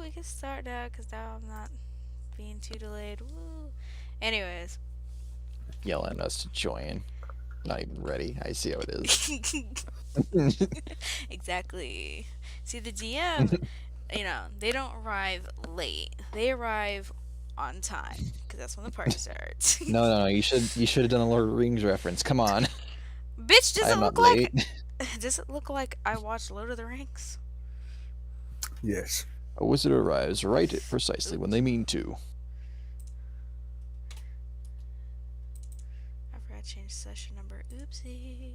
we can start now, because now I'm not being too delayed. Woo. Anyways. Yelling at us to join. Not even ready. I see how it is. Exactly. See, the DM, they don't arrive late. They arrive on time, because that's when the party starts. No. You should have done a Lord of the Rings reference. Come on. Bitch, does I it am not look late. like... Does it look like I watched Lord of the Rings? Yes. A wizard arrives right at precisely when they mean to. I forgot to change session number. Oopsie.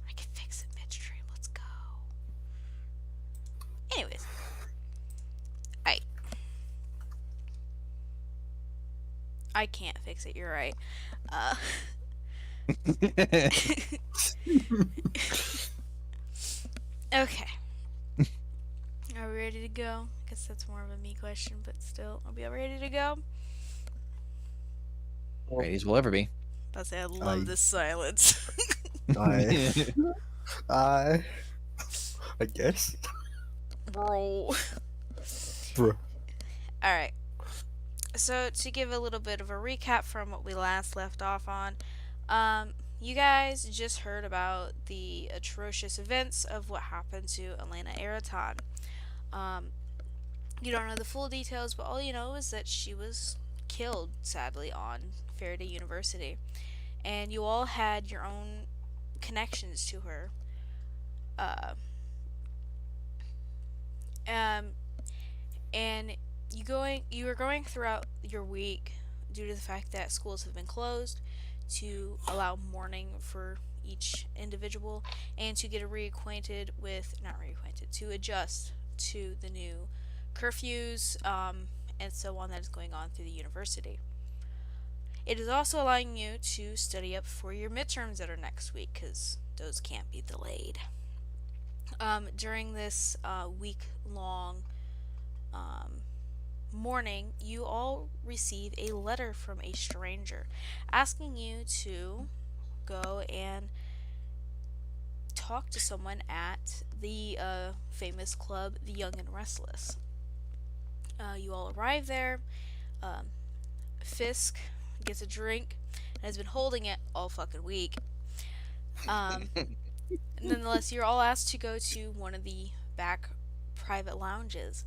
I can fix it midstream. Let's go. Anyways. I can't fix it. You're right. Okay. Are we ready to go? I guess that's more of a me question, but still. Are we all ready to go? Ready as we'll ever be. I say I love this silence. I guess. Bro. Bruh. Alright. So, to give a little bit of a recap from what we last left off on, you guys just heard about the atrocious events of what happened to Elena Eraton. You don't know the full details, but all you know is that she was killed, sadly, on Faraday University. And you all had your own connections to her. And you were going throughout your week due to the fact that schools have been closed to allow mourning for each individual and to get to adjust to the new curfews and so on that is going on through the university. It is also allowing you to study up for your midterms that are next week, because those can't be delayed. During this week-long morning, you all receive a letter from a stranger asking you to go and talk to someone at the famous club, the Young and Restless. You all arrive there. Fisk gets a drink and has been holding it all fucking week. Nonetheless, you're all asked to go to one of the back private lounges.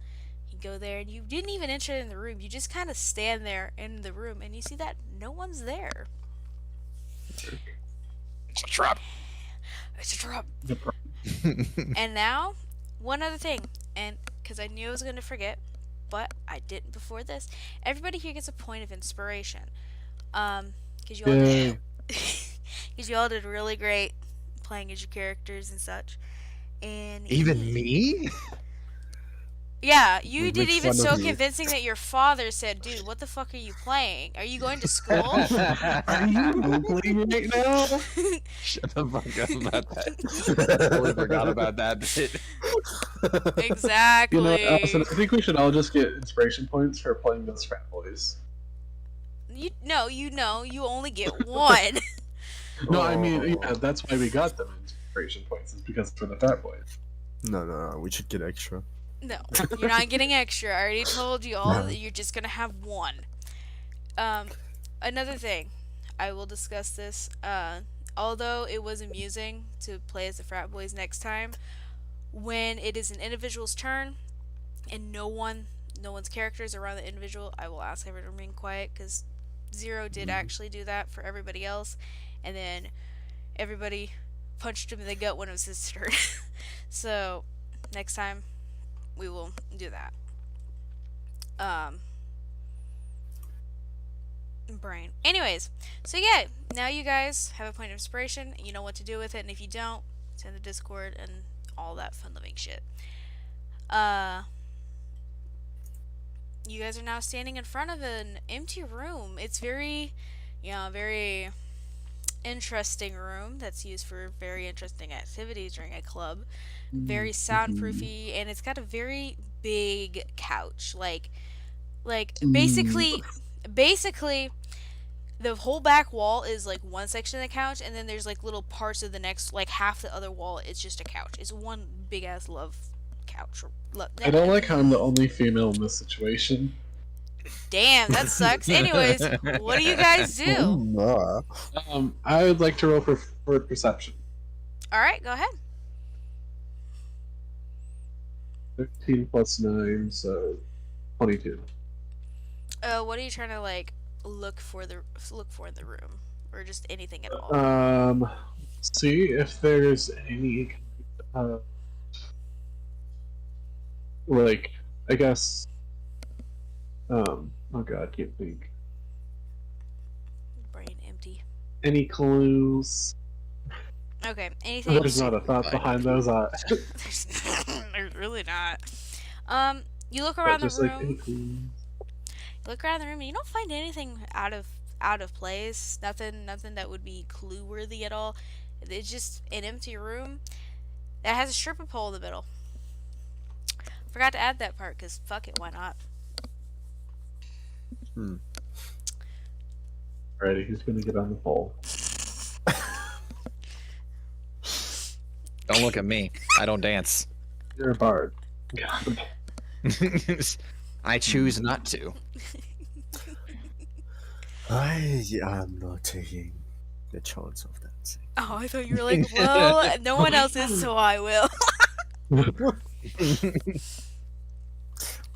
You go there and you didn't even enter in the room. You just kind of stand there in the room and you see that no one's there. It's a trap. It's a trap. And now, one other thing, and because I knew I was going to forget, but I didn't before this. Everybody here gets a point of inspiration. Because you all did really great playing as your characters and such. And Even me? yeah, you did even fun so of you. convincing that your father said, "Dude, what the fuck are you playing? Are you going to school?" Are you Googling right now? Shut the fuck up about that. I totally forgot about that bit. Exactly. You know, Allison, I think we should all just get inspiration points for playing those frat boys. You only get one. No, I mean, yeah, that's why we got them inspiration points. It's because for the frat boys. No. We should get extra. No, you're not getting extra. I already told you all that you're just gonna have one. Another thing, I will discuss this. Although it was amusing to play as the frat boys next time, when it is an individual's turn and no one's characters around the individual, I will ask everyone to remain quiet, because Zero did actually do that for everybody else, and then everybody punched him in the gut when it was his turn. So next time we will do that. Brain. Anyways, so yeah, now you guys have a point of inspiration. You know what to do with it, and if you don't, send the Discord and all that fun living shit. You guys are now standing in front of an empty room. It's very interesting room that's used for very interesting activities during a club. Very soundproofy, and it's got a very big couch. Like basically the whole back wall is like one section of the couch, and then there's like little parts of the next, like half the other wall is just a couch. It's one big ass love couch. I don't like how I'm the only female in this situation. Damn, that sucks. Anyways, what do you guys do? Nah. I would like to roll for perception. All right, go ahead. 13 plus 9, so 22. What are you trying to like look for in the room, or just anything at all? See if there's any, like, I guess, oh god, can't think. Brain empty. Any clues? Okay, anything. There's not a thought behind those eyes. There's really not. You look around the Just like room. any clues. You look around the room and you don't find anything out of place. Nothing that would be clue worthy at all. It's just an empty room that has a stripper pole in the middle. Forgot to add that part because fuck it, why not? Alrighty, who's gonna get on the pole? Don't look at me. I don't dance. You're a bard. Get on the pole. I choose not to. I'm not taking the chance of dancing. Oh, I thought you were like, well, no one else is, so I will.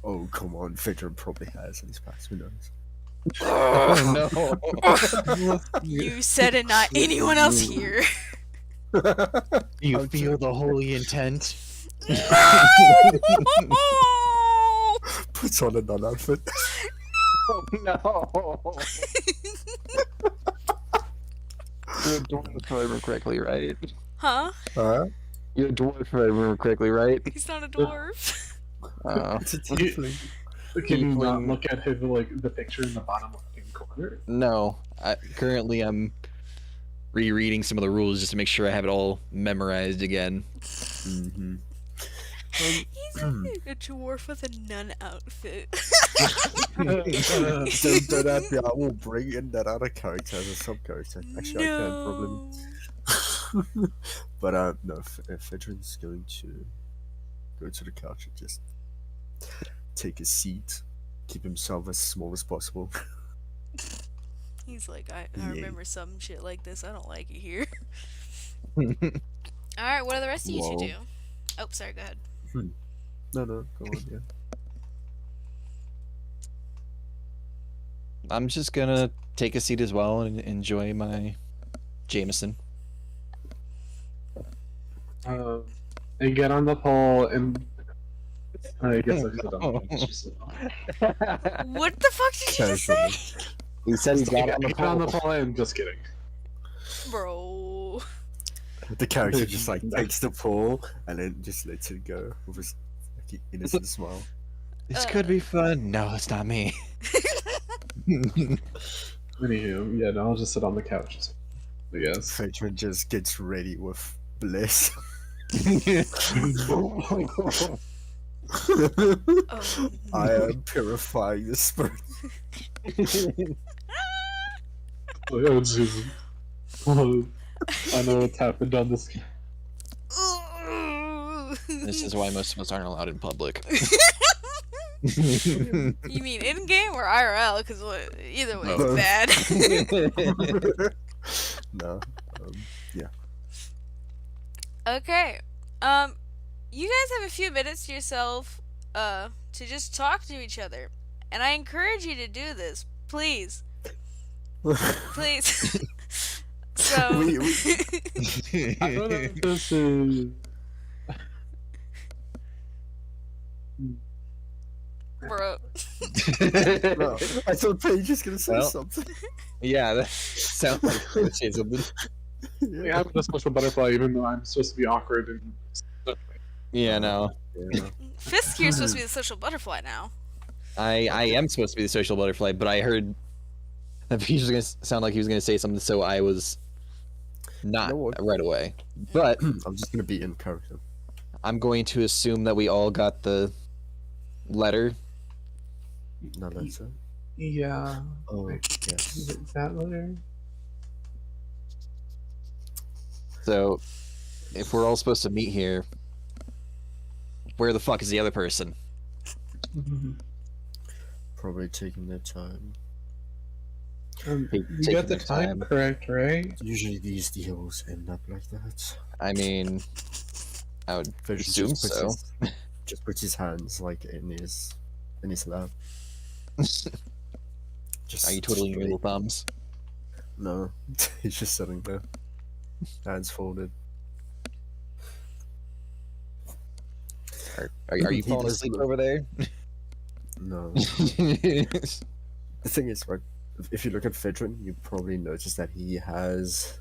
Oh, come on. Victor probably has in his past. Who knows? Oh, no. You said it, not anyone else here. You feel the holy intent? Puts on a nun outfit. Oh, no. You're a dwarf if I remember correctly, right? Huh? You're a dwarf if I remember correctly, right? He's not a dwarf. It's a tiefling. Can you not Tiefling. look at his, like, the picture in the bottom left-hand corner? No. Currently, I'm rereading some of the rules just to make sure I have it all memorized again. Mm-hmm. He's like a dwarf with a nun outfit. Don't have me. I will bring in that other character as a sub-character. Actually, I can probably. But no, Fedrin's going to go to the couch and just take a seat, keep himself as small as possible. He's like, I Yeah. remember some shit like this. I don't like it here. Alright, what do the rest of you two Whoa. do? Oh, sorry, go ahead. No, go on, yeah. I'm just gonna take a seat as well and enjoy my Jameson. And get on the pole, and I guess I sit on the What the fuck did you just say? He said he got on the Get on the pole. pole, and just kidding. Bro. The character just like takes the pull and then just lets it go with his like, innocent smile. This could be fun. No, it's not me. Anywho, yeah, no, I'll just sit on the couch. I guess. Fedrin just gets ready with bliss. Oh. I am purifying the spirit. Oh, Jesus. Oh, I know what's happened on this. This is why most of us aren't allowed in public. You mean in game or IRL? Because either way, Both. it's bad. No. Yeah. Okay. You guys have a few minutes to yourself, to just talk to each other, and I encourage you to do this, please. Please. So. I don't know if this is. Bro. No, I thought Paige was gonna say Well. something. Yeah, that sounds like say something. Yeah, I'm a social butterfly, even though I'm supposed to be awkward and. Yeah, no. Yeah. Fisk here's supposed to be the social butterfly now. I am supposed to be the social butterfly, but I heard that he was gonna sound like he was gonna say something, so I was not You know what? right away. But I'm just gonna be in character. I'm going to assume that we all got the letter. No, that's it. Yeah. Oh, Is yes. it that letter? So if we're all supposed to meet here, where the fuck is the other person? Probably taking their time. You Taking got the their time correct, right? Usually these deals end up like that. I mean, I would Fidget assume so. Just puts his hands like in his lap. Just Are you twiddling your straight. little thumbs? No, he's just sitting there, hands folded. Are you He falling does asleep look- over there? No, the thing is, right? If you look at Fidrin, you probably notice that he has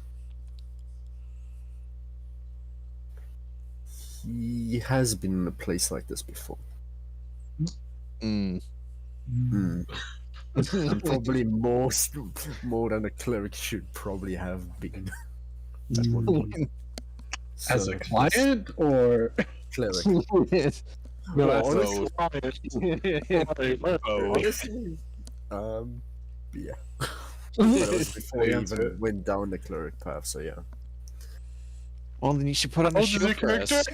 been in a place like this before. Mm. And probably more than a cleric should probably have been. At one point. As So, a client or cleric. no? Well, As honestly- a client. Honestly, yeah. But it was before he Answer even it. went down the cleric path, so yeah. Well, then you should put on How a old is show your for us.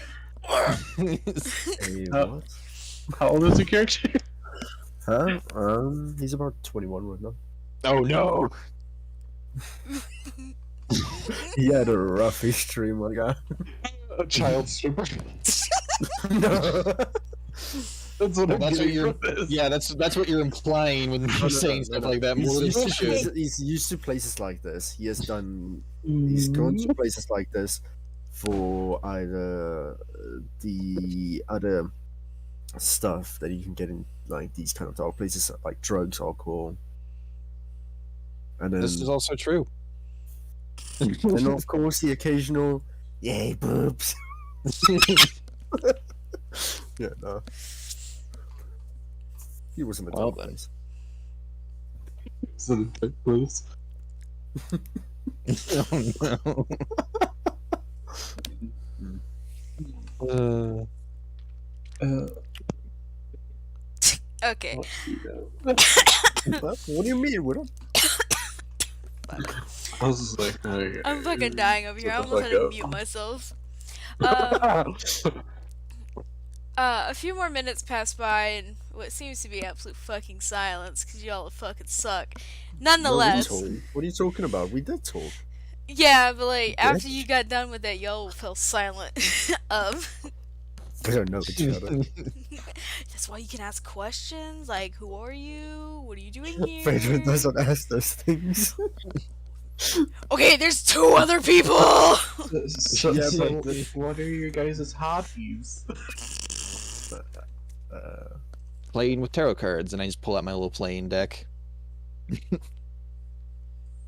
Hey, Uh, what? How old is the character? Huh? He's about 21 right now. Oh no! He had a rough history, my guy. A child stripper. No. That's what I'm That's what getting you're. from this. Yeah, that's what you're implying when you're saying stuff like that. More than you should. He's used to places like this. He's gone to places like this for either the other stuff that you can get in like these kind of dark places, like drugs, alcohol, and then This is also true. and of course the occasional yay boobs. Yeah, no. He was in the Well, dark then. place. So the dark place. Oh no. Okay. What do you mean? What? I was just like, okay. I'm fucking dying over here. I Shut the almost had to fuck mute up. myself. A few more minutes pass by, and what seems to be absolute fucking silence, because y'all fucking suck. Nonetheless, What are you talking about? We did talk. yeah, but like, after you got done with that, y'all fell silent. We don't know each other. That's why you can ask questions, like, who are you? What are you doing Frederick here? doesn't ask those things. Okay, there's two other people! So, Yeah, so but- what are your guys' hobbies? Playing with tarot cards, and I just pull out my little playing deck.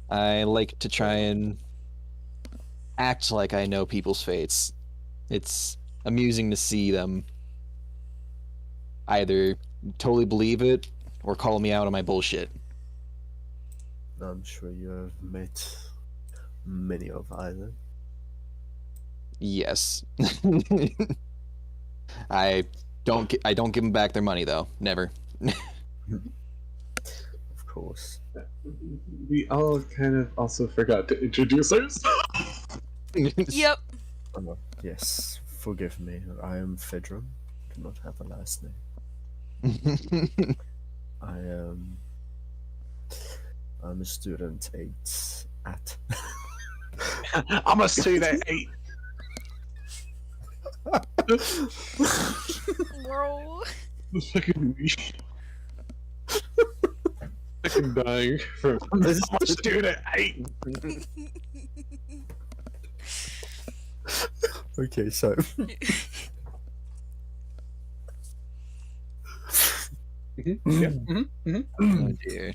I like to try and act like I know people's fates. It's amusing to see them either totally believe it or call me out on my bullshit. I'm sure you have met many of either. Yes. I don't give them back their money though. Never. Of course. We all kind of also forgot to introduce ourselves. Yep. Yes, forgive me. I am Fedrum. Do not have a last name. I'm a student at I'm a student 8. Bro. Fucking me. Fucking dying from I'm a student 8. Okay, so Oh dear.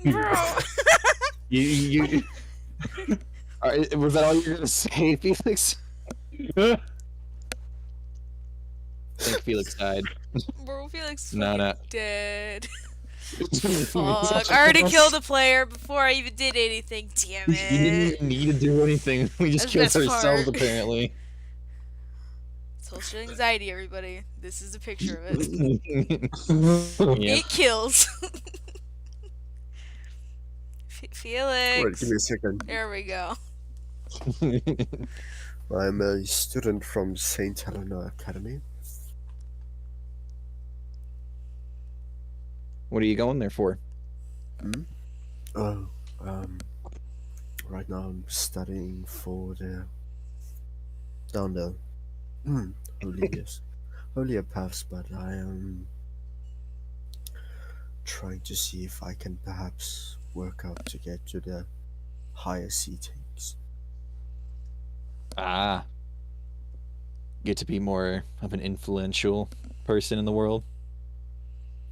Bro. You was that all you were gonna say, Felix? I think Felix died. Bro, Felix is No, fucking no. dead. Fuck. I already killed a player before I even did anything. Damn We didn't it. even need to do anything. We just That's the killed best ourselves, part. apparently. Social anxiety, everybody. This is a picture of it. Yep. It kills. wait, Felix. give me a second. There we go. I'm a student from St. Helena Academy. What are you going there for? Oh, right now I'm studying for the down the holier paths, but I am trying to see if I can perhaps work out to get to the higher seatings. Ah. Get to be more of an influential person in the world.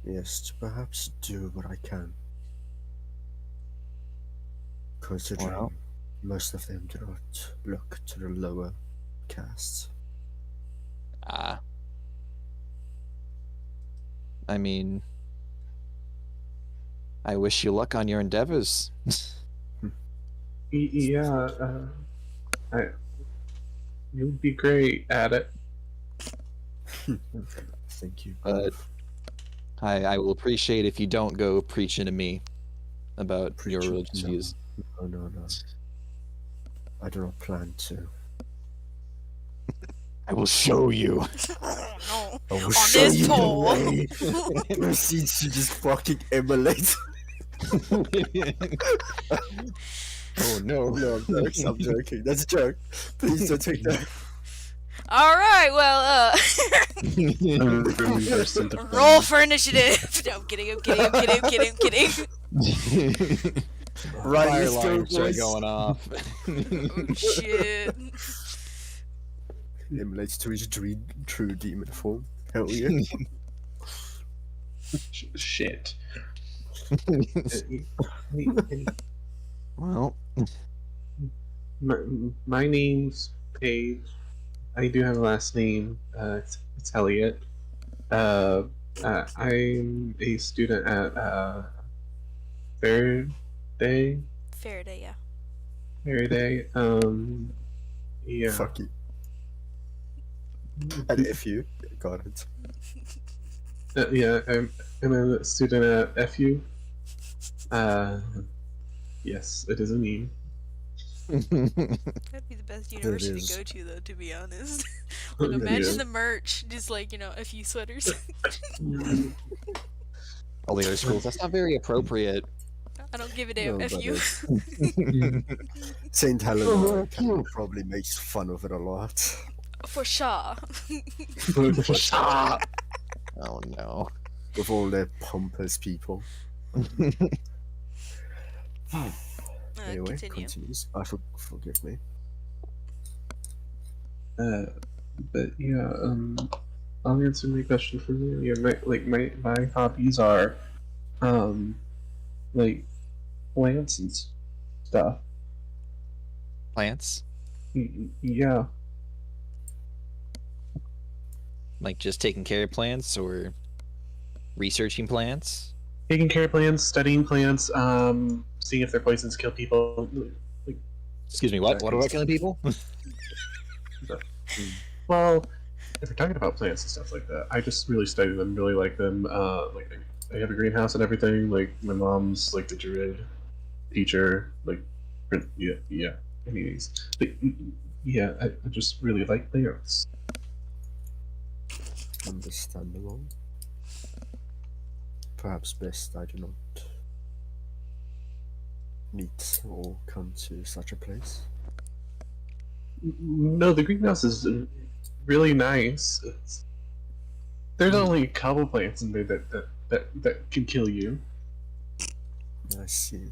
Yes, to perhaps do what I can. Considering Well. most of them do not look to the lower castes. Ah. I mean, I wish you luck on your endeavors. Yeah, you'll be great at it. Thank you. But I will appreciate if you don't go preaching to me about your Preaching, religious no. views. No. I do not plan to. I will show you. Oh I will no. On show this you pole. the way. Proceeds to just fucking emulate. Oh no. No, I'm joking. That's a joke. Please don't take that. Alright, well, Burst into roll flames. for initiative. No, I'm kidding. Right, Fire let's go, alarms start boys. going off. Oh, shit. Emulates to his true demon form. Hell yeah. Shit. Well, My name's Paige. I do have a last name. It's Elliot. I'm a student at Faraday. Faraday, yeah. Faraday. Yeah. Fuck you. And if you got it. Yeah, I'm a student at FU. Yes, it is a meme. That'd be the best university is. to go to, though, to be honest. It Like, imagine is. the merch, just like, a few sweaters. all the other schools. That's not very appropriate. I don't give a damn. No, F but you. St. Helena Academy probably makes fun of it a lot. For sure. Oh no. With all their pompous people. Anyway, Continue. continues. Forgive me. But yeah, I'll answer my question for you. Yeah, my hobbies are, like plants and stuff. Plants? Yeah, Like just taking care of plants or researching plants? taking care of plants, studying plants, seeing if their poisons kill people. Like, Excuse me, what? What about killing people? well, if we're talking about plants and stuff like that, I just really study them, really like them. Like I have a greenhouse and everything. Like my mom's like the druid teacher. Like, yeah. Anyways, but, yeah, I just really like plants. Understandable. Perhaps best I do not meet or come to such a place. No, the greenhouse is really nice. There's only a couple plants in there that can kill you. I see.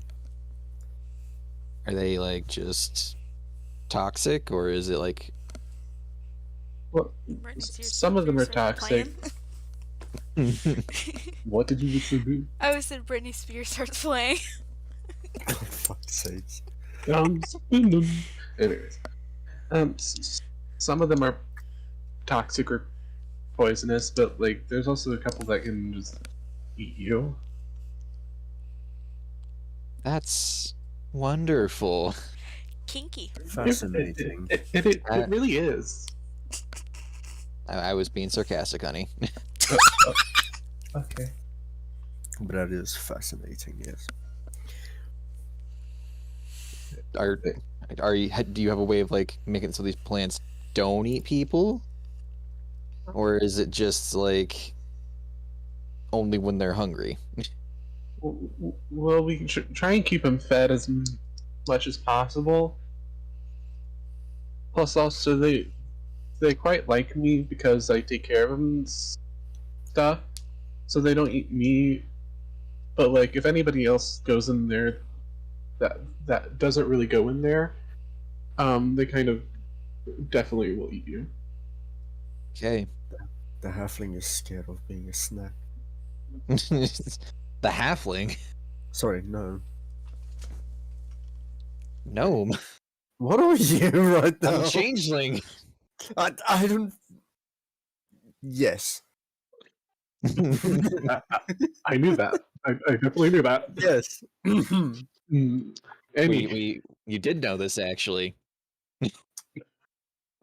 Are they like just toxic or is it like Well, Britney Spears some of them are started toxic. playing. What did you just do? I always said Britney Spears starts playing. For fuck's sakes. Anyways, some of them are toxic or poisonous, but like there's also a couple that can just eat you. That's wonderful. Kinky. Fascinating. It really is. I was being sarcastic, honey. Okay. But that is fascinating, yes. Do you have a way of like making it so these plants don't eat people, or is it just like only when they're hungry? Well, we can try and keep them fed as much as possible. Plus, also they quite like me because I take care of them and stuff, so they don't eat me. But like, if anybody else goes in there that doesn't really go in there, they kind of definitely will eat you. Okay. The halfling is scared of being a snack. The halfling Sorry, no. gnome. What are you right now? I'm a changeling. I don't. Yes. I knew that. I definitely knew that. Yes. You did know this actually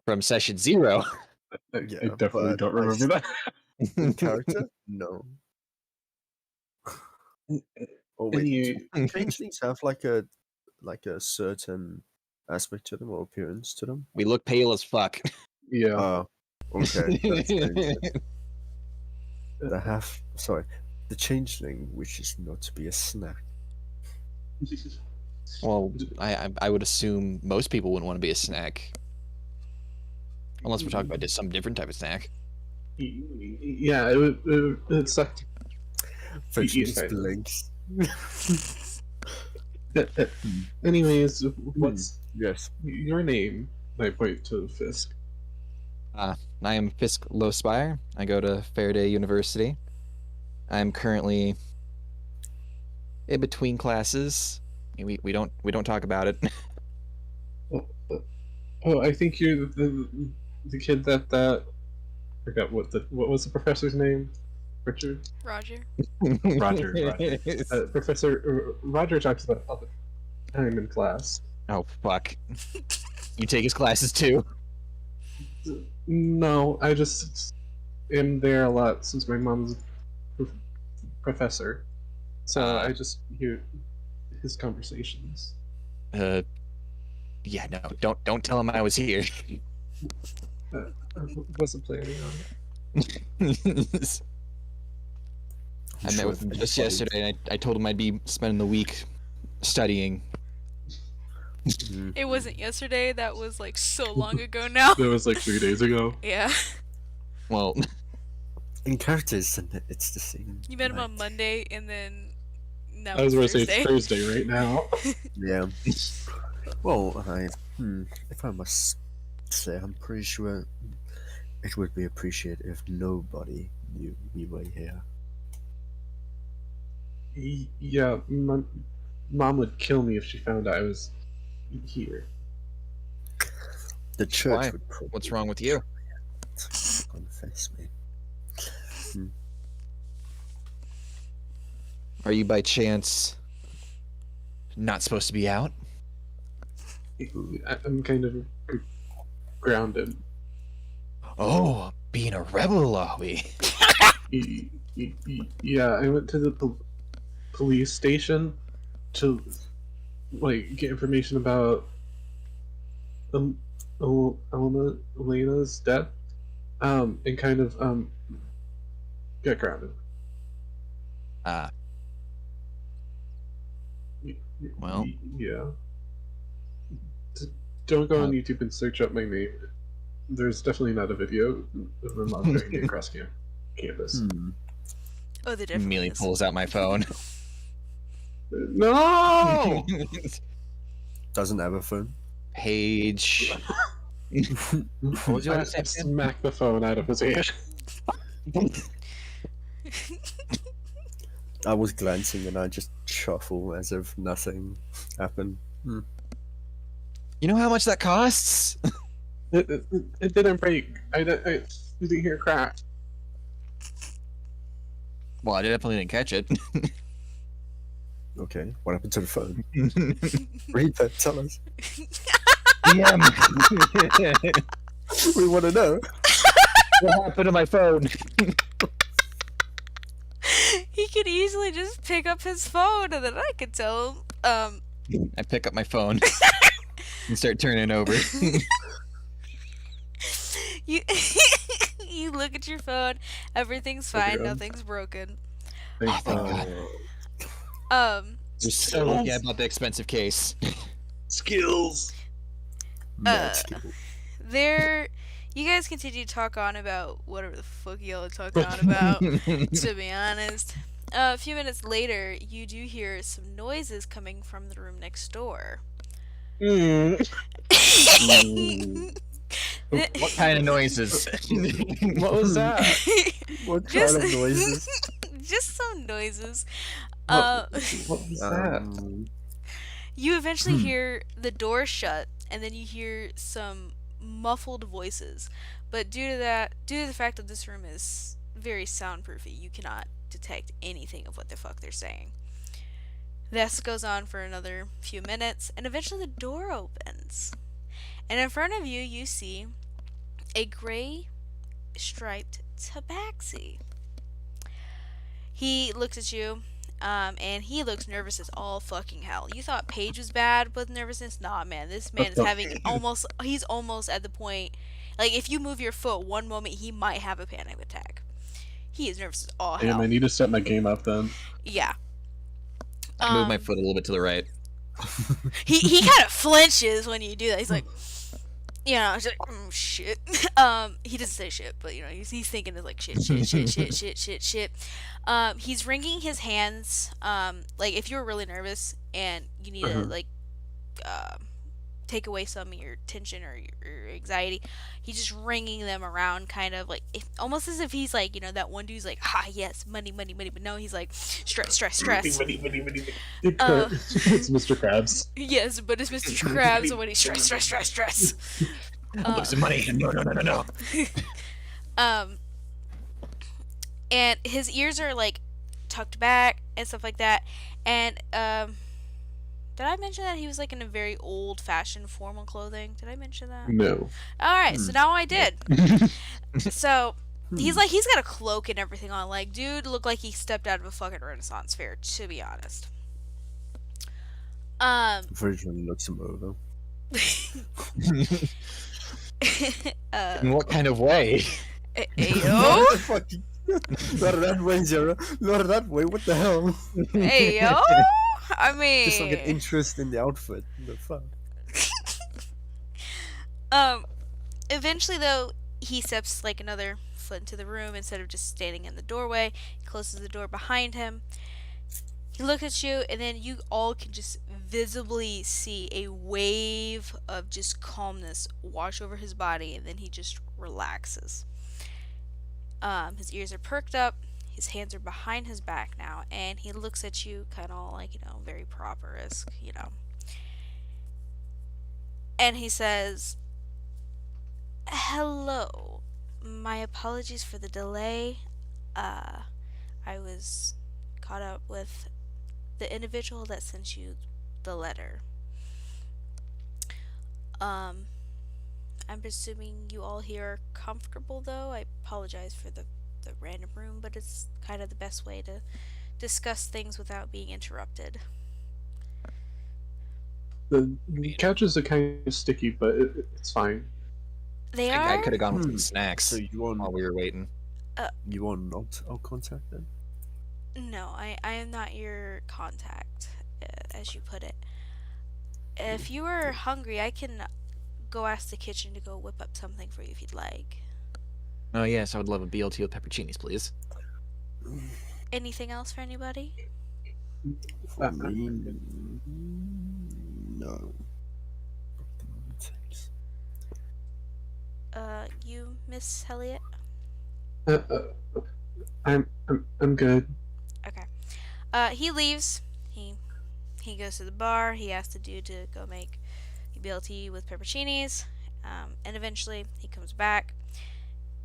from session 0. I Yeah, definitely but don't remember that. In character? No. Oh wait, do changelings have like a certain aspect to them or appearance to them? We look pale as fuck. Yeah. Oh, okay. That's dangerous. The changeling wishes not to be a snack. Well, I would assume most people wouldn't want to be a snack, unless we're talking about just some different type of snack. Yeah, it's like. Fetch just right. blinks. Anyways, what's Yes. your name? I point to Fisk. I am Fisk Lowspire. I go to Faraday University. I'm currently in between classes. We don't talk about it. Oh, I think you're the kid that I forgot what was the professor's name? Richard? Roger. Roger. Professor Roger talks about all the time in class. Oh fuck! You take his classes too? No, I just am there a lot since my mom's a professor, so I just hear his conversations. Yeah, no, don't tell him I was here. I wasn't planning on it. I met with him just yesterday, and I told him I'd be spending the week studying. It wasn't yesterday. That was like so long ago now. That was like 3 days ago. Yeah. Well, In characters, it's the same. You met him like, on Monday, and then now I was it's going to say Thursday. it's Thursday right now. Yeah. Well, if I must say, I'm pretty sure it would be appreciated if nobody knew we were here. Yeah, my mom would kill me if she found out I was here. The church Why? would probably. What's wrong with you? Confess me. Are you by chance not supposed to be out? I'm kind of grounded. Oh, being a rebel, are we? Yeah, I went to the police station to like get information about Elena's death, and kind of get grounded. Well. Yeah. Don't go on YouTube and search up my name. There's definitely not a video of my mom trying to get across campus. Oh, they definitely Immediately is. pulls out my phone. No! Doesn't have a phone. Page. What was your I last name? smack the phone out of his hand. I was glancing and I just shuffle as if nothing happened. You know how much that costs? It didn't break. I didn't hear a crack. Well, I definitely didn't catch it. Okay, what happened to the phone? Read that, tell us. We want to know. What happened to my phone? He could easily just pick up his phone, and then I could tell him. I pick up my phone. and start turning over. You you look at your phone. Everything's fine. Everyone. Nothing's broken. Oh, thank God. You're so lucky I bought the expensive case. Skills. Mad skill. There, you guys continue to talk on about whatever the fuck y'all are talking on about. To be honest, a few minutes later, you do hear some noises coming from the room next door. What kind of noises? What was that? What Just- kind of noises? Just some noises. What was that? You eventually hear the door shut, and then you hear some muffled voices. But due to the fact that this room is very soundproofy, you cannot detect anything of what the fuck they're saying. This goes on for another few minutes, and eventually the door opens. And in front of you, you see a gray striped tabaxi. He looks at you, and he looks nervous as all fucking hell. You thought Paige was bad with nervousness? Nah, man. This man is having he's almost at the point, like, if you move your foot one moment, he might have a panic attack. He is nervous as all hell. Damn, I need to step my game up then. Yeah. I move my foot a little bit to the right. He kind of flinches when you do that. He's like, you know, he's like, shit. He doesn't say shit, but you know, he's thinking of like shit. He's wringing his hands. Like if you're really nervous and you need to like, take away some of your tension or your anxiety, he's just wringing them around, kind of like almost as if he's like, you know, that one dude's like, yes, money, but no, he's like stress. Money. It's Mr. Krabs. Yes, but it's Mr. Krabs, and when he's stress. Looks at money. No. And his ears are like tucked back and stuff like that. And did I mention that he was like in a very old-fashioned formal clothing? Did I mention that? No. All right, so now I did. So he's got a cloak and everything on. Like, dude looked like he stepped out of a fucking Renaissance fair, to be honest. Virgin looks him over. In what kind of way? Ayo, Fucking. Not that way, Zara. Not that way. What the hell? ayo. I mean, Just like an interest in the outfit. The fuck. Eventually though, he steps like another foot into the room instead of just standing in the doorway. He closes the door behind him. He looks at you, and then you all can just visibly see a wave of just calmness wash over his body, and then he just relaxes. His ears are perked up, his hands are behind his back now, and he looks at you kind of like, you know, very proper-esque, you know. And he says, "Hello. My apologies for the delay. I was caught up with the individual that sent you the letter. I'm presuming you all here are comfortable, though. I apologize for the random room, but it's kind of the best way to discuss things without being interrupted." The couches are kind of sticky, but it's fine. They I are? could have gone with some snacks So you want while we were waiting. not our contact then? No, I am not your contact, as you put it. If you are hungry, I can go ask the kitchen to go whip up something for you if you'd like. Oh yes, I would love a BLT with pepperoncinis, please. Anything else for anybody? For me, no. Thanks. You, Miss Elliot? I'm good. Okay. He leaves. He goes to the bar. He asks the dude to go make a BLT with pepperoncinis. And eventually he comes back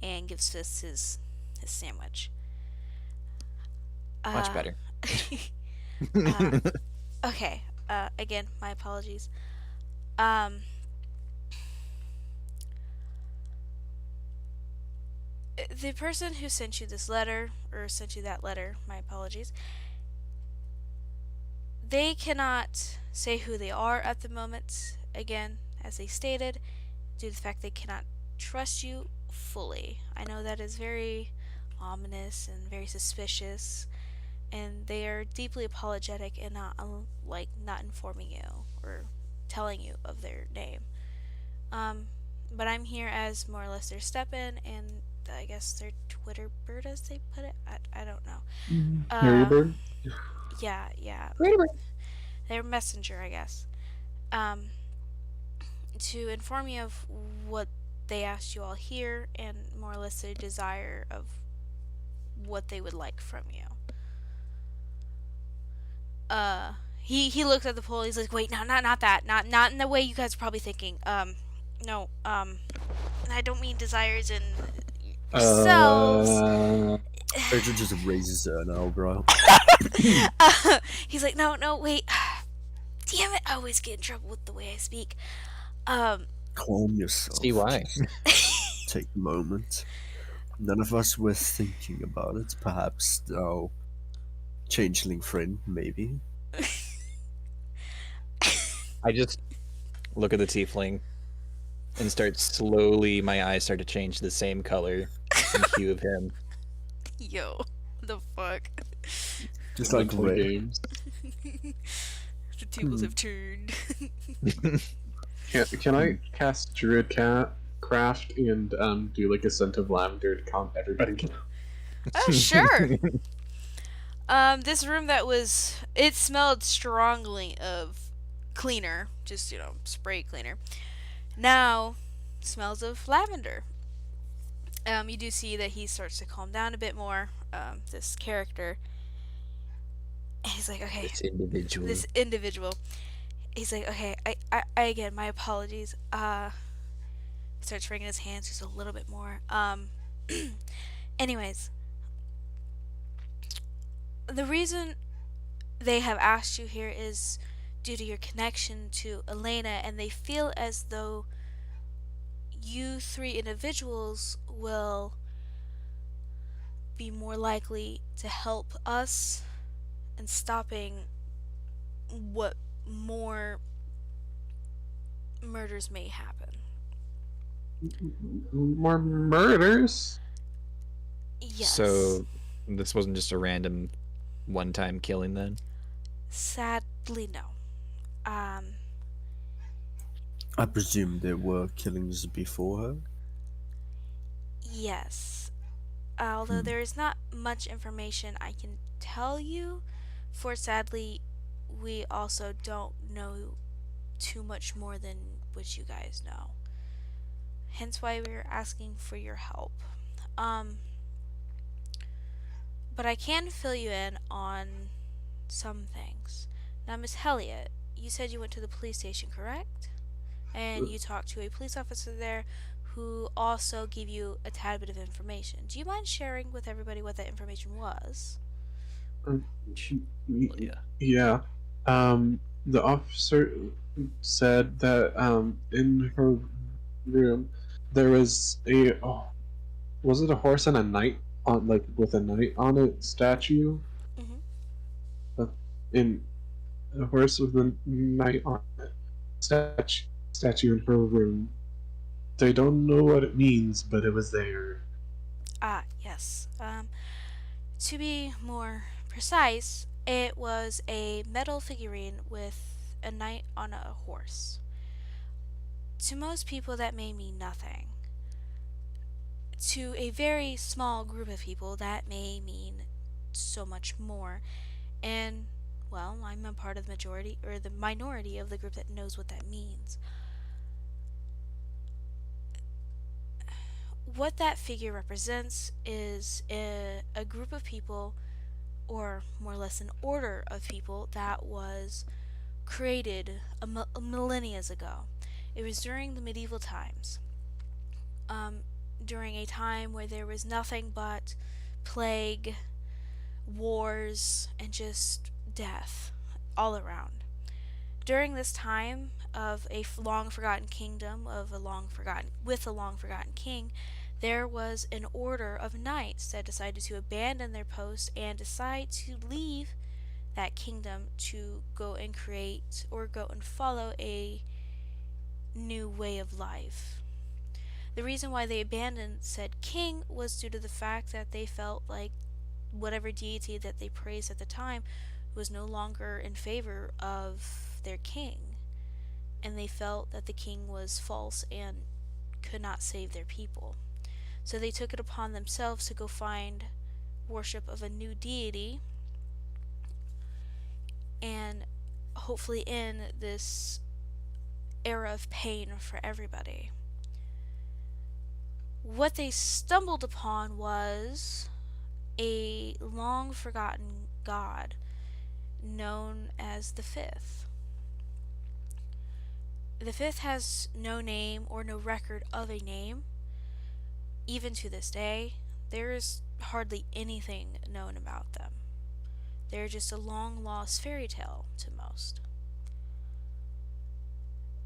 and gives Fist his sandwich. Much better. Okay. Again, my apologies. The person who sent you this letter, or sent you that letter, my apologies, they cannot say who they are at the moment. Again, as they stated, due to the fact they cannot trust you fully. I know that is very ominous and very suspicious, and they are deeply apologetic and not informing you or telling you of their name. But I'm here as more or less their step-in and I guess their Twitter bird, as they put it. I don't know. Harry Bird? Yeah. Their messenger, I guess. To inform you of what they asked you all here and more or less their desire of what they would like from you. He looks at the poll. He's like, wait, no, not that, not in the way you guys are probably thinking. No, I don't mean desires in yourselves. Frederick just raises an eyebrow. He's like, no, wait. Damn it, I always get in trouble with the way I speak. Calm yourself. See why? Take a moment. None of us were thinking about it. Perhaps our changeling friend, maybe. I just look at the tiefling and my eyes start to change the same color and hue of him. Yo, the fuck? Just like Play red. games. The tables have turned. Can I cast Druid Craft and do like a scent of lavender to calm everybody down? Oh, sure. This room it smelled strongly of cleaner, just, spray cleaner. Now, smells of lavender. You do see that he starts to calm down a bit more, this character. And he's like, okay. This individual. He's like, okay, I again, my apologies. Starts wringing his hands just a little bit more. Anyways. The reason they have asked you here is due to your connection to Elena, and they feel as though you three individuals will be more likely to help us in stopping what more murders may happen. More murders? Yes. So this wasn't just a random one-time killing then? Sadly, no. I presume there were killings before her? Yes. Although there is not much information I can tell you, for sadly, we also don't know too much more than what you guys know. Hence why we're asking for your help. But I can fill you in on some things. Now, Miss Helliot, you said you went to the police station, correct? And you talked to a police officer there who also gave you a tad bit of information. Do you mind sharing with everybody what that information was? Yeah. The officer said that in her room there was was it a horse and a knight on, like, with a knight on it statue? In a horse with a knight on it statue in her room. They don't know what it means, but it was there. Ah, yes. To be more precise, it was a metal figurine with a knight on a horse. To most people, that may mean nothing. To a very small group of people, that may mean so much more. And, well, I'm a part of the majority, or the minority of the group that knows what that means. What that figure represents is a group of people, or more or less an order of people, that was created millennia ago. It was during the medieval times. During a time where there was nothing but plague, wars, and just death all around. During this time of a long forgotten kingdom, with a long forgotten king, there was an order of knights that decided to abandon their post and decide to leave that kingdom to go and create or go and follow a new way of life. The reason why they abandoned said king was due to the fact that they felt like whatever deity that they praised at the time was no longer in favor of their king, and they felt that the king was false and could not save their people. So they took it upon themselves to go find worship of a new deity and hopefully end this era of pain for everybody. What they stumbled upon was a long forgotten god known as the Fifth. The Fifth has no name or no record of a name. Even to this day, there is hardly anything known about them. They're just a long lost fairy tale to most.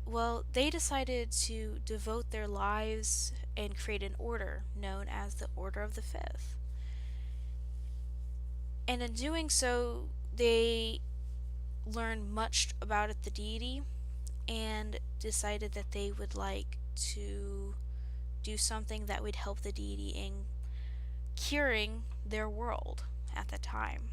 Well, they decided to devote their lives and create an order known as the Order of the Fifth. And in doing so, they learned much about the deity and decided that they would like to do something that would help the deity in curing their world at the time.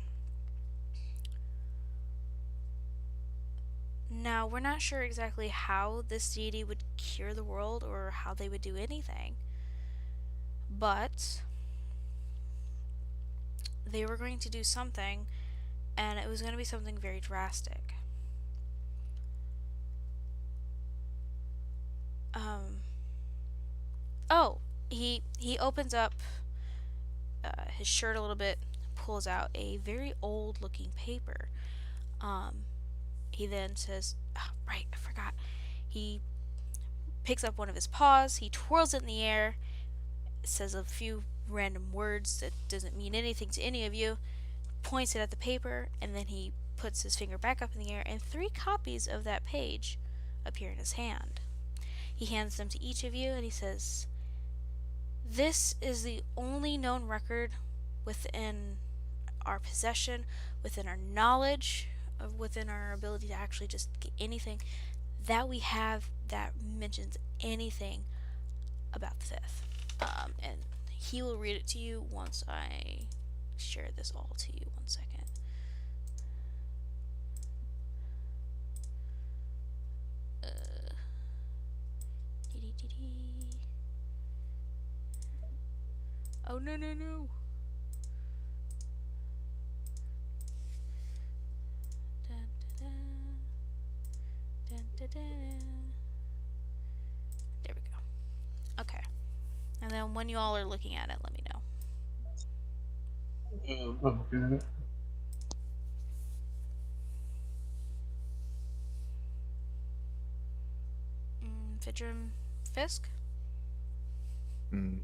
Now, we're not sure exactly how this deity would cure the world or how they would do anything, but they were going to do something, and it was going to be something very drastic. He opens up his shirt a little bit, pulls out a very old looking paper. He then says, right, I forgot. He picks up one of his paws, he twirls it in the air, says a few random words that doesn't mean anything to any of you, points it at the paper, and then he puts his finger back up in the air, and 3 copies of that page appear in his hand. He hands them to each of you, and he says, "This is the only known record within our possession, within our knowledge, within our ability to actually just get anything that we have that mentions anything about the Fifth." And he will read it to you once I share this all to you. 1 second. Oh, no. Dun, dun, dun. Dun, dun, dun. There we go. Okay. And then when you all are looking at it, let me know. I'm looking at it. Vidrum Fisk?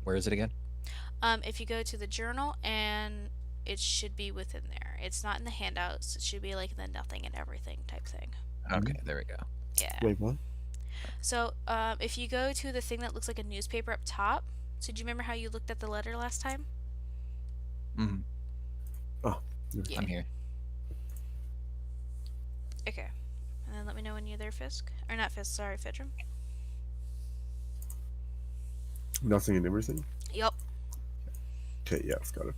Where is it again? If you go to the journal, and it should be within there. It's not in the handouts. It should be like the nothing and everything type thing. Okay, there we go. Yeah. Wait, what? So, if you go to the thing that looks like a newspaper up top, so do you remember how you looked at the letter last time? Mm-hmm. Oh, Yeah. I'm here. Okay. And then let me know when you're there, Fisk. Or not Fisk, sorry, Fidrum. nothing and everything? Yup. Okay, yeah, I've got it.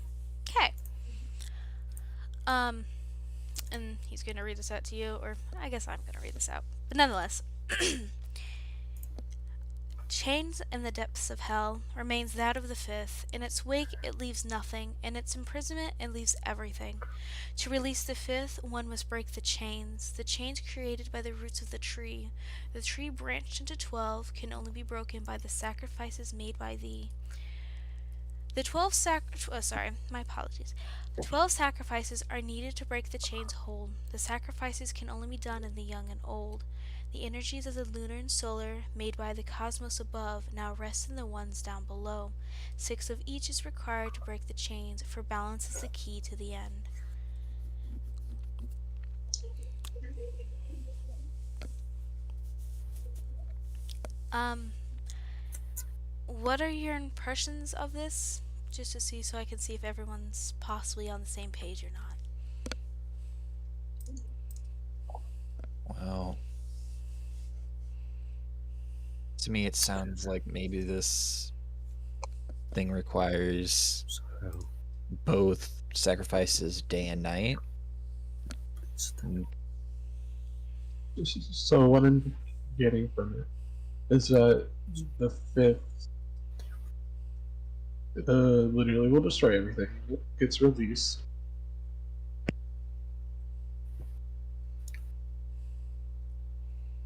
Okay. And he's gonna read this out to you, or I guess I'm gonna read this out. But nonetheless. Chains in the depths of hell remains that of the Fifth. In its wake it leaves nothing. In its imprisonment it leaves everything. To release the Fifth, one must break the chains created by the roots of the tree. The tree branched into 12 can only be broken by the sacrifices made by thee. The 12 sacrifices are needed to break the chains whole. The sacrifices can only be done in the young and old. The energies of the lunar and solar, made by the cosmos above, now rest in the ones down below. 6 of each is required to break the chains, for balance is the key to the end. What are your impressions of this? Just to see, so I can see if everyone's possibly on the same page or not. Wow. To me, it sounds like maybe this thing requires So, both sacrifices day and night. it's So what I'm getting from it is that the fifth literally will destroy everything. It gets released.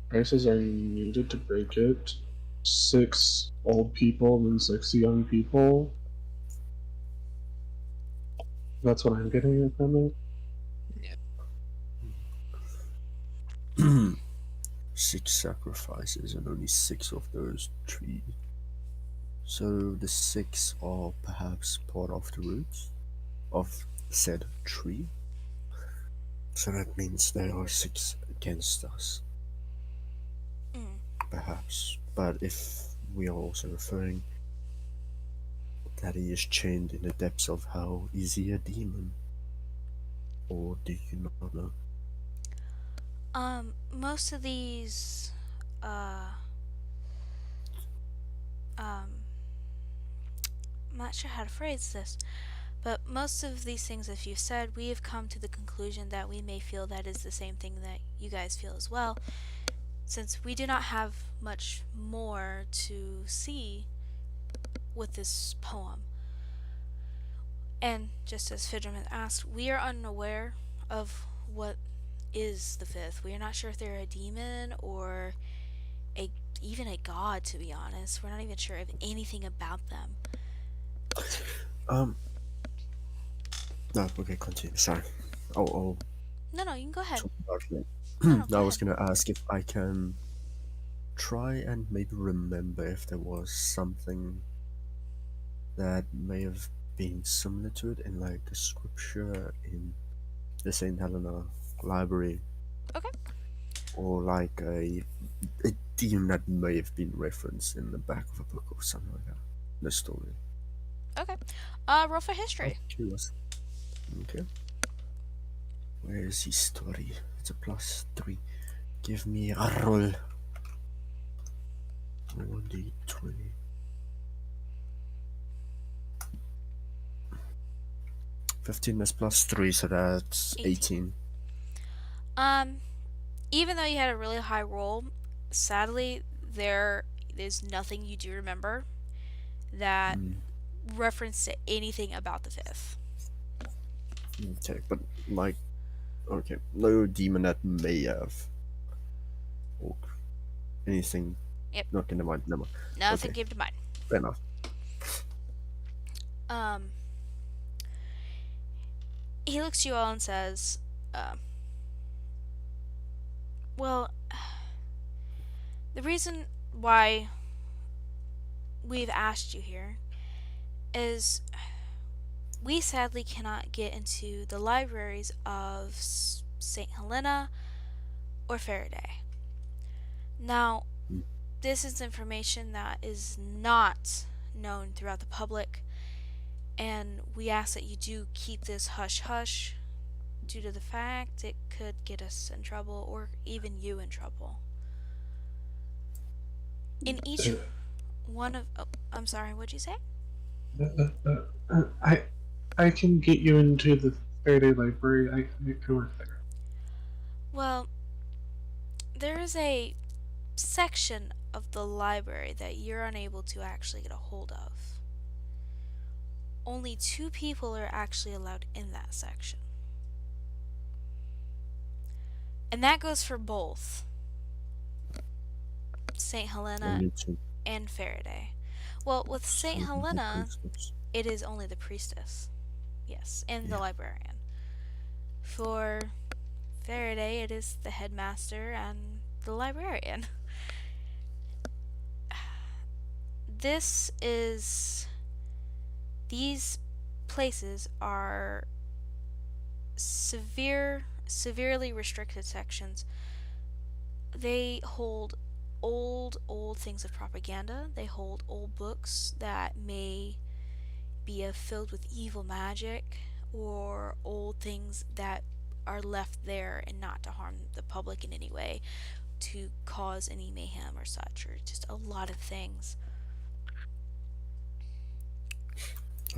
Prices are needed to break it. 6 old people and 6 young people. That's what I'm getting from it. 6 sacrifices and only 6 of those 3. So the 6 are perhaps part of the roots of said tree. So that means there are 6 against us, Mm. perhaps. But if we are also referring that he is chained in the depths of hell, is he a demon? Or do you not know? Most of these, uh, I'm not sure how to phrase this, but most of these things that you've said, we have come to the conclusion that we may feel that is the same thing that you guys feel as well, since we do not have much more to see with this poem. And just as Fidgerman asked, we are unaware of what is the fifth. We are not sure if they're a demon or a even a god, to be honest. We're not even sure of anything about them. Um, no, okay, continue. Sorry. I'll No, you can go ahead. talk about it. No, go I was ahead. gonna ask if I can try and maybe remember if there was something that may have been similar to it in like the scripture in the St. Helena library, Okay. or like a theme that may have been referenced in the back of a book or something like that. The story. Okay. Roll for I'm history. curious. Okay. Where is his story? It's a +3. Give me a roll. 1d20. 15 is +3, so that's 18. Um, even though you had a really high roll, sadly, there is nothing you do remember that Mm, reference to anything about the fifth. okay, but like, okay, no demon that may have, or anything. Yep. No, okay, never mind, never mind. Nothing Okay, came to mind. fair enough. Um, he looks to you all and says, uh, well, the reason why we've asked you here is we sadly cannot get into the libraries of St. Helena or Faraday. Now, Mm. this is information that is not known throughout the public, and we ask that you do keep this hush hush due to the fact it could get us in trouble or even you in trouble. In each one of. Oh, I'm sorry, what'd you say? I can get you into the Faraday Library. I can work there. Well, there is a section of the library that you're unable to actually get a hold of. Only 2 people are actually allowed in that section. And that goes for both St. Helena Only 2. and Faraday. Well, with St. So the Helena, priestess. it is only the priestess. Yes, and the Yeah. librarian. For Faraday, it is the headmaster and the librarian. This is. These places are severely restricted sections. They hold old things of propaganda. They hold old books that may be filled with evil magic, or old things that are left there and not to harm the public in any way. to cause any mayhem or such, or just a lot of things.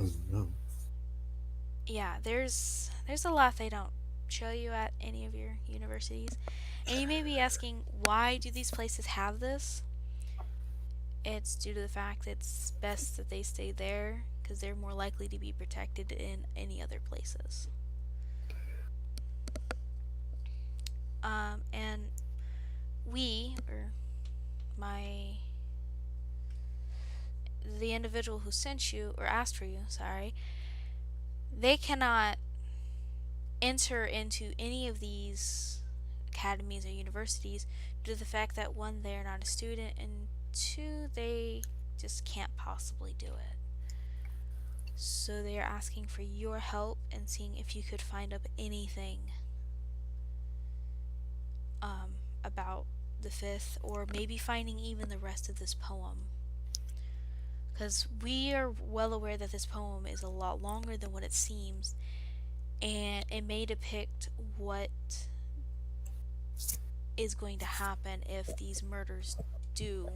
Oh no. Yeah, there's a lot they don't show you at any of your universities. And you may be asking, why do these places have this? It's due to the fact that it's best that they stay there because they're more likely to be protected in any other places. And we, or the individual who sent you, or asked for you, sorry, they cannot enter into any of these academies or universities due to the fact that, one, they're not a student, and two, they just can't possibly do it. So they are asking for your help and seeing if you could find up anything about the fifth, or maybe finding even the rest of this poem. Because we are well aware that this poem is a lot longer than what it seems, and it may depict what is going to happen if these murders do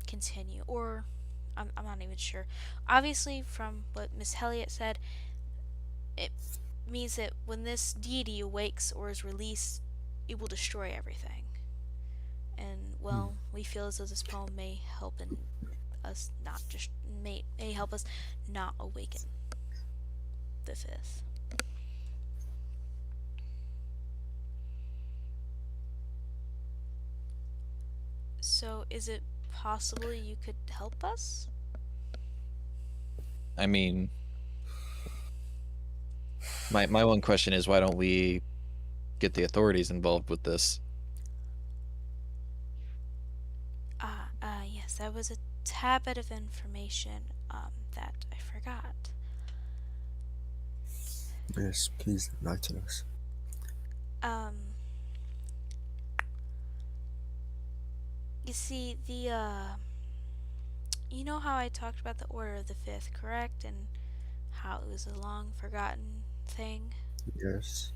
continue. Or, I'm not even sure. Obviously, from what Miss Elliot said, it means that when this deity awakes or is released, it will destroy everything. And, well, we feel as though this poem may help in us not just may help us not awaken the fifth. So, is it possible you could help us? I mean, my one question is, why don't we get the authorities involved with this? Yes, that was a tad bit of information that I forgot. Yes, please enlighten us. You see, you know how I talked about the Order of the Fifth, correct? And how it was a long forgotten thing? Yes.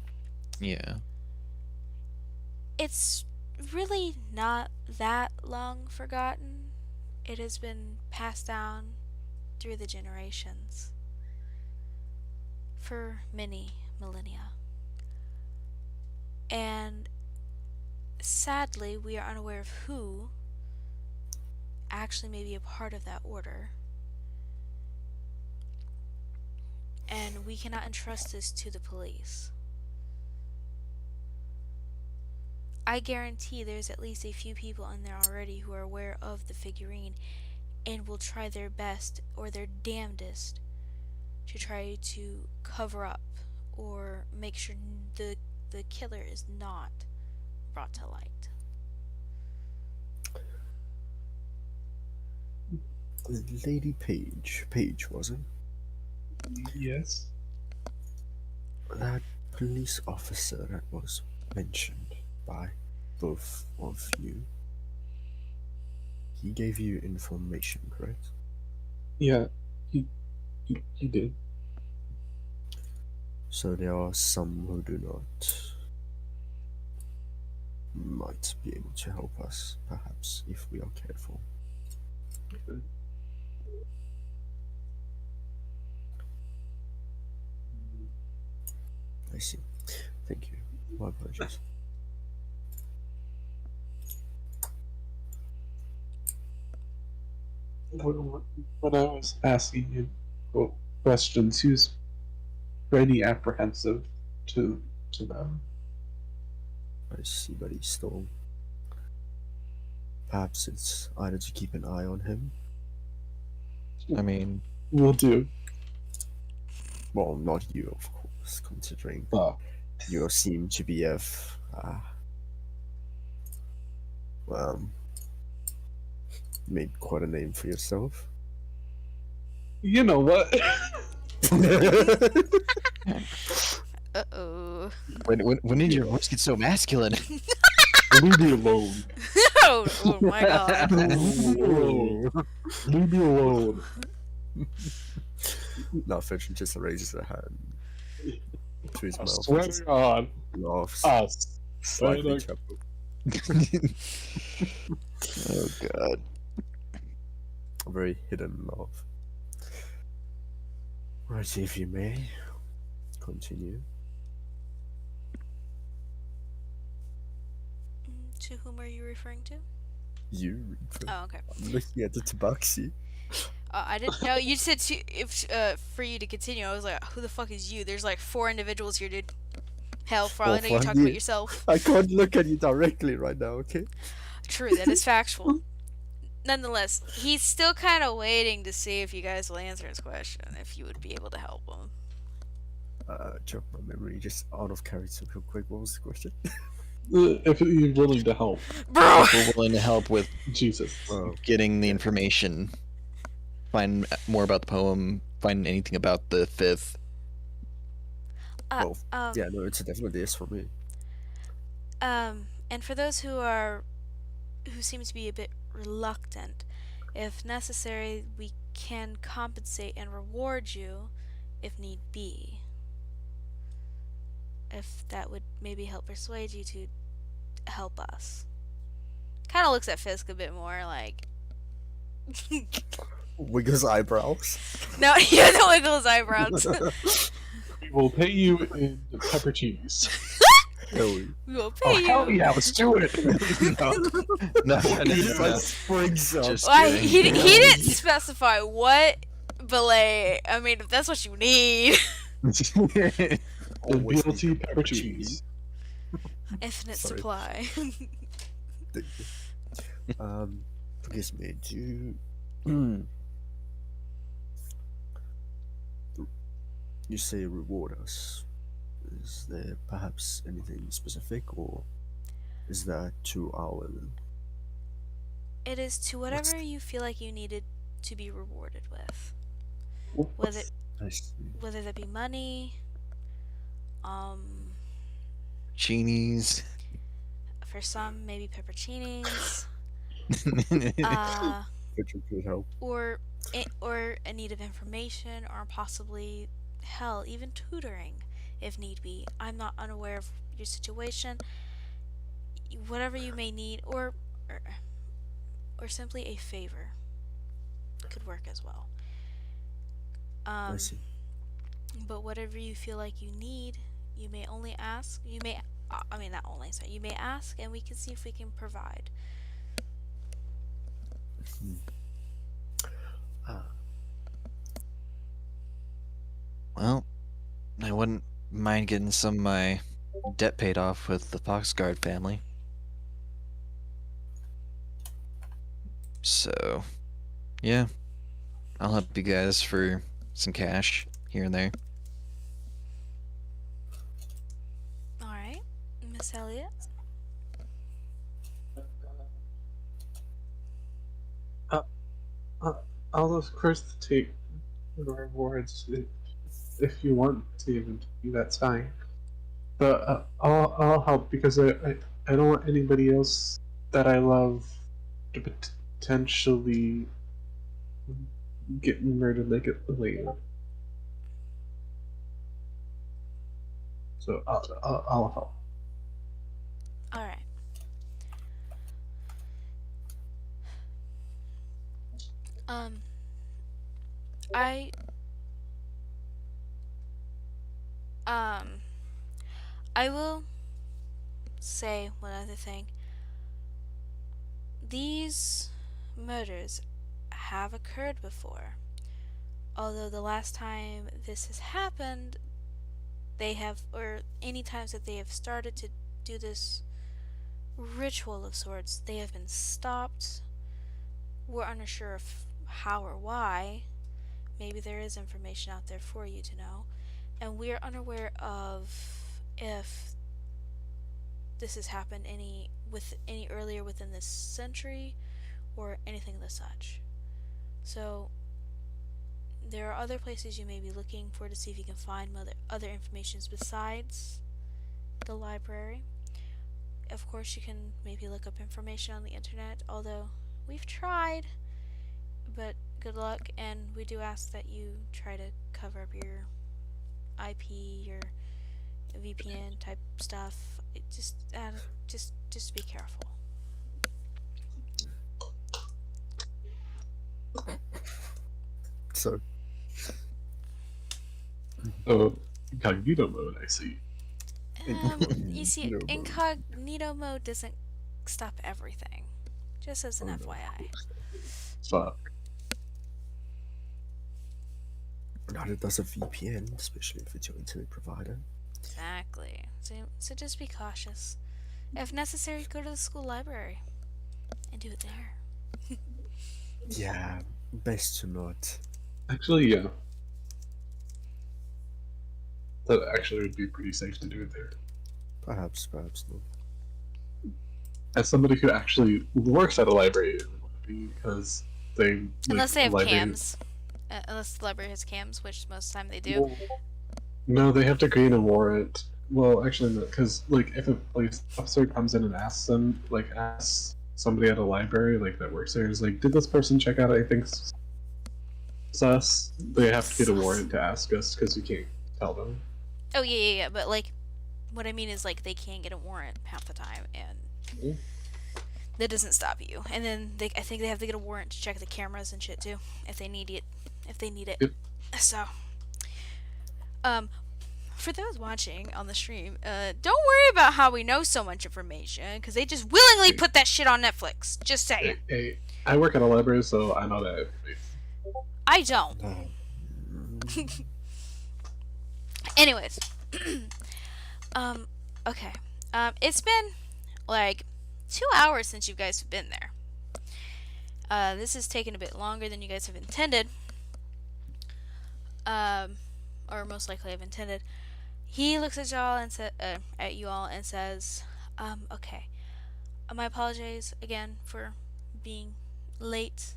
Yeah. It's really not that long forgotten. It has been passed down through the generations for many millennia. And sadly, we are unaware of who actually may be a part of that order. And we cannot entrust this to the police. I guarantee there's at least a few people in there already who are aware of the figurine and will try their best or their damnedest to try to cover up or make sure the killer is not brought to light. Lady Page, was it? Yes. That police officer that was mentioned by both of you. He gave you information, correct? Yeah, he did. So there are some who do not might be able to help us, perhaps, if we are careful. Okay. I see. Thank you. My apologies. When I was asking you questions, he was pretty apprehensive to them. I see, but he's still. Perhaps it's either to keep an eye on him. I mean, Will do. Well, not you, of course, considering Oh. you seem to be of made quite a name for yourself. You know what? Uh-oh. when did your voice get so masculine? Leave me alone. Oh my god. Leave me alone. Now, Fitch just raises her hand to his I mouth. swear and just to God, laughs. us Slightly Dialogue. trouble. Oh god. A very hidden love. Right, if you may, continue. To whom are you referring to? You read first. Oh, okay. I'm looking at the tabaxi. I didn't know. You said for you to continue. I was like, who the fuck is you? There's like 4 individuals here, dude. Hell, for all I know, you're for talking about you. yourself. I can't look at you directly right now, okay? True, that is factual. Nonetheless, he's still kind of waiting to see if you guys will answer his question, if you would be able to help him. Jog my memory just out of character real quick. What was the question? If you're willing to help. Bro! If we're willing to help with Jesus. getting the information, find more about the poem, find anything about the fifth. Well, yeah, no, it's definitely yes for me. And for those who seem to be a bit reluctant, if necessary, we can compensate and reward you if need be. If that would maybe help persuade you to help us. Kind of looks at Fisk a bit more like. Wiggles eyebrows. No, he doesn't wiggle his eyebrows. We will pay you in pepper cheese. Hell, We will Oh, pay you. hell yeah, let's do it! No, it like springs up. Just Well, kidding. he didn't specify what, but like, I mean, if that's what you need. Always BLT need pepper cheese. Infinite Sorry. supply. Thank you. Forgive me. Do you? You say reward us. Is there perhaps anything specific, or is that to our? It is to What's whatever you feel like you needed to be rewarded with. I see. Whether that be money, Genies. for some maybe pepperoncinis, Which could help. or a need of information, or possibly, hell, even tutoring, if need be. I'm not unaware of your situation. Whatever you may need, or simply a favor could work as well. I see. But whatever you feel like you need, you may only ask. You may, I mean, not only, sorry, you may ask, and we can see if we can provide. Well, I wouldn't mind getting some of my debt paid off with the Foxguard family. So, yeah, I'll help you guys for some cash here and there. Alright, Miss Elliot. I'll of course take the rewards if you want to even do that's fine. But I'll help because I don't want anybody else that I love to potentially get murdered like it later. So I'll help. Alright. I will say one other thing. These murders have occurred before. Although the last time this has happened, they have, or any times that they have started to do this ritual of sorts, they have been stopped. We're unsure of how or why. Maybe there is information out there for you to know. And we're unaware of if this has happened any earlier within this century or anything of the such. So there are other places you may be looking for to see if you can find other information besides the library. Of course, you can maybe look up information on the internet, although we've tried, but good luck, and we do ask that you try to cover up your IP, VPN type stuff. Just be careful. So, Oh, incognito mode. I see. You see, No mode. incognito mode doesn't stop everything. Just as an Oh, no. FYI. Fuck. Neither does a VPN, especially if it's your internet provider. Exactly. So just be cautious. If necessary, go to the school library and do it there. Yeah, best to not. Actually, yeah. That actually would be pretty safe to do it there. Perhaps not. As somebody who actually works at a library, it would be because they Unless they a have library- cams. Unless the library has cams, which most of the time they do. Well, no, they have to gain a warrant. Well, actually, no, because like if a police officer comes in and asks somebody at a library like that works there, is like, did this person check out anything sus? They have to get a Sus. warrant to ask us because we can't tell them. Oh yeah. But like, what I mean is like they can't get a warrant half the time, and Mhm. that doesn't stop you. And then I think they have to get a warrant to check the cameras and shit too, if they need it. Yep. So, for those watching on the stream, don't worry about how we know so much information, because they just willingly put that shit on Netflix. Just saying. Hey, I work at a library, so I know that. I don't. Anyways, okay. It's been like 2 hours since you guys have been there. This has taken a bit longer than you guys have intended. Or most likely have intended. He looks at y'all and at you all and says, okay. My apologies again for being late.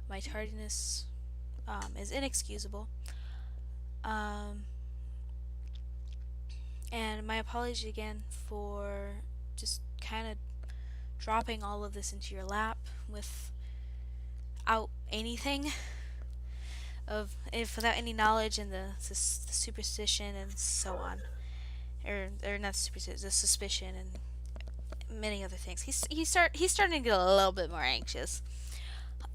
My tardiness is inexcusable. And my apology again for just kind of dropping all of this into your lap without anything without any knowledge and the superstition and so on, or not superstition, the suspicion and many other things. He's starting to get a little bit more anxious.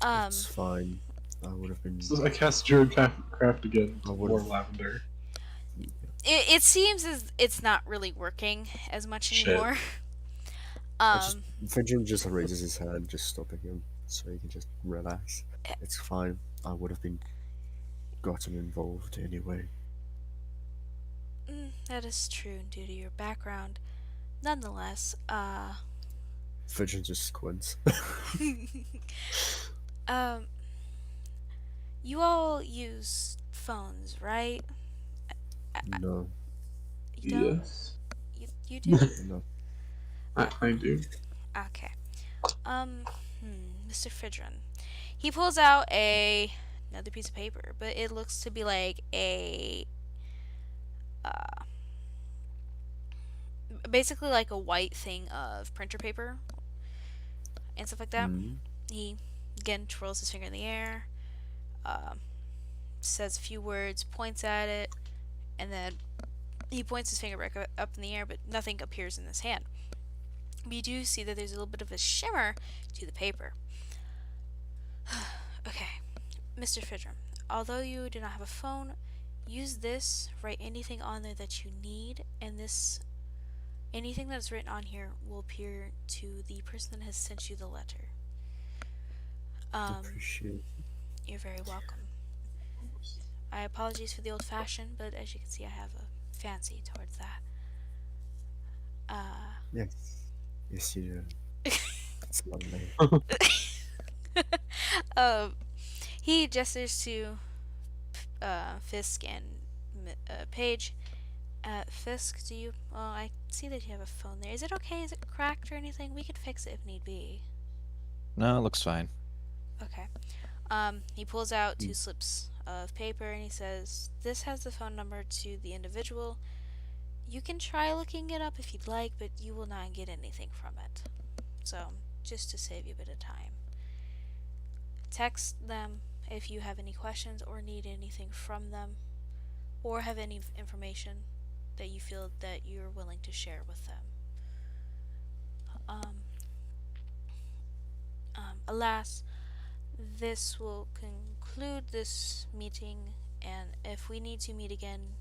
It's fine. I would have been. So I cast Druidcraft again. I More would've- lavender. It seems as it's not really working as much Shit. anymore. Fidget just raises his hand, just stopping him, so he can just relax. It's fine. I would have been gotten involved anyway. That is true due to your background. Nonetheless, Fidget just squints. you all use phones, right? No, You don't? Yes, You do? no. I do. Okay. Mr. Fidron. He pulls out another piece of paper, but it looks to be like basically like a white thing of printer paper and stuff like that. Mhm. He again twirls his finger in the air, says a few words, points at it, and then he points his finger back up in the air, but nothing appears in his hand. But you do see that there's a little bit of a shimmer to the paper. Okay, Mr. Fidrum, although you do not have a phone, use this, write anything on there that you need, and anything that's written on here will appear to the person that has sent you the letter. Appreciate it. You're very welcome. I apologize for the old fashioned, but as you can see, I have a fancy towards that. Yes. Yes, you do. That's lovely. He gestures to Fisk and Paige. Fisk, do you? Well, I see that you have a phone there. Is it okay? Is it cracked or anything? We could fix it if need be. No, it looks fine. Okay. He pulls out 2 slips of paper and he says, "This has the phone number to the individual. You can try looking it up if you'd like, but you will not get anything from it. So, just to save you a bit of time. Text them if you have any questions or need anything from them, or have any information that you feel that you're willing to share with them. Alas, this will conclude this meeting, and if we need to meet again,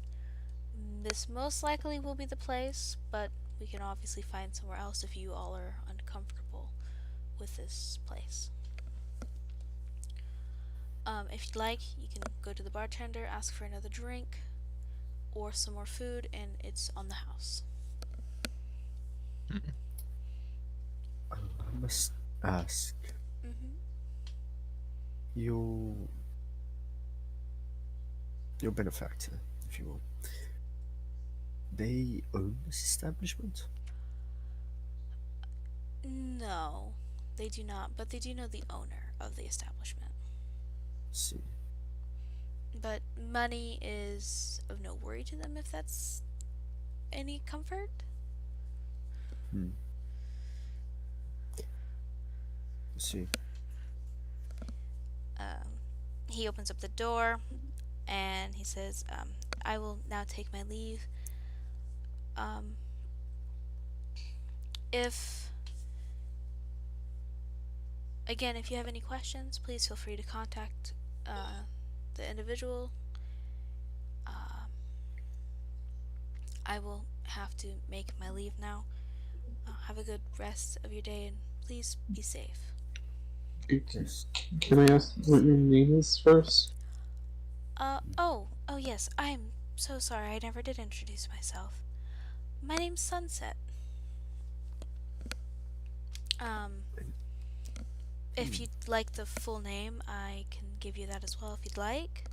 this most likely will be the place, but we can obviously find somewhere else if you all are uncomfortable with this place. If you'd like, you can go to the bartender, ask for another drink, or some more food, and it's on the house. I must ask, Mm-hmm. your benefactor, if you will, they own this establishment? No, they do not, but they do know the owner of the establishment. See. But money is of no worry to them, if that's any comfort. See. He opens up the door and he says, I will now take my leave. If you have any questions, please feel free to contact the individual. I will have to make my leave now. Have a good rest of your day, and please be safe. Yes. Can I ask what your name is first? Oh yes, I'm so sorry, I never did introduce myself. My name's Sunset. If you'd like the full name, I can give you that as well if you'd like.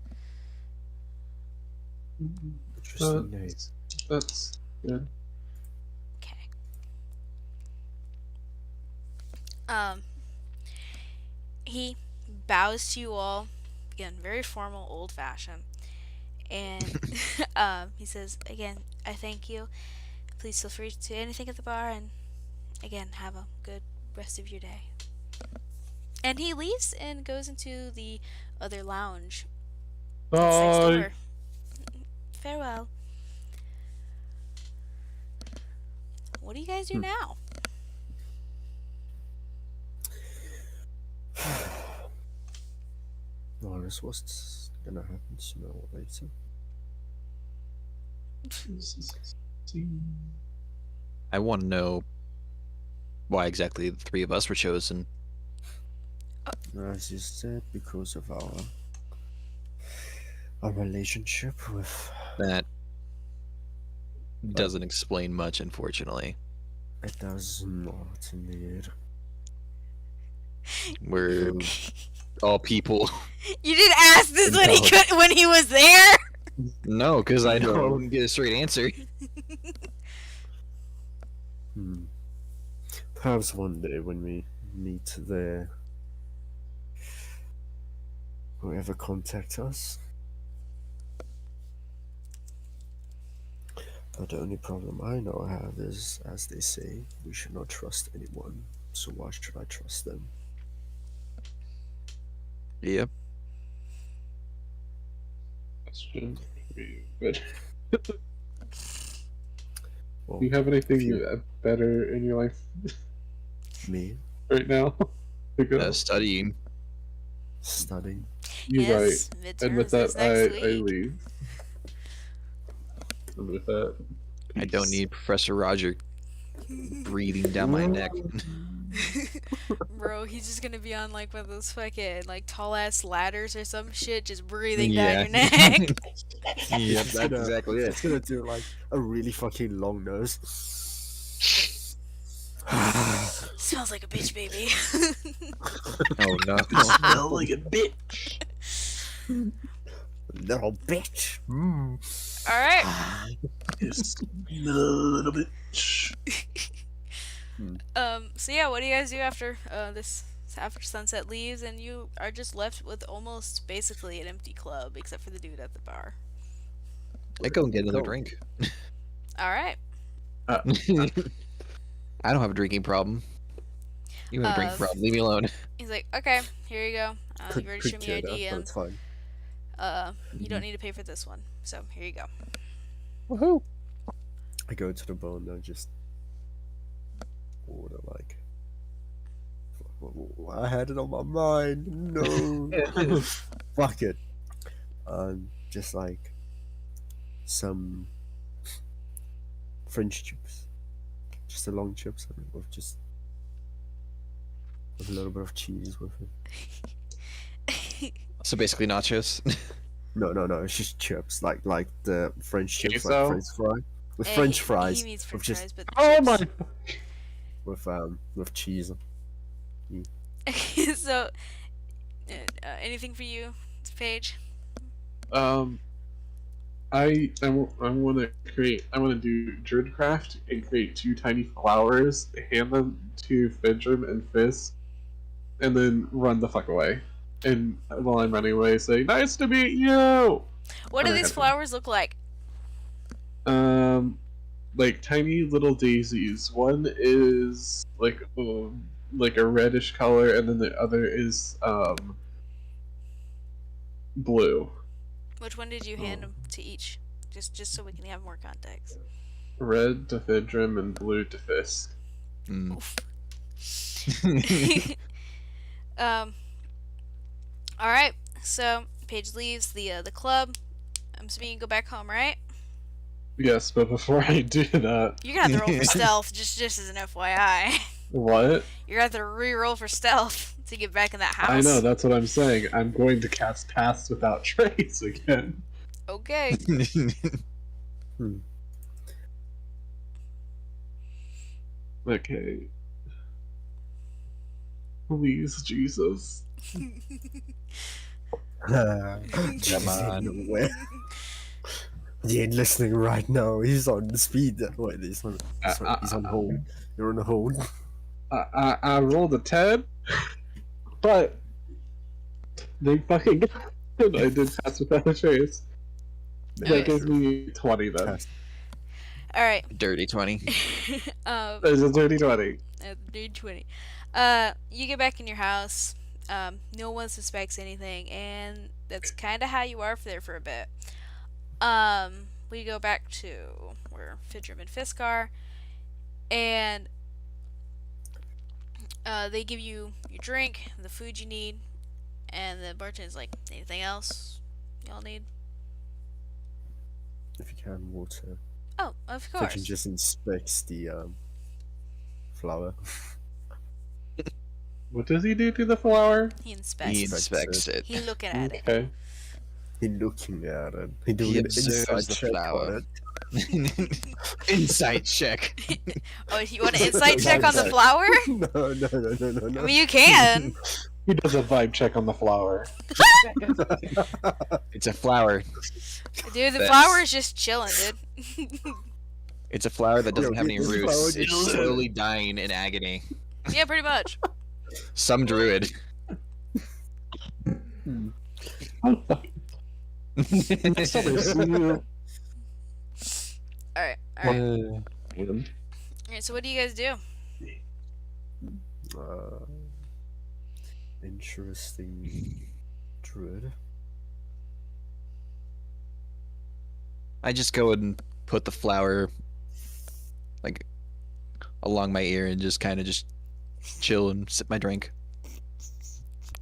Interesting name. That's good. Okay. He bows to you all, again, very formal, old-fashioned, and he says, again, I thank you. Please feel free to anything at the bar, and again, have a good rest of your day. And he leaves and goes into the other lounge that's next door. Farewell. What do you guys do now? Well, that's what's gonna happen sooner or later. I want to know why exactly the three of us were chosen. As you said, because of our relationship with... That doesn't explain much, unfortunately. It does not, indeed. We're all people. You didn't ask this when he was there. No, because I know I wouldn't get a straight answer. Perhaps one day when we meet there, whoever contact us. But the only problem I know I have is, as they say, we should not trust anyone. So why should I trust them? Yep. That's true. But Well, do you have anything better in your life me? right now? Studying. Studying? You're Yes, right. midterms And with that, is next I week. leave. And with that, I don't need Professor Roger breathing down my neck. Bro, he's just gonna be on like one of those fucking like tall ass ladders or some shit, just breathing down your neck. Yep, that's exactly it. It's gonna do like a really fucking long nose. Smells like a bitch, baby. Oh no. smell like a bitch. Little bitch. All right. Just a little bitch. So yeah, what do you guys do after after Sunset leaves, and you are just left with almost basically an empty club, except for the dude at the bar. I go and get another drink. All right. I don't have a drinking problem. You have a drinking problem. Leave me alone. He's like, okay, here you go. You already showed me your ID, But and it's fine. you don't need to pay for this one. So here you go. Woohoo! I go to the bar and I just order like. I had it on my mind. No, fuck it. Just like some French chips, just the long chips, with just with a little bit of cheese with it. So basically nachos. No, it's just chips, like the French chips, Queso? like French fry, with Hey, French fries, He means with French just fries, but the Oh chips. my! with cheese. So, anything for you, Paige? I want to create. I want to do Druidcraft and create 2 tiny flowers, hand them to Fidrum and Fisk, and then run the fuck away. And while I'm running away, say, "Nice to meet you." What do And I these have to- flowers look like? Like tiny little daisies. One is like a reddish color, and then the other is blue. Which one did you hand them to each? Just so we can have more context. Red to Fidrum and blue to Fisk. Oof. All right. So Paige leaves the club. I'm assuming you go back home, right? Yes, but before I do that, You're gonna have to roll for stealth, just as an FYI. what? You're gonna have to re-roll for stealth to get back in that house. I know, that's what I'm saying. I'm going to cast Pass Without Trace again. Okay. Okay. Please, Jesus. Come on. He ain't listening right now. He's on speed. Wait, he's on. Sorry, he's on hold. You're on hold. I rolled a 10, but they fucking got it. I did Pass Without a Trace. That gives me 20 then. All right. Dirty 20. There's a dirty 20. Dude, 20. You get back in your house. No one suspects anything, and that's kind of how you are there for a bit. We go back to where Fidrum and Fisk are, and they give you your drink, the food you need, and the bartender's like, anything else y'all need? If you can, water. Oh, of Fidget course. just inspects the flower. What does he do to the flower? He inspects. He it. inspects it. He looking at it. Okay. He looking at it. He doing an observes inside the check flower. on it. Insight check. Oh, you want an insight check on the flower? No. I mean, you can. He does a vibe check on the flower. It's a flower. Dude, the That's- flower is just chilling, dude. It's a flower that doesn't Yo, have any this flower roots. just It's chilling. slowly dying in agony. Yeah, pretty much. Some druid. Alright, alright. Alright, so what do you guys do? Interesting. Druid. I just go and put the flower like along my ear and just kind of just chill and sip my drink.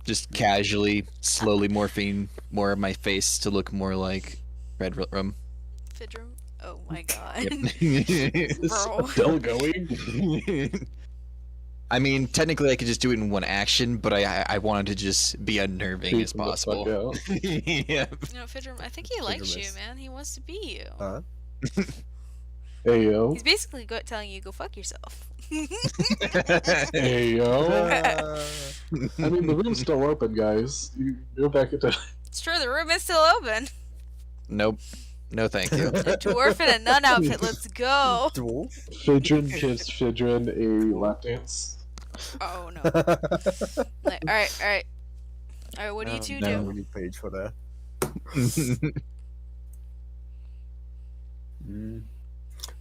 Just casually, slowly morphing more of my face to look more like red rum. Fidrum? Oh my god. Yep. Bro. Still going? I mean, technically, I could just do it in one action, but I wanted to just be unnerving Creep as him the fuck possible. out. Yeah. You know, Fidrum, I think he likes you, is- man. He wants to be you. Huh? Hey yo. He's basically telling you, go fuck yourself. Hey yo. Uh, I mean, the room's still open, guys. You go back into. It's true, the room is still open. Nope. No, thank you. A dwarf in a nun outfit, let's go. Dwarf. Fidrin gives Fidrin a lap dance. Oh no. Like, alright. Alright, what do you two no. do? Really paid for that.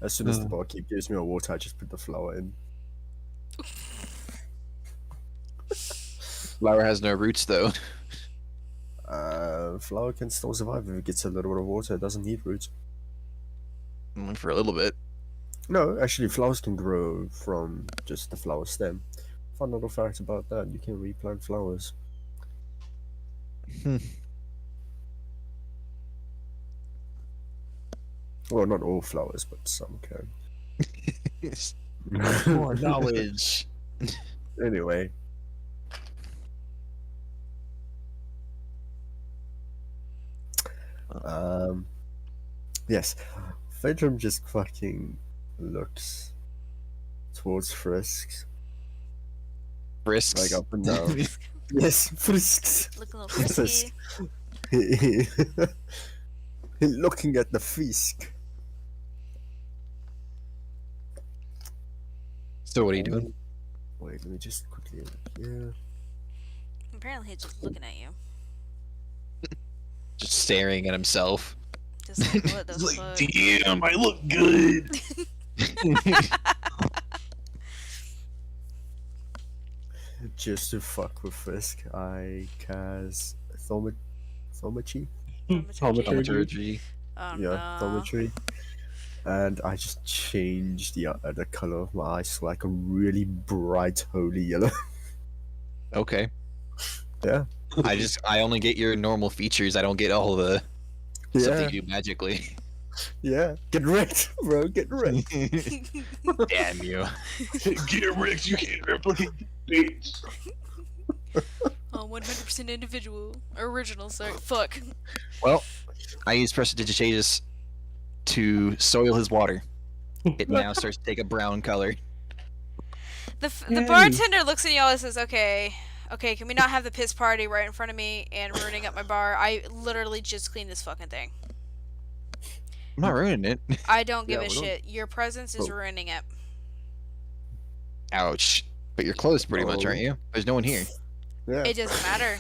As soon as the barkeep gives me a water, I just put the flower in. Flower has no roots, though. Flower can still survive if it gets a little bit of water. It doesn't need roots. For a little bit. No, actually, flowers can grow from just the flower stem. Fun little fact about that: you can replant flowers. Hmm. Well, not all flowers, but some can. More knowledge. Anyway. Yes. Vedrum just fucking looks towards Frisks. Frisks. Like up and down. Yes, Frisks. Looking a little frisky. Looking at the Fisk. So what are you doing? Wait, let me just quickly look here. Apparently he's just looking at you. Just staring at himself. Just like, what the He's fuck? like, damn, I look good. Just to fuck with Frisk, I cast Thaumaturgy? Thaumaturgy. Oh, Yeah, no. Thaumaturgy. And I just changed the color of my eyes to like a really bright holy yellow. Okay. Yeah. I only get your normal features. I don't get all the stuff Yeah, that you do magically. yeah. Get wrecked, bro. Get wrecked. Damn you. Get wrecked, you can't replicate bitch. Oh, 100% individual. Original, sorry. Fuck. Well, I use Prestidigitatus to soil his water. It now starts to take a brown color. The bartender looks at y'all and says, okay, can we not have the piss party right in front of me and ruining up my bar? I literally just cleaned this fucking thing. I'm not ruining it. I don't give Yeah, a we don't- shit. Your presence is Oh. ruining it. Ouch. But you're closed pretty much, Oh. aren't you? There's no one here. Yeah. It doesn't matter.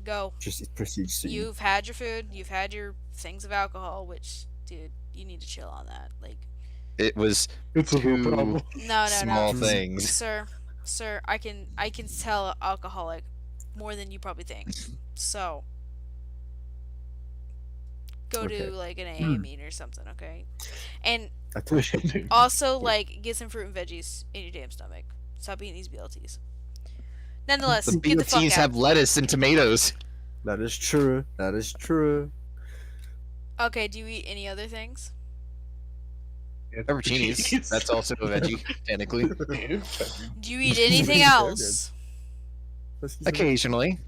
Go. Just it proceeds to You've had your food. You've had your things of alcohol, which, dude, you need to chill on that. Like, It was It's a real two problem. no, small no. things. Sir, I can tell alcoholic more than you probably think. So, go Okay. to like an AA meeting or something, okay? And I push it. also like get some fruit and veggies in your damn stomach. Stop eating these BLTs. Nonetheless, The get the fuck BLTs out. have lettuce and tomatoes. That is true. That is true. Okay, do you eat any other things? Pepperoncinis. That's also a veggie, technically. Do you eat anything else? Occasionally.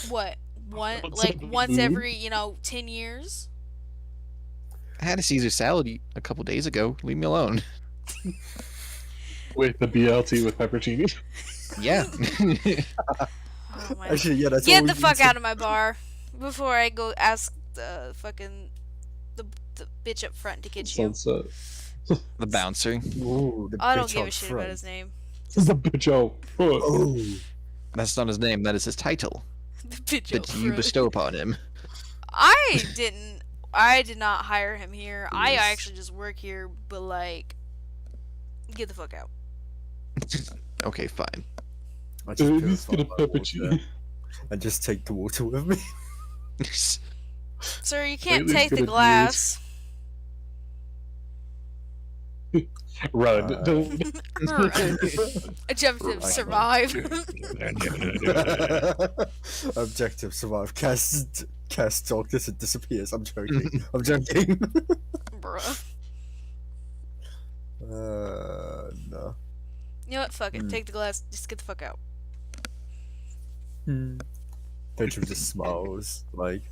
What? Once Once every 10 years? I had a Caesar salad a couple days ago. Leave me alone. Wait, the BLT with pepperoni? Yeah. Oh my. Actually, yeah, that's all Get we the need fuck to- out of my bar before I go ask the fucking the bitch up front to get you. Sunset. The bouncer. Ooh, the I don't bitch give out a shit front. about his name. The bitch out front. Oh, That's not his name. That is his title The bitch up that you front. bestow upon him. I did not hire him here. I Yes. actually just work here, but like, get the fuck out. Okay, fine. I Just purify get a my water pepperoni. and just take the water with me. Sir, you can't Lately take the gonna glass. Run. Objective, Right. survive. Objective: survive. Cast darkness and disappears. I'm joking. I'm joking. Bruh. No. You know what? Fuck it. Hmm. Take the glass. Just get the fuck out. Pedro just smiles like,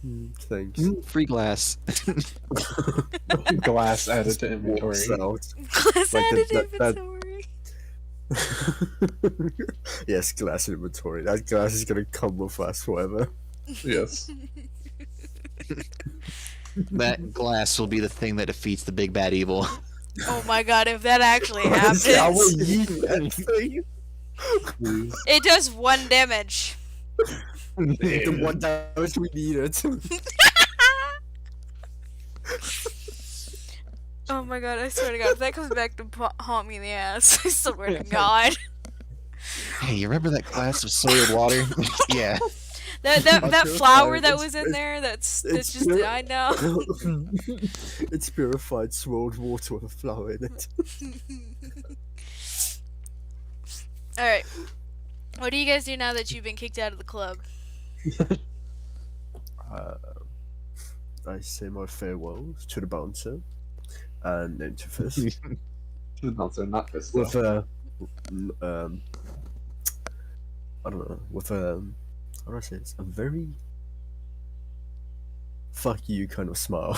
thanks. Free glass. Glass added to inventory. Walks out. Glass Like added that- inventory. Yes, glass inventory. That glass is gonna come with us forever. Yes. That glass will be the thing that defeats the big bad evil. Oh my god, if that actually I will happens, yeet that thing. Please. it does 1 damage. The one damage we needed. Oh my god, I swear to god, if that comes back to haunt me in the ass, I swear to god. Hey, you remember that glass of soiled water? Yeah. That purified flower it. that was in there. That's just pure- I know. It's purified swirled water with a flower in it. All right. What do you guys do now that you've been kicked out of the club? I say my farewells to the bouncer and then to Fist Also, not this with stuff. I don't know, with how do I say this? A very fuck you kind of smile.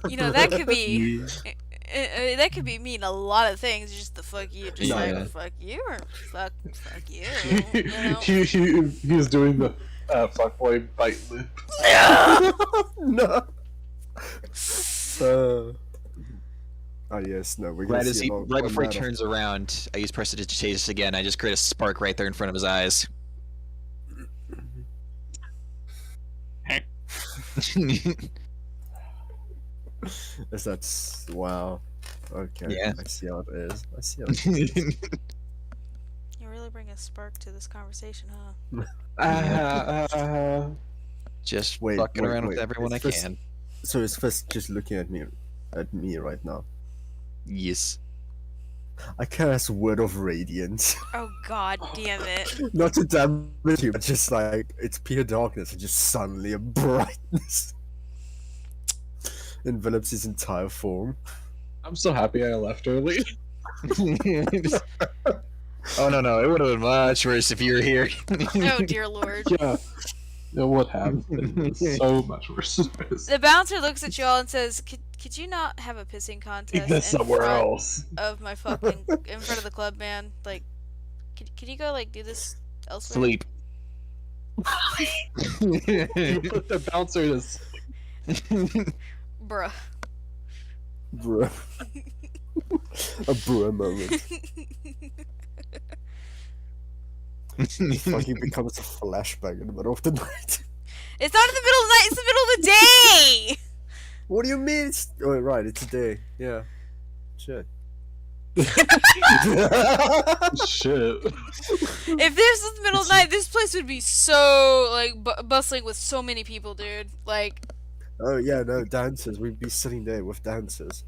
You know, that could be that could be mean a lot of things. Just the fuck you, just Yeah. like fuck you or fuck you. You know? He was doing the fuckboy bite lip. No. Oh yes, no. We're gonna Right, see a lot right more before he matter. turns around, I use Prestidigitation again. I just create a spark right there in front of his eyes. Is that's wow. Okay. Yeah. I see how it is. I see how it is. You really bring a spark to this conversation, huh? Just Wait, fucking wait, around with wait. everyone I It's just- can. So is Fist just looking at me right now? Yes. I cast Word of Radiance. Oh god damn it. Not to damage you, but just like it's pure darkness and just suddenly a brightness envelops his entire form. I'm so happy I left early. Oh no, it would have been much worse if you were here. Oh dear lord. Yeah. It would have been so much worse. The bouncer looks at y'all and says, "Could you not have a pissing Take contest this in somewhere front else. of my fucking in front of the club, man? Like, can you go like do this elsewhere?" Sleep. You put the bouncer to sleep. Bruh. Bruh. A bruh moment. Fucking becomes a flashback in the middle of the night. It's not in the middle of the night. It's the middle of the day. What do you mean? Oh, right, it's a day. Yeah. Shit. Shit. If this was the middle of the night, this place would be so like bustling with so many people, dude. Like, Oh yeah, no dancers. We'd be sitting there with dancers.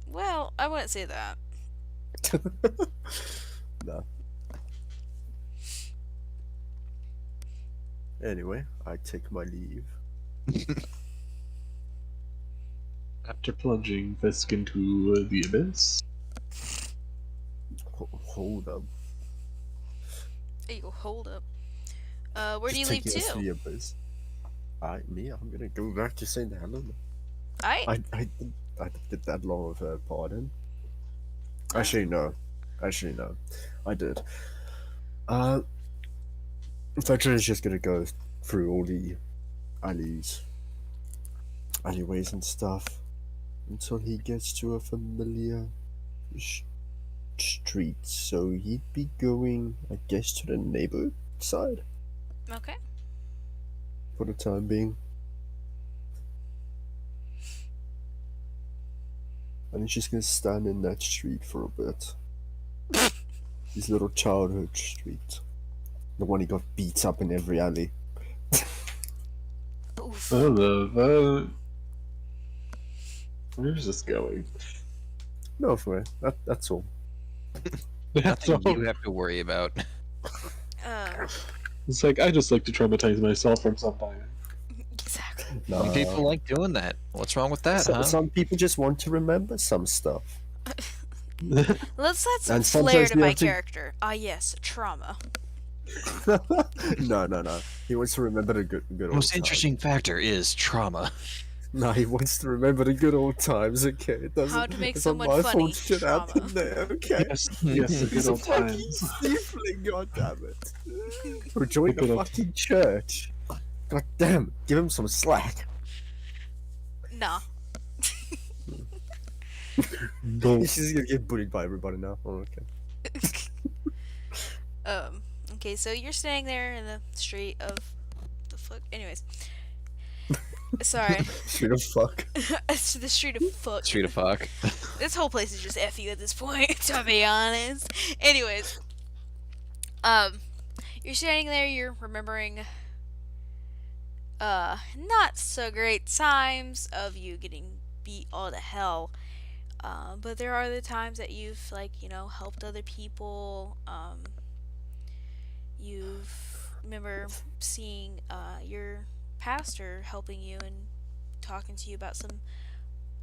well, I wouldn't say that. No. Anyway, I take my leave. After plunging Fisk into the abyss. Hold up. Hey, hold up. Where do you Just leave taking us to? the abyss. I'm gonna go back to St. Helena. I I did that long of a pardon. Actually no. I did. Fletcher is just gonna go through all the alleyways and stuff until he gets to a familiar street. So he'd be going, I guess, to the neighborhood side okay. for the time being. And he's just gonna stand in that street for a bit. His little childhood street. The one he got beat up in every alley. Oof. Where's this going? No, for that's all. That's Nothing all. you have to worry about. It's like I just like to traumatize myself from something. Exactly. No. Some people like doing that. What's wrong with that, huh? Some people just want to remember some stuff. Let's add some And flair sometimes to we my have to- character. Ah, yes, trauma. No. He wants to remember the good old Most times. interesting factor is trauma. No, he wants to remember the good old times. Okay, it doesn't. How to make it's not someone my funny, fault shit trauma. happened there. Okay. Yes, the good old fucking times. stifling, goddammit. Or join Good the old- fucking church. God damn, give him some slack. Nah. He's just gonna get bullied by everybody now. Oh, okay. Okay, so you're staying there in the street of the fuck. Anyways. Sorry. Street of fuck. It's the street of fuck. Street of fuck. This whole place is just F you at this point, to be honest. Anyways. You're standing there, you're remembering not so great times of you getting beat all to hell. But there are the times that you've, like, helped other people. You've remember seeing your pastor helping you and talking to you about some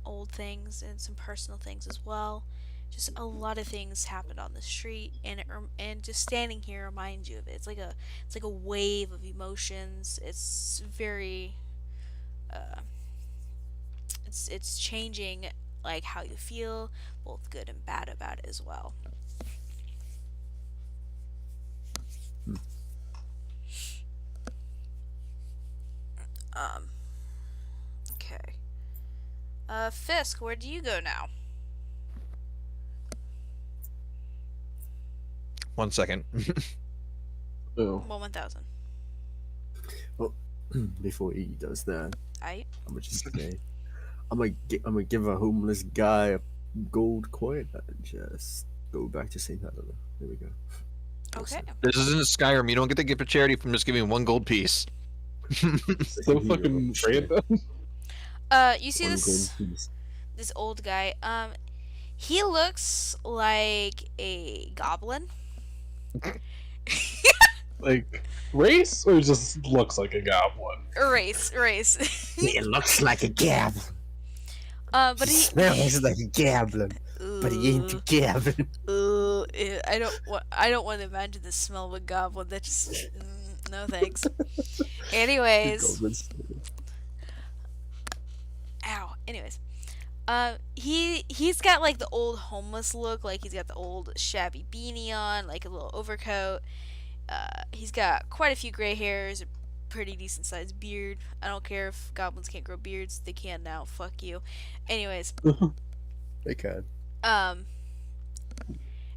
old things and some personal things as well. Just a lot of things happened on the street, and just standing here reminds you of it. It's like a wave of emotions. It's very uh, it's changing, like, how you feel, both good and bad about it as well. Hmm. Um. Okay. Fisk, where do you go now? 1 second. Oh. Well, 1,000. Well, before he does that, I. I'm gonna just say, I'm gonna give a homeless guy a gold coin and just go back to St. Helena. There we go. Okay. This isn't Skyrim. You don't get to give a charity from just giving 1 gold piece. So fucking random. You see One this gold piece. this old guy. He looks like a goblin. Like race, or just looks like a goblin? Race. He looks like a goblin. But He he smells like a goblin, but he ain't a goblin. Ew, I don't want to imagine the smell of a goblin. That just no thanks. Anyways, Goblins. ow. Anyways, he's got like the old homeless look. Like, he's got the old shabby beanie on, like a little overcoat. He's got quite a few gray hairs, a pretty decent sized beard. I don't care if goblins can't grow beards; they can now. Fuck you. Anyways, They can.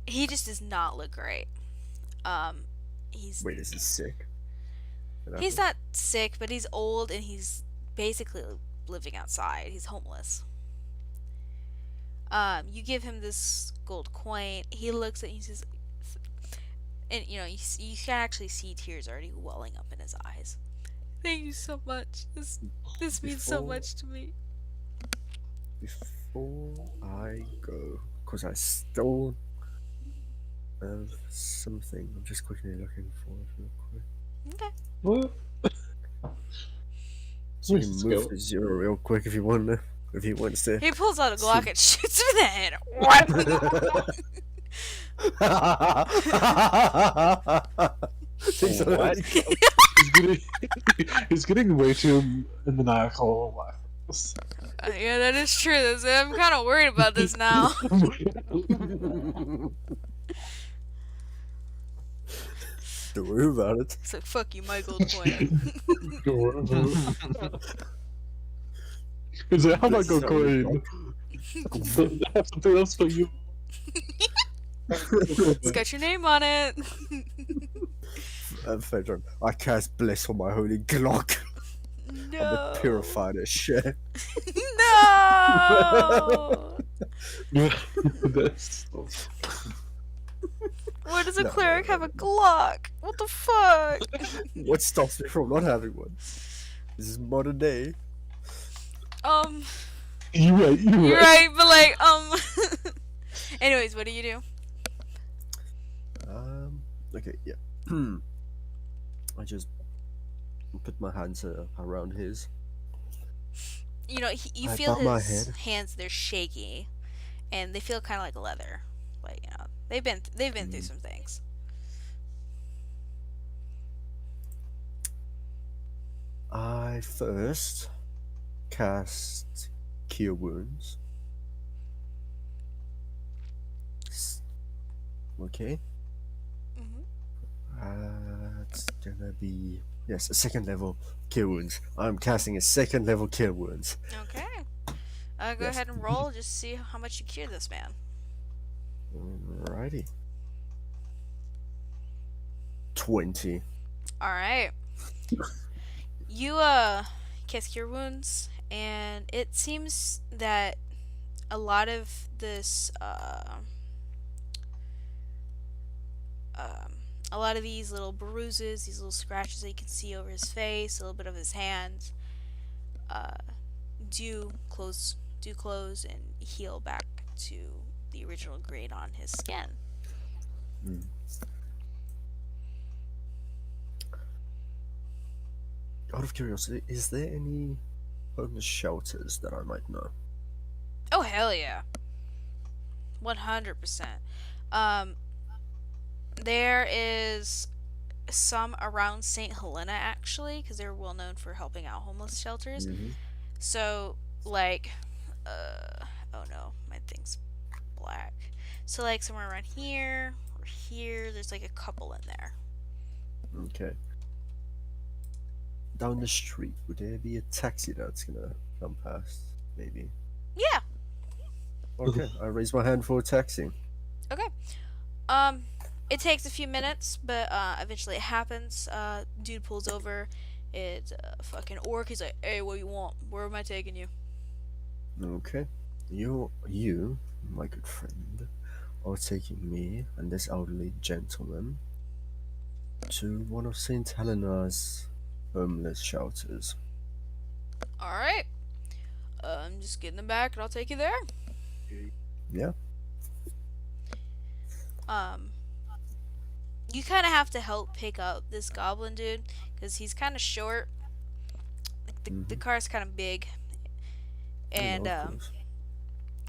he just does not look great. He's Wait, is he sick? he's not sick, but he's old and he's basically living outside. He's homeless. You give him this gold coin. He looks at you and says, and you can actually see tears already welling up in his eyes. Thank you so much. This means so Before- much to me. Before I go, because I stole something. I'm just quickly looking for it real quick. Okay. What? So you Where's can this move go? to 0 real quick if you want to. If he wants to. He pulls out a Glock and shoots him in the head. What? What? He's getting way too maniacal. Yeah, that is true. I'm kind of worried about this now. Don't worry about it. It's like, fuck you, my gold coin. He's like, how about go So coin? I have something else for you. It's got your name on it. Fedron, I cast bliss on my holy Glock. I'm No. a purified as shit. No. That's- Why does a No, cleric no, have a Glock? What the fuck? What stops me from not having one? This is modern day. You're right. You're right, but like, anyways, what do you do? Okay, yeah. I just put my hands around his. You I feel bump my his head. hands, they're shaky, and they feel kind of like leather. Like, they've been through some things. I first cast Cure Wounds. Okay. It's gonna be yes, a second level Cure Wounds. I'm casting a second level Cure Wounds. Okay. Go Yes. ahead and roll, just to see how much you cure this man. Alrighty. 20. All right. You cast cure wounds, and it seems that a lot of this a lot of these little bruises, these little scratches that you can see over his face, a little bit of his hands, uh, do close and heal back to the original grade on his skin. Mm. Out of curiosity, is there any homeless shelters that I might know? Oh hell yeah, 100%. Um, there is some around St. Helena actually, because they're well known for helping out homeless shelters. Mm-hmm. So like, oh no, my thing's black. So like somewhere around here or here, there's like a couple in there. Okay. Down the street, would there be a taxi that's gonna come past? Maybe. Yeah. Okay, I raise my hand for a taxi. Okay. It takes a few minutes, but eventually it happens. Dude pulls over. It's a fucking orc. He's like, "Hey, what do you want? Where am I taking you?" Okay. You, my good friend, are taking me and this elderly gentleman to one of St. Helena's homeless shelters. All right. I'm just getting them back, and I'll take you there. Yeah. You kind of have to help pick up this goblin dude because he's kind of short. Like the car's kind of big, and of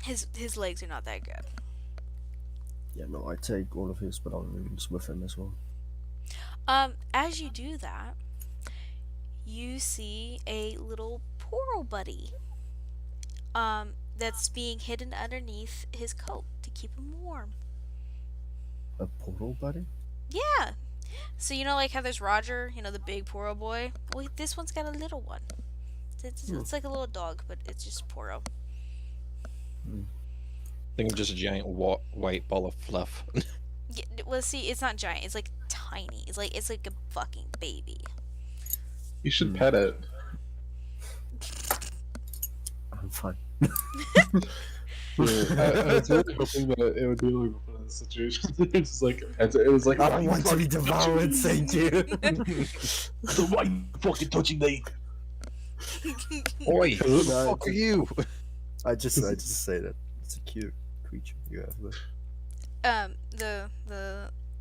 course. his legs are not that good. Yeah, no, I take all of his belongings with him as well. As you do that, you see a little portal buddy. That's being hidden underneath his coat to keep him warm. A portal buddy? Yeah. So you know, like how there's Roger, the big Poro boy. Well, this one's got a little one. It's like a little dog, but it's just Poro. I think I'm just a giant white ball of fluff. Yeah, well, see, it's not giant. It's like tiny. It's like a fucking baby. You should pet it. I'm fine. I was really hoping that it would be like one of those situations. It's just like it was like I don't want to be devoured, thank you. Why you fucking touching me? Oi, who the No, fuck are you? I just say that it's a cute creature you have there.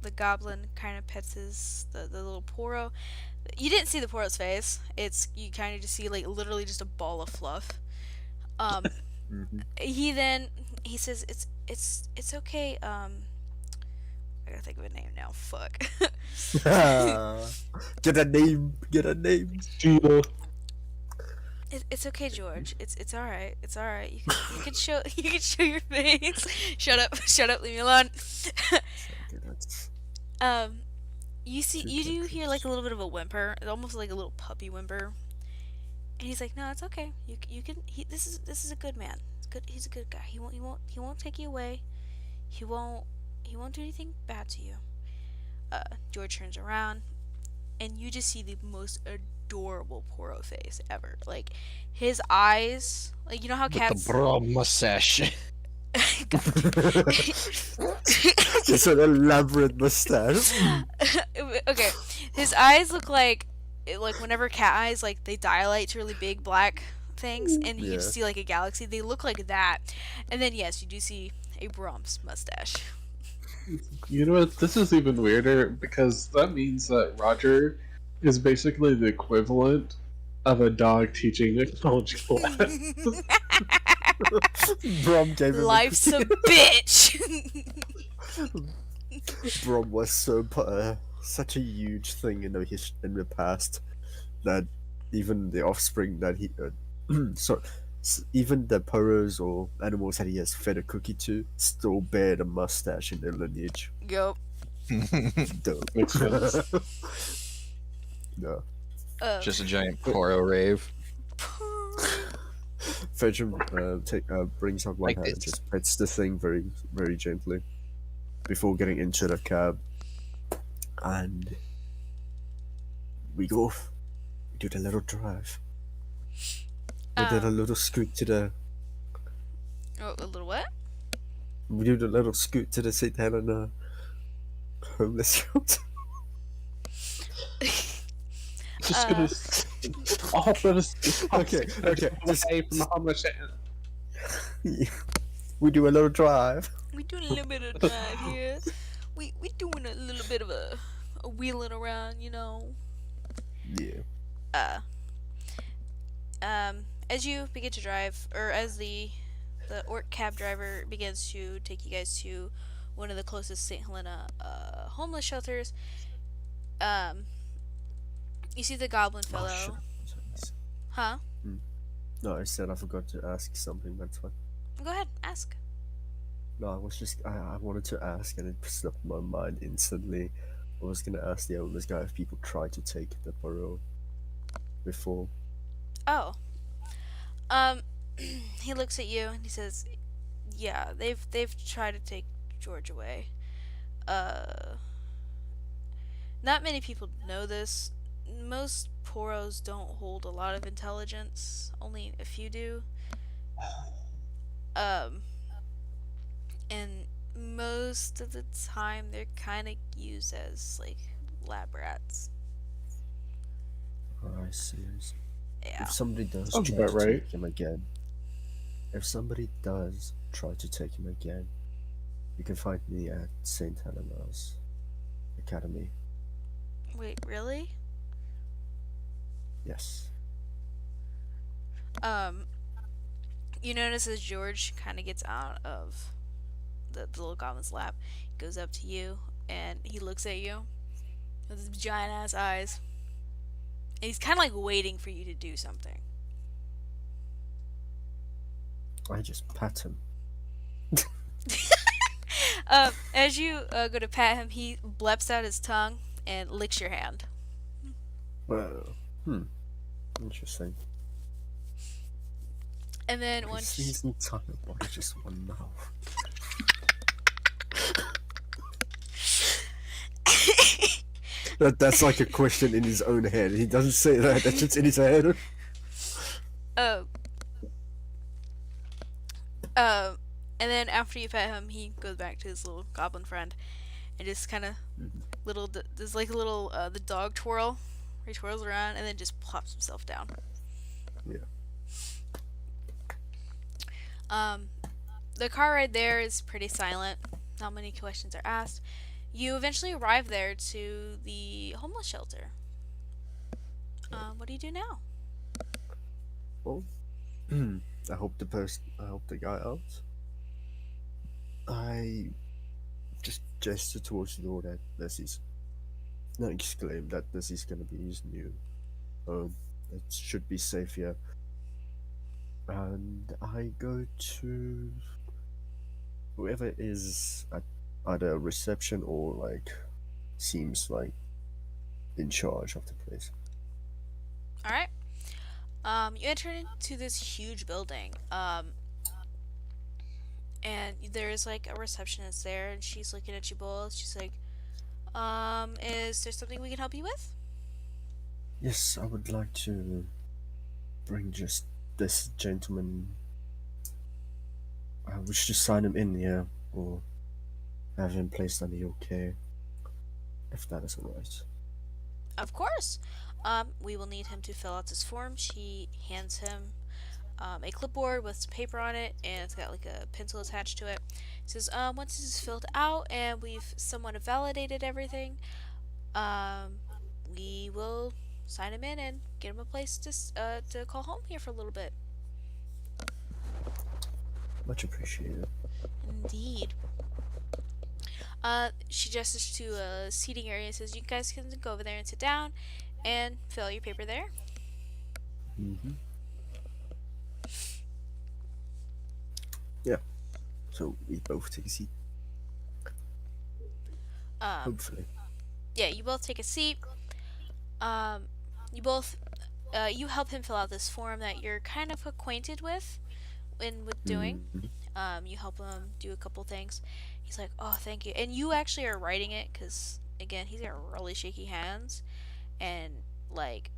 The goblin kind of pets the little Poro. You didn't see the Poro's face. You kind of just see like literally just a ball of fluff. He says it's okay. I gotta think of a name now. Fuck. Get a name. Gina. It's okay, George. It's all right. It's all right. You can show your face. Shut up. Leave me alone. You do hear like a little bit of a whimper. It's almost like a little puppy whimper. And he's like, "No, it's okay. You can. This is a good man. It's good. He's a good guy. He won't take you away. He won't do anything bad to you." George turns around, and you just see the most adorable Poro face ever. Like his eyes, like you know how With cats. the bra mustache. Just an elaborate mustache. Okay, his eyes look like whenever cat eyes like they dilate to really big black things, and you Yeah. just see like a galaxy. They look like that, and then yes, you do see a Brahms mustache. You know what? This is even weirder because that means that Roger is basically the equivalent of a dog teaching a college class. Brom gave him Life's a bitch. Brom was such a huge thing in the past that even the offspring that he even the poros or animals that he has fed a cookie to still bear the mustache in their lineage. Yup. Dope. Makes sense. No. Just a giant Poro rave. Fedrum brings up one Like hand and this. just pets the thing very, very gently before getting into the cab. And we go off. We do the little drive. We did a little scoot to the. Oh, a little what? We do the little scoot to the St. Helena homeless shelter. Just Uh, I'll hop over this Okay, okay, just- away from the homeless. We do a little drive. we doing a little bit of drive here. We doing a little bit of a wheeling around, you know. Yeah. Uh, as you begin to drive, or as the orc cab driver begins to take you guys to one of the closest St. Helena homeless shelters, um, you see the goblin Oh shit. fellow. Huh? No, I said I forgot to ask something. That's fine. Go ahead, ask. No, I was just I wanted to ask, and it slipped my mind instantly. I was gonna ask the homeless guy if people tried to take the burrow before. Oh. He looks at you and he says, "Yeah, they've tried to take George away. Uh, not many people know this. Most poros don't hold a lot of intelligence. Only a few do. Um, and most of the time they're kind of used as like lab rats. Oh, I see. I see. Yeah. If somebody does Sounds try about to right. take him again, if somebody does try to take him again, you can find me at St. Helena's Academy. Wait, really? Yes. You notice as George kind of gets out of the little goblin's lap, he goes up to you and he looks at you with his giant ass eyes. And he's kind of like waiting for you to do something. I just pat him. As you go to pat him, he bleps out his tongue and licks your hand. Well, interesting. And then He once sees me talk about just one mouth. That's like a question in his own head. He doesn't say that. That's just in his head. uh, and then after you pet him, he goes back to his little goblin friend, and just kind of there's like a little the dog twirl, where he twirls around and then just plops himself down. Yeah. The car ride there is pretty silent. Not many questions are asked. You eventually arrive there to the homeless shelter. What do you do now? Well, I hope the guy out. I just gesture towards the door that this is, not exclaim that this is gonna be his new home. It should be safe here. And I go to whoever is at either reception or like seems like in charge of the place. All right. You enter into this huge building. And there's like a receptionist there, and she's looking at you both. She's like, is there something we can help you with? Yes, I would like to bring just this gentleman. I wish to sign him in here or have him placed under your care, if that is alright. Of course. We will need him to fill out this form. She hands him a clipboard with some paper on it, and it's got like a pencil attached to it. It says, once this is filled out and we've somewhat validated everything, we will sign him in and get him a place to call home here for a little bit. Much appreciated. Indeed. She gestures to a seating area and says, you guys can go over there and sit down and fill out your paper there. Yeah. So we both take a seat. Hopefully. Yeah, you both take a seat. You both, you help him fill out this form that you're kind of acquainted with doing. You help him do a couple things. He's like, oh, thank you. And you actually are writing it because, again, he's got really shaky hands. And, like,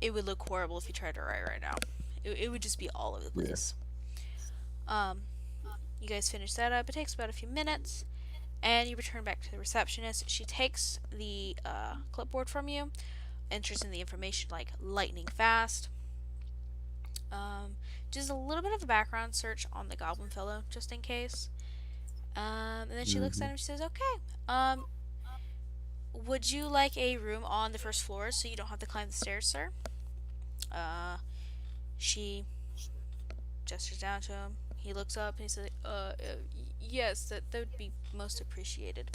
it would look horrible if you tried to write right now. It would just be all over the place. You guys finish that up. It takes about a few minutes. And you return back to the receptionist. She takes the clipboard from you, enters in the information like lightning fast. Just a little bit of a background search on the Goblin Fellow, just in case. And then she looks at him and she says, "Okay, would you like a room on the first floor so you don't have to climb the stairs, sir?" She gestures down to him. He looks up and he says, yes, that would be most appreciated."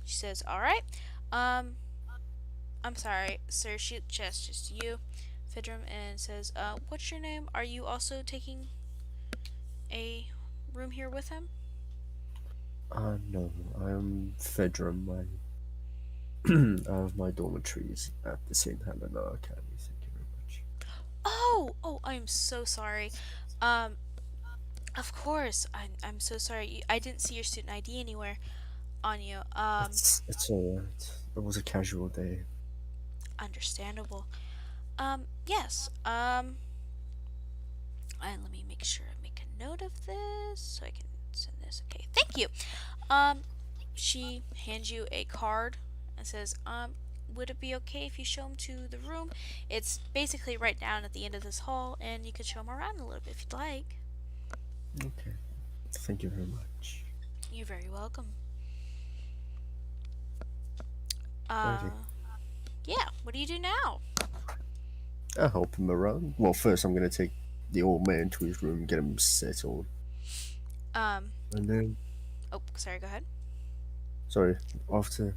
She says, "All right. I'm sorry, sir." She gestures to you, Fidrum, and says, "What's your name? Are you also taking a room here with him?" No, I'm Fedrum. I have my dormitories at the St. Helena Academy. Thank you very much. Oh, I'm so sorry. Um, of course, I'm so sorry. I didn't see your student ID anywhere on you. It's alright. It was a casual day. Understandable. Yes. And let me make sure I make a note of this so I can send this. Okay, thank you. She hands you a card and says, would it be okay if you show him to the room? It's basically right down at the end of this hall, and you could show him around a little bit if you'd like. Okay. Thank you very much. You're very welcome. Righty. Yeah, what do you do now? I'll help him around. Well, first I'm gonna take the old man to his room, get him settled, and then, Oh, sorry, go ahead. sorry, after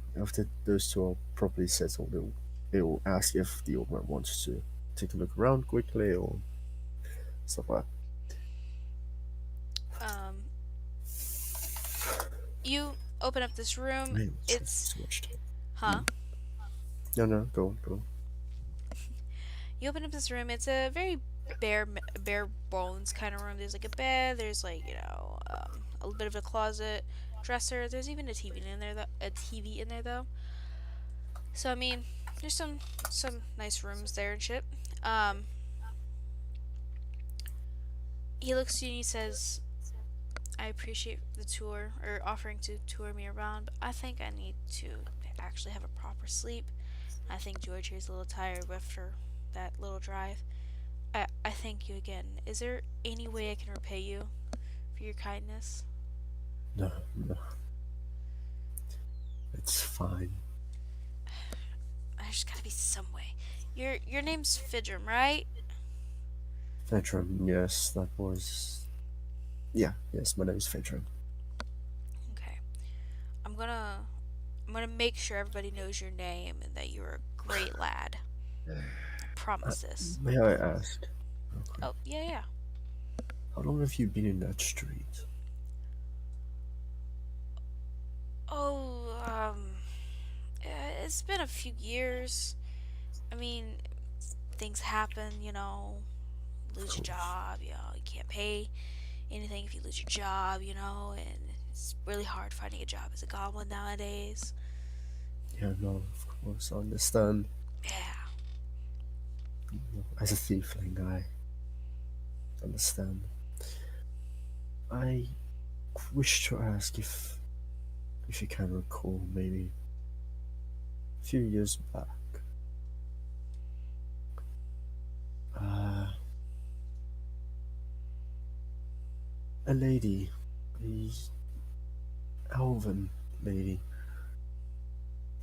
those two are properly settled, it'll ask if the old man wants to take a look around quickly or stuff like that. You open up this room. Man, It's too much time. huh? No, go on. You open up this room. It's a very bare bones kind of room. There's like a bed. There's like a little bit of a closet, dresser. There's even a TV in there though. So I mean, there's some nice rooms there and shit. He looks to you and he says, "I appreciate the tour or offering to tour me around, but I think I need to actually have a proper sleep. I think George here's a little tired after that little drive. I thank you again. Is there any way I can repay you for your kindness?" No. It's fine. There's gotta be some way. Your name's Fidrum, right? Fedrum, yes, that was. Yeah, yes, my name is Fedrum. Okay. I'm gonna make sure everybody knows your name and that you're a great lad. I promise this. May I ask? Oh, yeah. How long have you been in that street? Oh, it's been a few years. I mean, things happen, lose your job, you can't pay anything if you lose your job, and it's really hard finding a job as a goblin nowadays. Yeah, no, of course, I understand. Yeah. As a thiefling, I understand. I wish to ask if you can recall, maybe a few years back. A lady, a elven lady.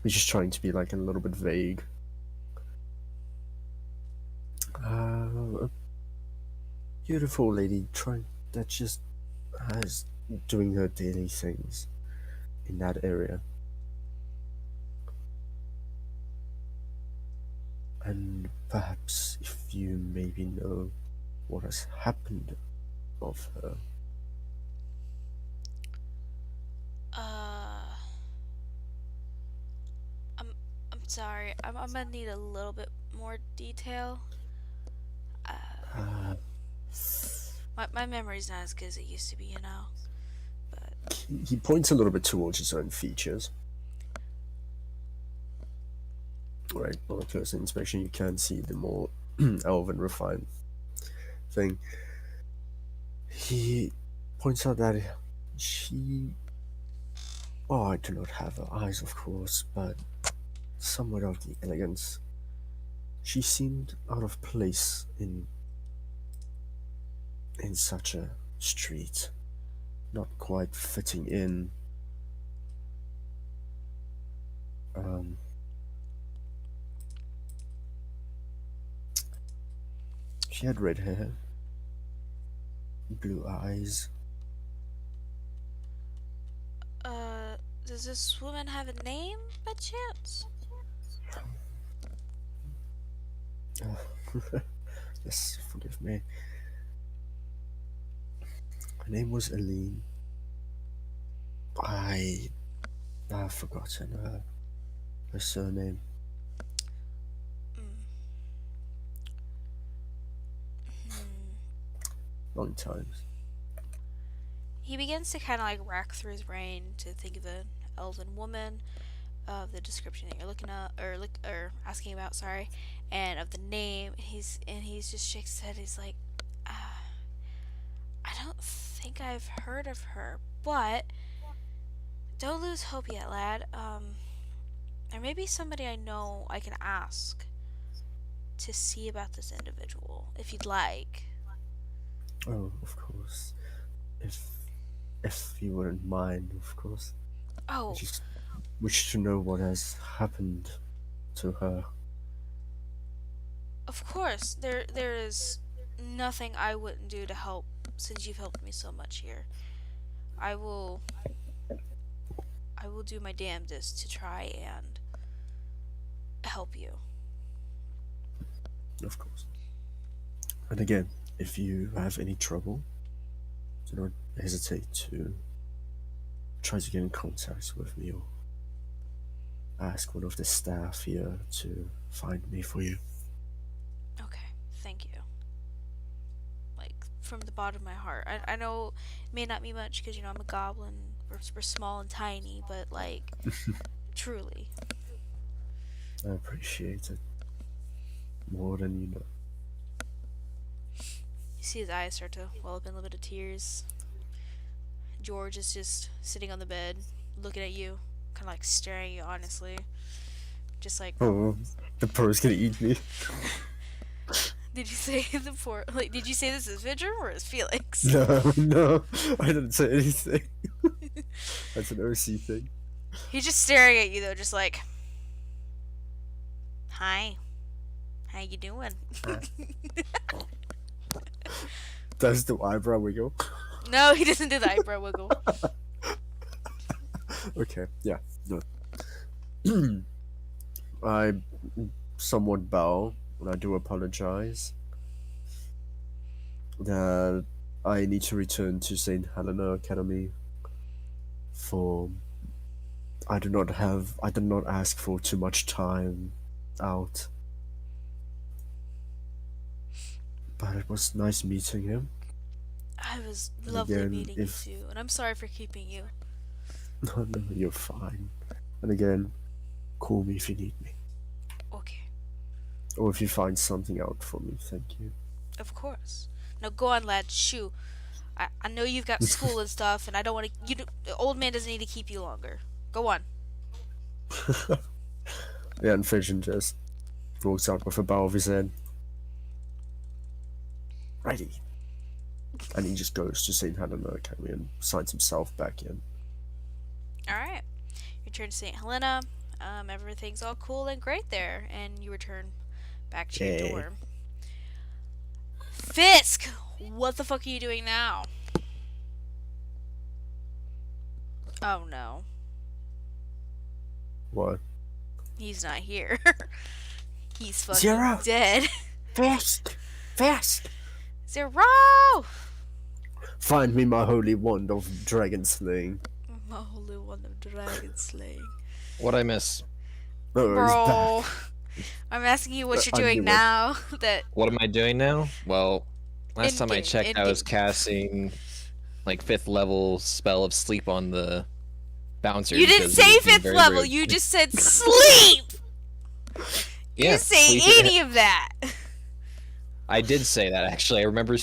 We're just trying to be like a little bit vague. A beautiful lady that just has doing her daily things in that area. And perhaps if you maybe know what has happened of her. I'm sorry. I'm gonna need a little bit more detail. My memory's not as good as it used to be, But He points a little bit towards his own features. Right, on a closer inspection, you can see the more elven refined thing. He points out that she Oh, I do not have her eyes, of course, but somewhat of the elegance. She seemed out of place in such a street, not quite fitting in. Um, she had red hair, blue eyes. Does this woman have a name by chance? Yes, forgive me. Her name was Aline. I've forgotten her surname. Mm. Hmm. Long times. He begins to kind of like rack through his brain to think of an elven woman, of the description that you're looking at or asking about, sorry, and of the name. He's just shakes his head. He's like, I don't think I've heard of her, but don't lose hope yet, lad. There may be somebody I know I can ask to see about this individual, if you'd like. Oh, of course. If you wouldn't mind, of course. I Oh, just wish to know what has happened to her. of course. There is nothing I wouldn't do to help, since you've helped me so much here. I will do my damnedest to try and help you. Of course. And again, if you have any trouble, do not hesitate to try to get in contact with me or ask one of the staff here to find me for you. Okay, thank you. Like, from the bottom of my heart. I know it may not be much because, I'm a goblin. We're small and tiny, but, like, truly. I appreciate it more than you know. You see his eyes start to well up in a little bit of tears. George is just sitting on the bed, looking at you, kind of like staring at you honestly. Just like, Oh, the bro's gonna eat me. did you say the poor, like, did you say this is Vidrum or is Felix? No, I didn't say anything. That's an OC thing. He's just staring at you though, just like, hi, how you doing? Does the eyebrow wiggle? No, he doesn't do the eyebrow wiggle. Okay, yeah, no. I somewhat bow, and I do apologize that I need to return to St. Helena Academy for I did not ask for too much time out. But it was nice meeting him. It was And lovely again, meeting you too, and I'm sorry for keeping you. No, you're fine. And again, call me if you need me. Okay, Or if you find something out for me, thank you. of course. Now go on, lad. Shoo. I know you've got school and stuff, and I don't want to. The old man doesn't need to keep you longer. Go on. Yeah, and Fission just walks out with a bow of his head. Righty. And he just goes to St. Helena Academy and signs himself back in. All right. You return to St. Helena. Everything's all cool and great there, and you return back to your Yay. dorm. Fisk, what the fuck are you doing now? Oh no, What? he's not here. He's fucking Zero. dead. Fast! Fast! Zero. Find me my holy wand of dragon slaying. My holy one of dragon slaying. What I miss? Oh, he's Bro, back. I'm asking you what you're I doing knew it. now. That What am I doing now? Well, last time I In-game, checked, I was in-game. casting like 5th level spell of sleep on the bouncer. you didn't because he say was being 5th very level. rude. You just said sleep. You Yeah, didn't say sleep- any of that. I did say that actually. I remember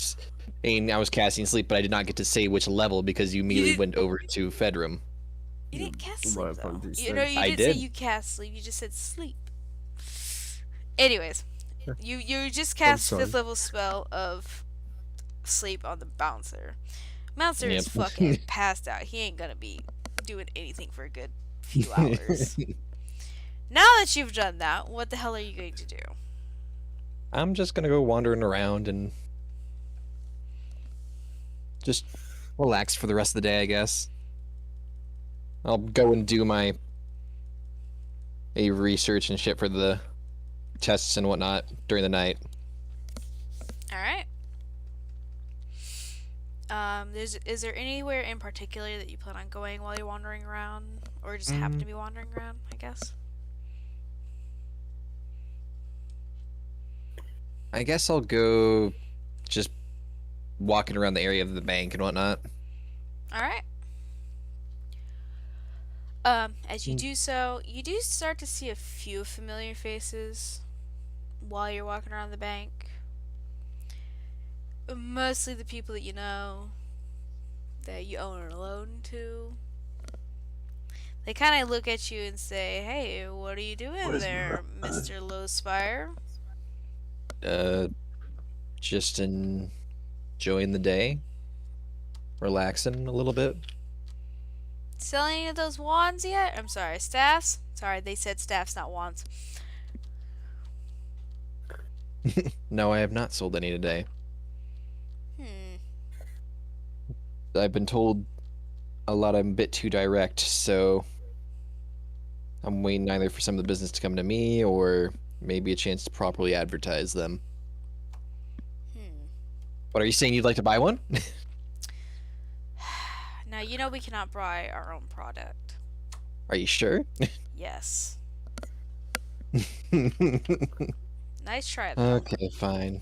saying I was casting sleep, but I did not get to say which level because you immediately did- went over to Fedrum. You didn't cast my sleep though. apologies You then. know, you I didn't say did. you cast sleep. You just said sleep. Anyways, you just I'm cast sorry. 5th level spell of sleep on the bouncer. Bouncer Yep. is fucking passed out. He ain't gonna be doing anything for a good few hours. Now that you've done that, what the hell are you going to do? I'm just gonna go wandering around and just relax for the rest of the day, I guess. I'll go and do my research and shit for the tests and whatnot during the night. Alright. Is there anywhere in particular that you plan on going while you're wandering around? Or just happen to be wandering around, I guess? I guess I'll go just walking around the area of the bank and whatnot. Alright. As you do so, you do start to see a few familiar faces while you're walking around the bank. Mostly the people that you know, that you own a loan to. They kind of look at you and say, "Hey, what are you doing What is there, Mr. Lowspire?" Just enjoying the day, relaxing a little bit. Selling any of those wands yet? I'm sorry, staffs? Sorry, they said staffs, not wands. No, I have not sold any today. Hmm. I've been told a lot I'm a bit too direct, so I'm waiting either for some of the business to come to me or maybe a chance to properly advertise them. What, are you saying you'd like to buy one? Now, you know we cannot buy our own product. Are you sure? Yes. Nice try, though. Okay, fine.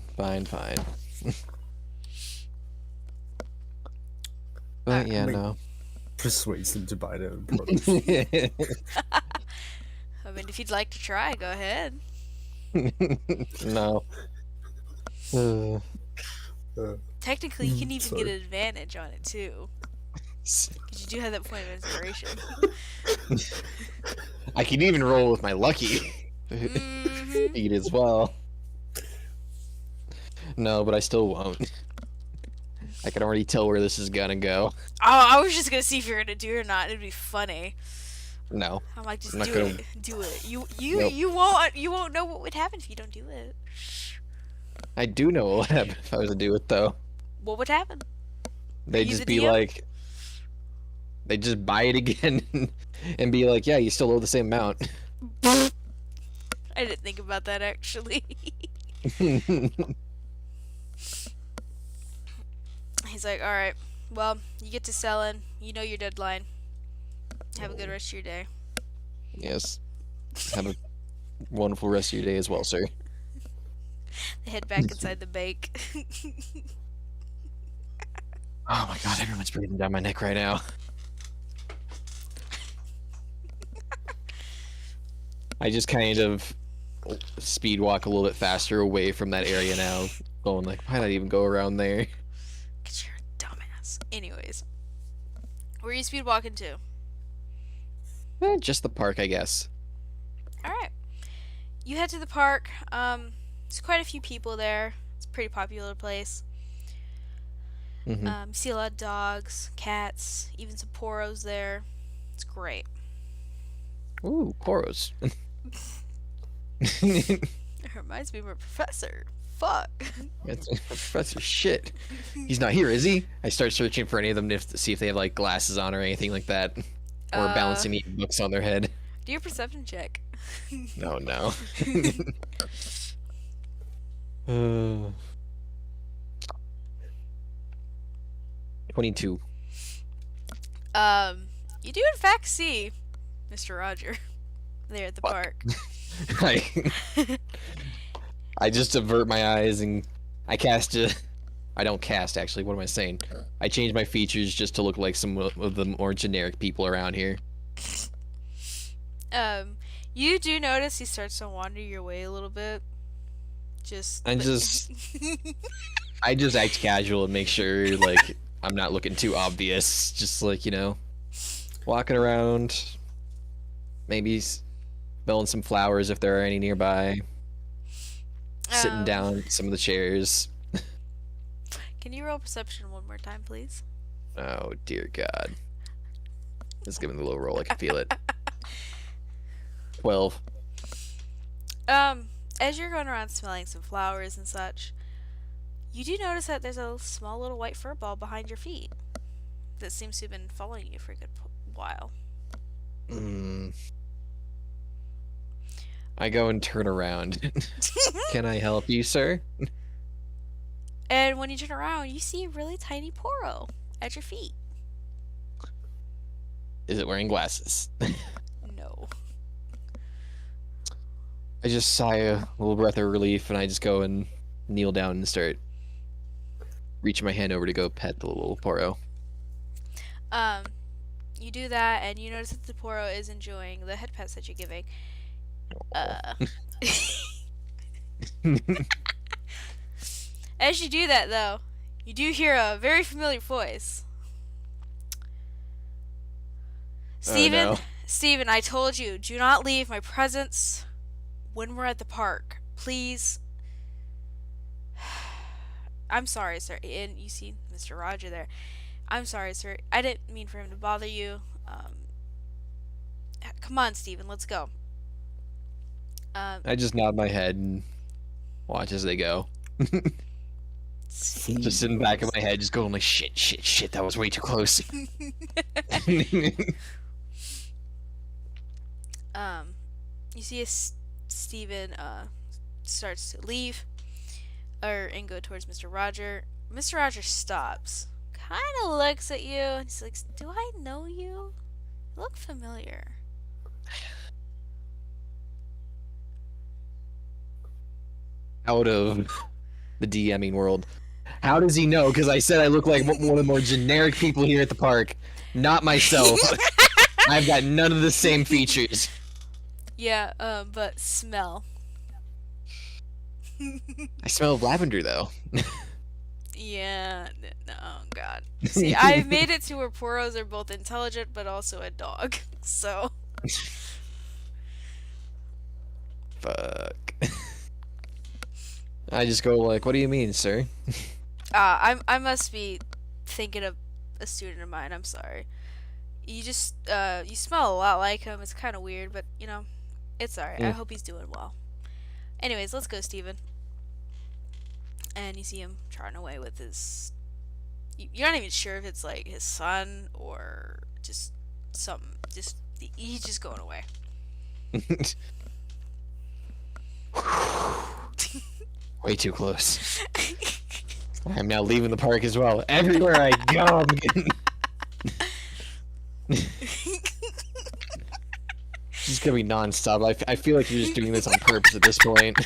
But yeah, Make- no. Persuades them to buy their own products. I mean, if you'd like to try, go ahead. No. Technically, you can even sorry. get an advantage on it, too. Because you do have that point of inspiration. I can even roll with my lucky Mhm. feat as well. No, but I still won't. I can already tell where this is gonna go. Oh, I was just gonna see if you're gonna do it or not. It'd be funny. No. I'm like, just I'm not do gonna- it. Do it. You Nope. you won't know what would happen if you don't do it. I do know what would happen if I was to do it, though. What would happen? They'd you just the be DM? like... They'd just buy it again and be like, yeah, you still owe the same amount. I didn't think about that, actually. He's like, alright, well, you get to selling. You know your deadline. Have a good rest of your day. Yes. Have a wonderful rest of your day as well, sir. They head back inside the bank. Oh my god, everyone's breathing down my neck right now. I just kind of speed walk a little bit faster away from that area now, going like, why'd I even go around there? Cause you're a dumbass. Anyways. Where are you speed walking to? Just the park, I guess. Alright. You head to the park. There's quite a few people there. It's a pretty popular place. Hmm. You see a lot of dogs, cats, even some poros there. It's great. Ooh, poros. It reminds me of my professor. Fuck. That's Professor shit. He's not here, is he? I start searching for any of them to see if they have like glasses on or anything like that, or balancing the books on their head. Do your perception check. No, no. 22. You do in fact see Mr. Roger there at the Fuck. park. I just avert my eyes and I cast a. I don't cast actually. What am I saying? I change my features just to look like some of the more generic people around here. You do notice he starts to wander your way a little bit. I just act casual and make sure like I'm not looking too obvious. Just like, you know, walking around, maybe smelling some flowers if there are any nearby. Sitting down in some of the chairs. Can you roll perception one more time, please? Oh dear God! Let's give me the little roll. I can feel it. 12. As you're going around smelling some flowers and such, you do notice that there's a small little white fur ball behind your feet that seems to have been following you for a good while. I go and turn around. Can I help you, sir? And when you turn around, you see a really tiny Poro at your feet. Is it wearing glasses? No. I just sigh a little breath of relief, and I just go and kneel down and start reaching my hand over to go pet the little Poro. You do that, and you notice that the Poro is enjoying the head pets that you're giving. As you do that, though, you do hear a very familiar voice. Steven, no. Steven, I told you, do not leave my presence when we're at the park. Please. I'm sorry, sir. And you see Mr. Roger there. I'm sorry, sir. I didn't mean for him to bother you. Come on, Steven, let's go. I just nod my head and watch as they go. Just sitting back in my head, just going like, shit, that was way too close. You see Steven starts to leave and go towards Mr. Roger. Mr. Roger stops, kind of looks at you, and he's like, do I know you? You look familiar. Out of the DMing world. How does he know? Because I said I look like one of the more generic people here at the park. Not myself. I've got none of the same features. Yeah, but smell. I smell of lavender, though. Yeah, no, oh god. See, I've made it to where Poros are both intelligent, but also a dog, so... Fuck. I just go like, what do you mean, sir? I must be thinking of a student of mine, I'm sorry. You just, you smell a lot like him, it's kind of weird, but, you know, it's alright, I hope he's doing well. Anyways, let's go, Steven. And you see him trotting away with his... You're not even sure if it's, like, his son, or just something, he's just going away. Way too close. I'm now leaving the park as well. Everywhere I go, I'm getting... It's just gonna be non-stop. I feel like you're just doing this on purpose at this point.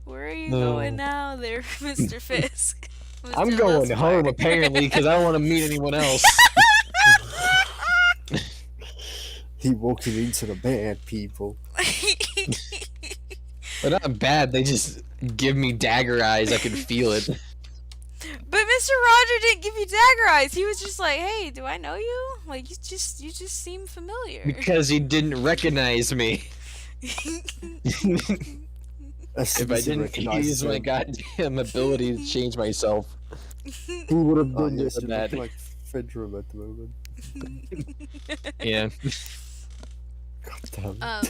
Where are you going now there, Mr. Fisk? Mr. I'm going Lustbar? home, apparently, because I don't want to meet anyone else. He walking into the bad people. They're not bad, they just give me dagger eyes. I can feel it. But Mr. Roger didn't give you dagger eyes. He was just like, "Hey, do I know you? Like, you just seem familiar." Because he didn't recognize me. If I didn't use my goddamn ability to change myself, who would have done yes, this? You that. look like Fedrum at the moment. yeah. God damn.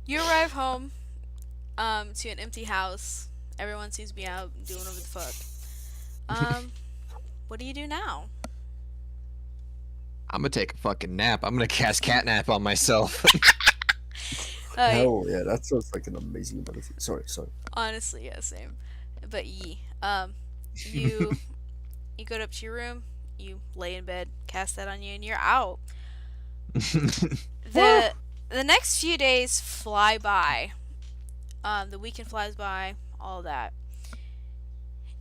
You arrive home, to an empty house. Everyone seems to be out doing whatever the fuck. What do you do now? I'm gonna take a fucking nap. I'm gonna cast catnap on myself. Hell yeah, that sounds like an amazing ability. Sorry. Honestly, yeah, same. But you go up to your room, you lay in bed, cast that on you, and you're out. The next few days fly by. The weekend flies by, all that.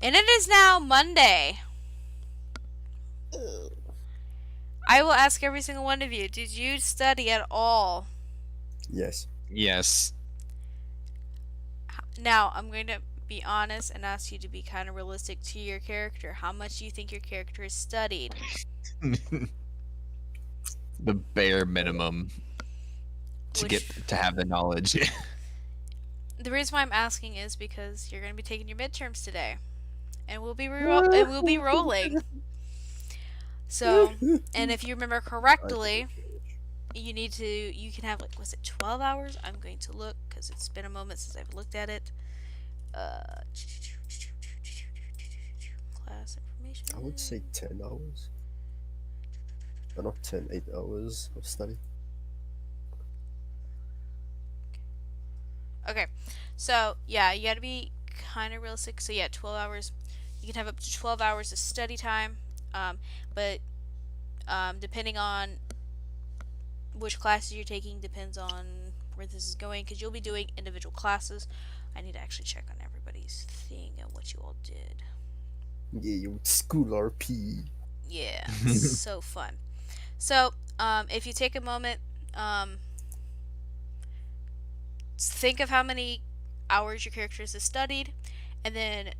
And it is now Monday. I will ask every single one of you, did you study at all? Yes. Yes. Now, I'm going to be honest and ask you to be kind of realistic to your character. How much do you think your character is studied? The bare minimum to Which have the knowledge. the reason why I'm asking is because you're going to be taking your midterms today, and we'll be rolling. So, and if you remember correctly, you can have, like, was it 12 hours? I'm going to look because it's been a moment since I've looked at it. Class information. I would say 10 hours. But not 10, 8 hours of study. Okay, so yeah, you gotta be kind of realistic. So yeah, 12 hours. You can have up to 12 hours of study time, but depending on which classes you're taking depends on where this is going, because you'll be doing individual classes. I need to actually check on everybody's thing and what you all did. Yeah, you school RP. Yeah, so fun. So, if you take a moment, think of how many hours your characters have studied, and then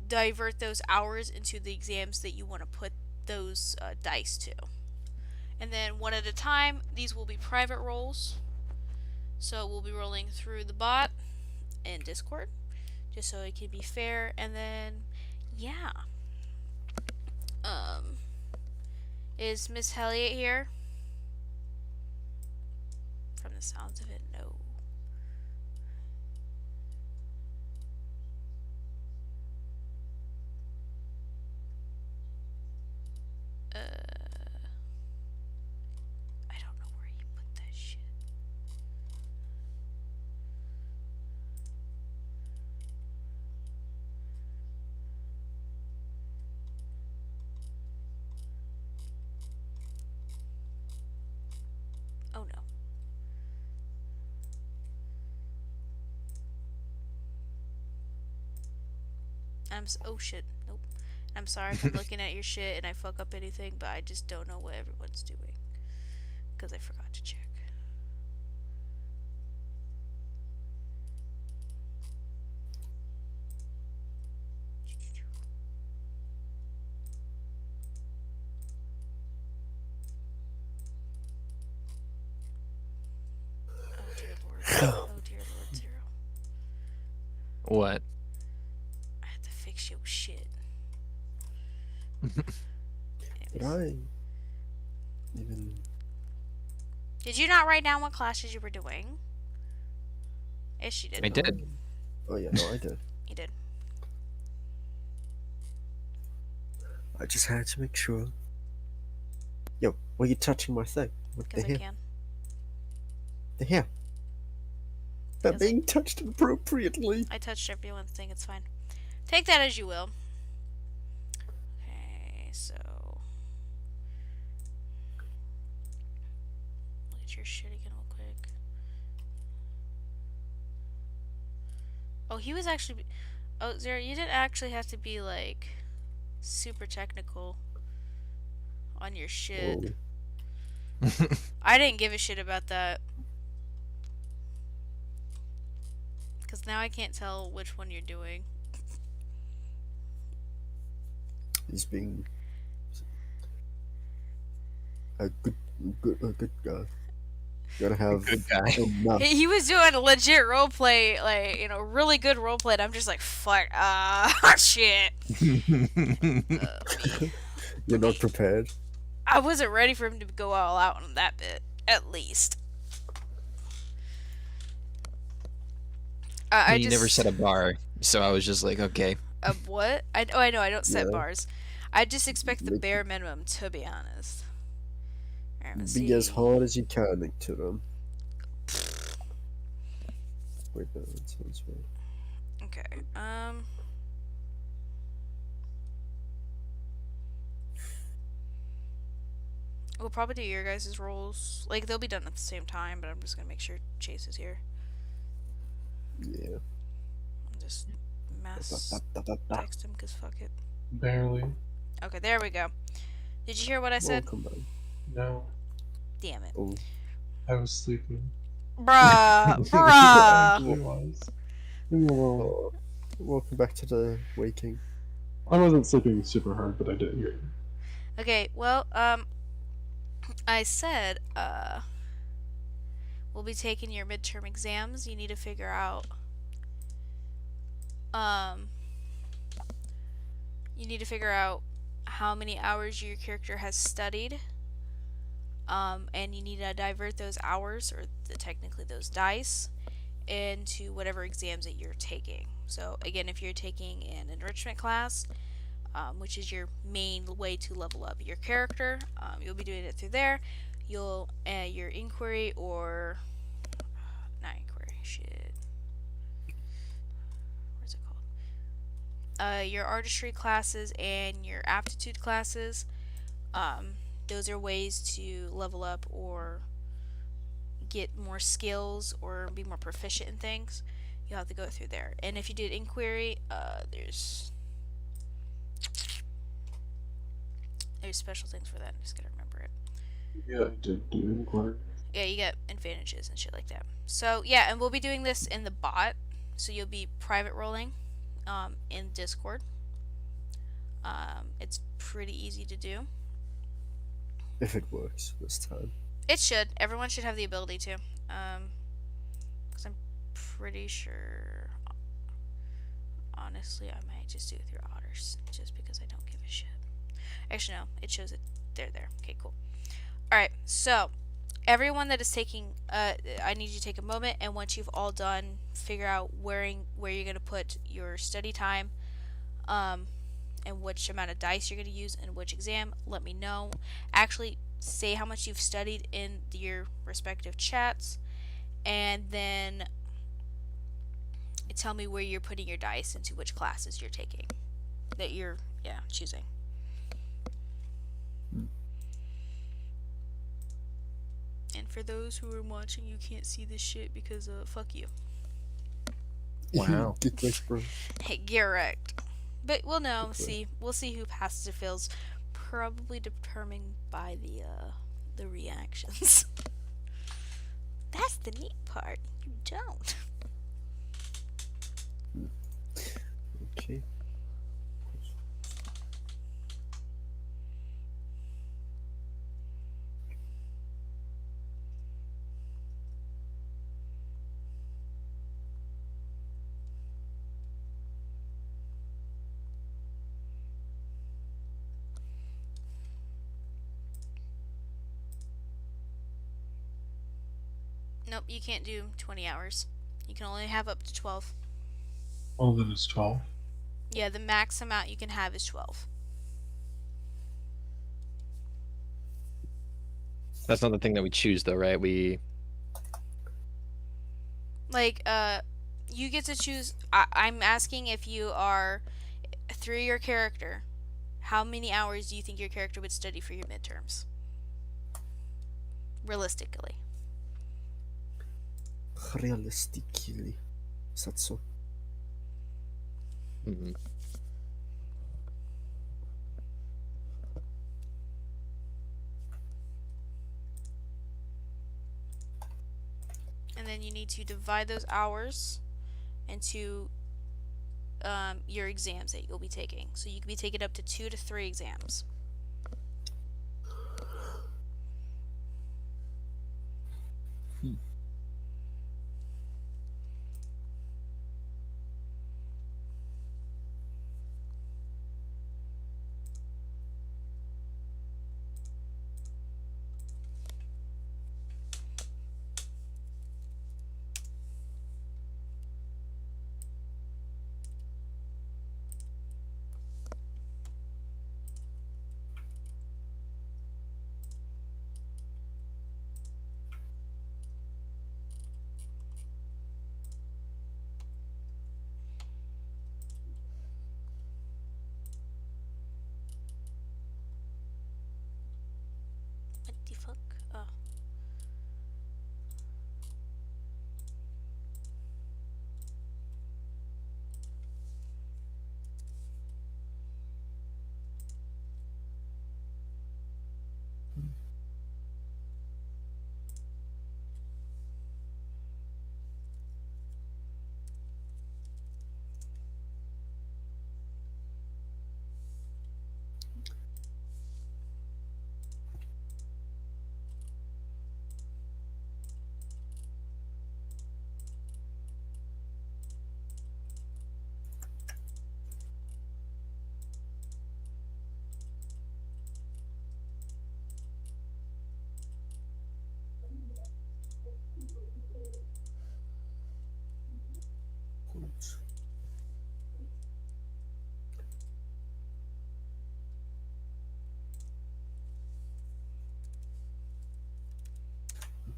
divert those hours into the exams that you want to put those dice to. And then one at a time, these will be private rolls. So we'll be rolling through the bot and Discord, just so it can be fair. And then, yeah. Is Miss Helliot here? From the sounds of it, no. I don't know where you put that shit. Oh no. Oh shit. Nope. I'm sorry if I'm looking at your shit and I fuck up anything, but I just don't know what everyone's doing. Because I forgot to check. Oh dear lord. Oh dear lord, Zero. What? I had to fix your shit. Did I even... Did you not write down what classes you were doing? Yes, you did. I did. Oh yeah, no, I did. You did. I just had to make sure. Yo, why are you touching my thing? What the Because I hell? can. The hell? They're Because I- being touched appropriately. I touched everyone's thing, it's fine. Take that as you will. Okay, so. Look at your shit again, real quick. Oh, he was actually. Oh, Zara, you didn't actually have to be, like, super technical on your shit. Whoa. I didn't give a shit about that. Because now I can't tell which one you're doing. He's being a good guy. Gotta have Good guy. enough. He was doing a legit roleplay, like, really good roleplay, and I'm just like, fuck, shit. You're not prepared. I wasn't ready for him to go all out on that bit, at least. I You just... never set a bar, so I was just like, okay. What? I know, I don't set Yeah. bars. I just expect the Make- bare minimum, to be honest. Alright, let's Be as see. hard as you can to them. Wait, no, that sounds weird. Okay, we'll probably do your guys' roles. Like, they'll be done at the same time, but I'm just gonna make sure Chase is here. Yeah. Just mass text him, because fuck it. Barely. Okay, there we go. Did you hear what I said? Welcome back. No. Damn it. Oh. I was sleeping. Bruh! I Bruh! actually was. Oh. Welcome back to the waking. I wasn't sleeping super hard, but I did hear you. Okay, well, I said, we'll be taking your midterm exams. You need to figure out, um, you need to figure out how many hours your character has studied. And you need to divert those hours, or technically those dice, into whatever exams that you're taking. So again, if you're taking an enrichment class, which is your main way to level up your character, you'll be doing it through there. You'll your inquiry, or not inquiry, shit. What's it called? Your artistry classes and your aptitude classes. Those are ways to level up or get more skills or be more proficient in things. You'll have to go through there. And if you did inquiry, there's special things for that. I'm just gonna remember it. Yeah, I did do inquiry. Yeah, you get advantages and shit like that. So yeah, and we'll be doing this in the bot. So you'll be private rolling, in Discord. It's pretty easy to do. If it works this time. It should. Everyone should have the ability to. Because I'm pretty sure. Honestly, I might just do it through Otters, just because I don't give a shit. Actually, no, it shows it. There. Okay, cool. Alright, so everyone that is taking, I need you to take a moment, and once you've all done, figure out where you're going to put your study time, and which amount of dice you're going to use in which exam. Let me know. Actually, say how much you've studied in your respective chats, and then tell me where you're putting your dice into which classes you're taking, that you're choosing. And for those who are watching, you can't see this shit because fuck you. Wow. Good luck, bro. Hey, get wrecked. But we'll know. We'll see who passes or fails, probably determined by the reactions. That's the neat part. You don't. Okay. Nope, you can't do 20 hours. You can only have up to 12. Oh, then it's 12. Yeah, the max amount you can have is 12. That's not the thing that we choose, though, right? Like, you get to choose. I'm asking if you are, through your character, how many hours do you think your character would study for your midterms? Realistically. Realistically. Is that so? Mm-hmm. And then you need to divide those hours into your exams that you'll be taking. So you can be taking up to 2 to 3 exams. What the fuck? Oh.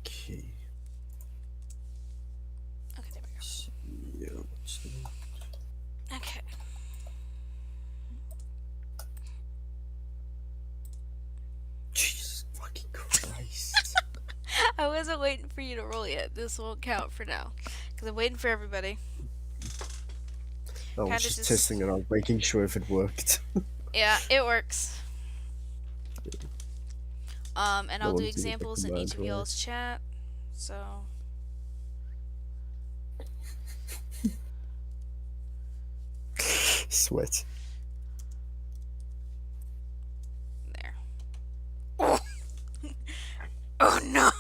Okay. Okay, there we So, yeah, what's the go. Okay. Jesus fucking Christ. I wasn't waiting for you to roll yet. This won't count for now. Because I'm waiting for everybody. I was Kinda just testing it out, making sure if it worked. Yeah, it works. And No I'll do one sees the examples in command, each of right? y'all's chat. So... Sweat. There. Oh! Oh no!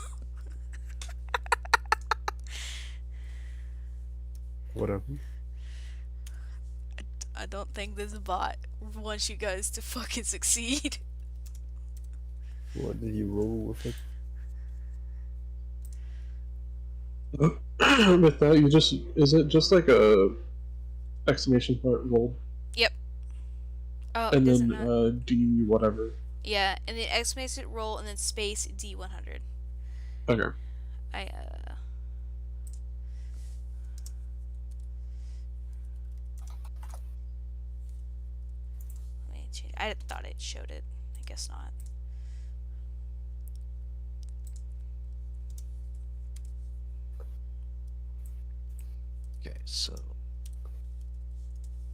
Whatever. I don't think this bot wants you guys to fucking succeed. What did you roll with it? With that, you just is it just like a exclamation point roll, Yep. Oh, and does it then not? D whatever. Yeah, and then exclamation roll and then space D100. Okay. I let me change. I thought it showed it. I guess not. Okay, so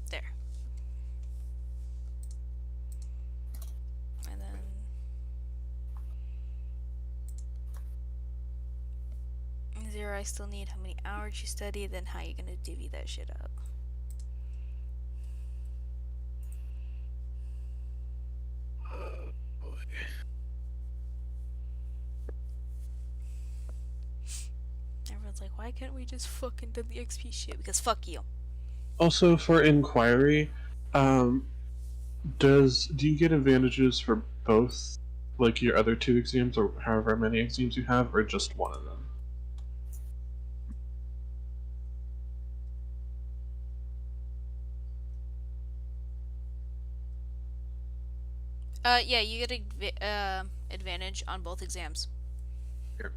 There. And then zero. I still need how many hours you study. Then how you gonna divvy that shit up? Everyone's like, why can't we just fucking do the XP shit? Because fuck you. Also, for inquiry, do you get advantages for both, like your other two exams, or however many exams you have, or just one of them? Yeah, you get a advantage on both exams. Here.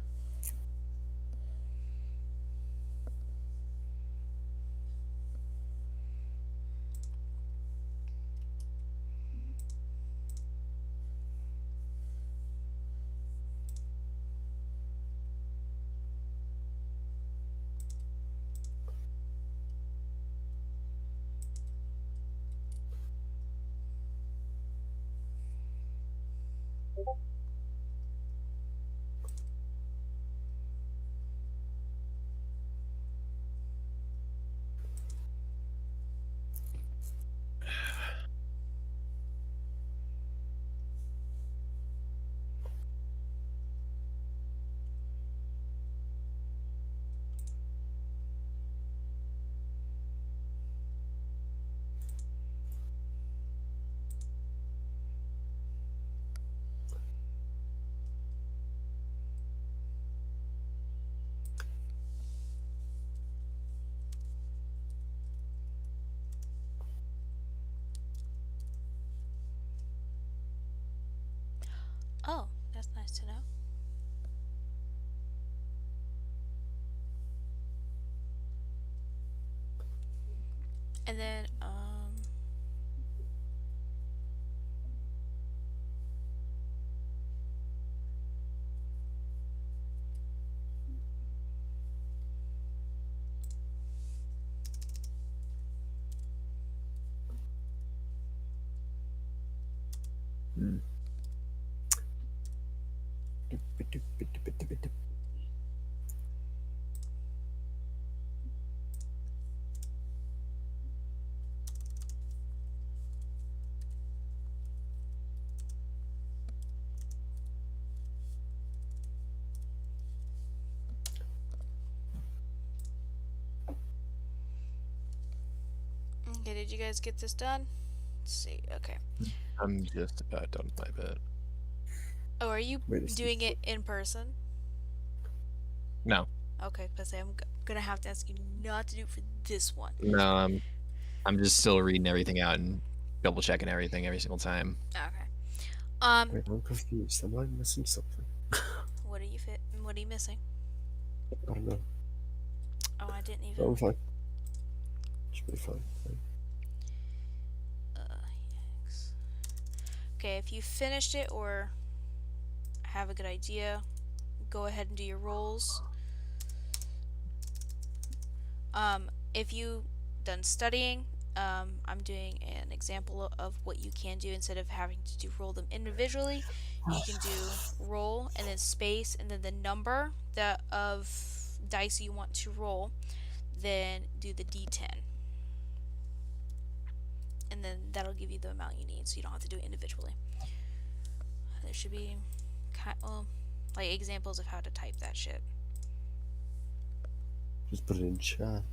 Oh, that's nice to know. And then, Hmm. okay, did you guys get this done? Let's see, okay. I'm just about done with my bit. Oh, are you Wait a doing second. it in person? No. Okay, because I'm gonna have to ask you not to do it for this one. No, I'm just still reading everything out and double checking everything every single time. Okay. Wait, I'm confused. Am I missing something? What are you missing? I don't know. Oh, I didn't No, I'm even. fine. Should be fine. Yikes. Okay, if you finished it or have a good idea, go ahead and do your rolls. If you done studying, I'm doing an example of what you can do instead of having to roll them individually. You can do roll and then space and then the number of dice you want to roll, then do the d10. And then that'll give you the amount you need, so you don't have to do it individually. There should be like examples of how to type that shit. Just put it in chat.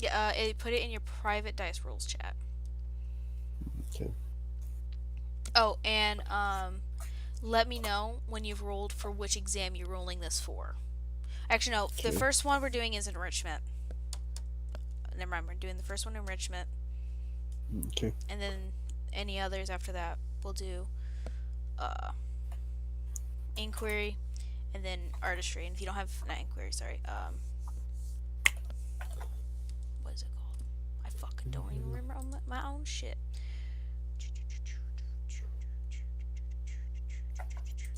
Yeah, put it in your private dice rolls chat. Okay. Oh, and let me know when you've rolled for which exam you're rolling this for. Actually, no, the Okay. first one we're doing is enrichment. Never mind, we're doing the first one enrichment, Okay. and then any others after that we'll do inquiry, and then artistry. And if you don't have not inquiry, sorry, what is it called? I fucking don't even remember my own shit.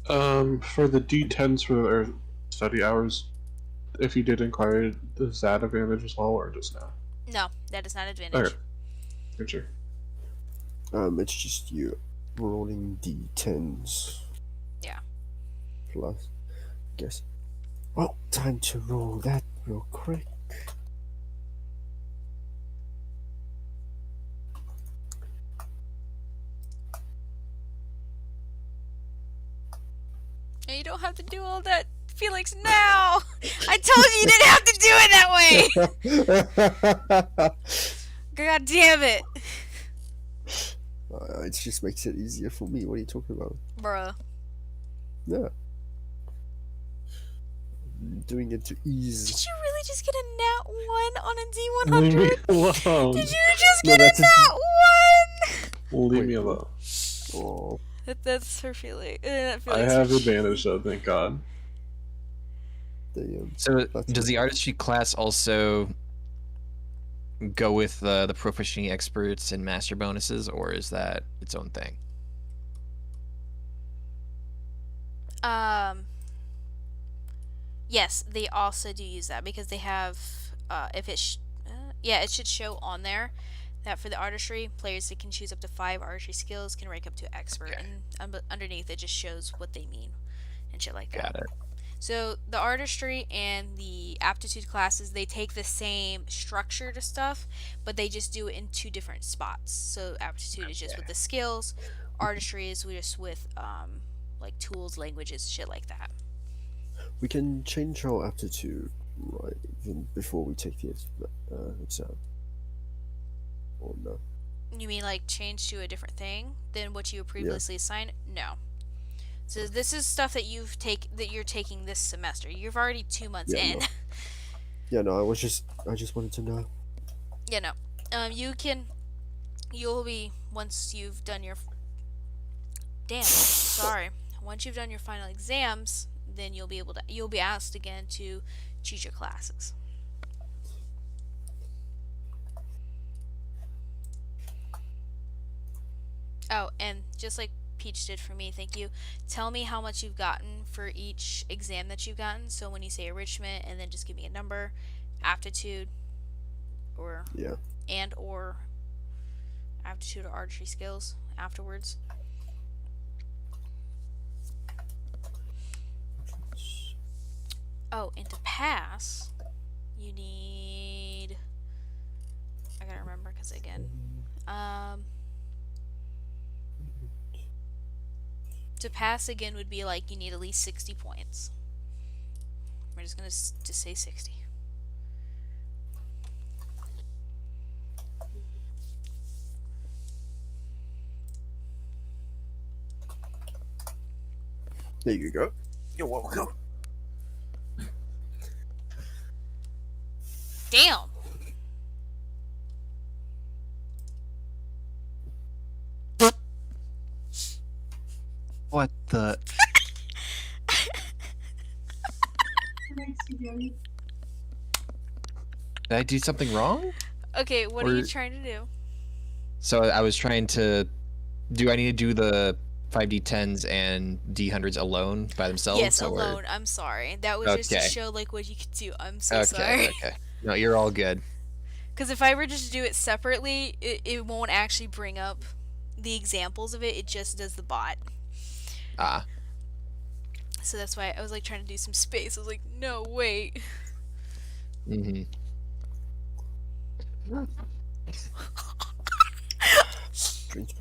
For the D10s for our study hours, if you did inquire, does that advantage as well, or just now? No, that is not advantage. Okay. Good, sure. It's just you rolling d10s. Yeah. Plus, I guess. Well, time to roll that real quick. And you don't have to do all that, Felix, now! I told you you didn't have to do it that way! God damn it! It just makes it easier for me. What are you talking about? Bruh. Yeah. I'm doing it to ease. Did you really just get a nat 1 on a Leave me D100? alone. Did you just No, get a that's nat 1? Leave Wait, me alone. Oh, That's her feeling. I have advantage, though, thank God. damn. So That's does the artistry class also go with the proficiency experts and master bonuses, or is that its own thing? Yes, they also do use that because they have, if it, it should show on there that for the artistry, players that can choose up to 5 artistry skills can rank up to expert, and underneath it just shows what they mean and shit like that. Got it. So the artistry and the aptitude classes, they take the same structure to stuff, but they just do it in 2 different spots. So aptitude is just with the skills, artistry is just with like tools, languages, shit like that. We can change our aptitude, right, even before we take the exam. Or no? You mean like change to a different thing than what you previously assigned? No. So this is stuff that you're taking this semester. You've already 2 months Yeah, in. no. Yeah, no. I just wanted to know. Yeah, no. You'll be once you've done your. Damn. Sorry. Once you've done your final exams, then you'll be asked again to choose your classes. Oh, and just like Peach did for me, thank you. Tell me how much you've gotten for each exam that you've gotten. So when you say enrichment, and then just give me a number, aptitude, or or aptitude or archery skills afterwards. Oh, and to pass, you need. I gotta remember because again, to pass again would be like you need at least 60 points. We're just gonna just say 60. There you go. You're welcome. What the? Did I do something wrong? Okay, what are you trying to do? So I was trying to. Do I need to do the 5d10s and d100s alone by themselves? Yes, or... alone. I'm sorry. That was just to Okay. show like what you could do. I'm so Okay. sorry. Okay. No, you're all good. Because if I were just to do it separately, it won't actually bring up the examples of it. It just does the bot. Ah. So that's why I was like trying to do some space. I was like, no, wait. Mm-hmm.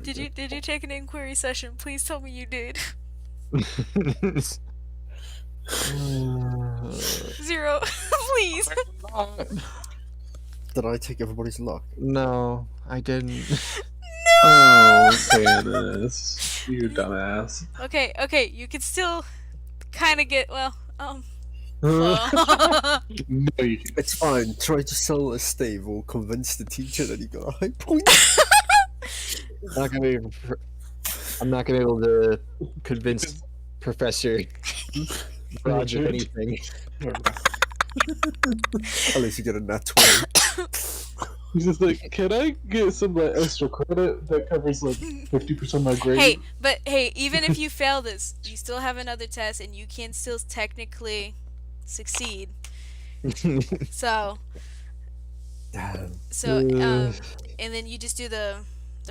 Did you take an inquiry session? Please tell me you did. 0. Please. Did I take everybody's luck? No, I didn't. Oh, Candace, you dumbass. Okay, you can still kind of get, well, No, you can. It's fine. Try to sell a stave or convince the teacher that he got a high point. I'm not gonna be able to convince Professor Roger anything. Unless you get a nat 20. He's just like, can I get some extra credit that covers like 50% of my grade? Hey, but hey, even if you fail this, you still have another test and you can still technically succeed. So, Damn. and then you just do the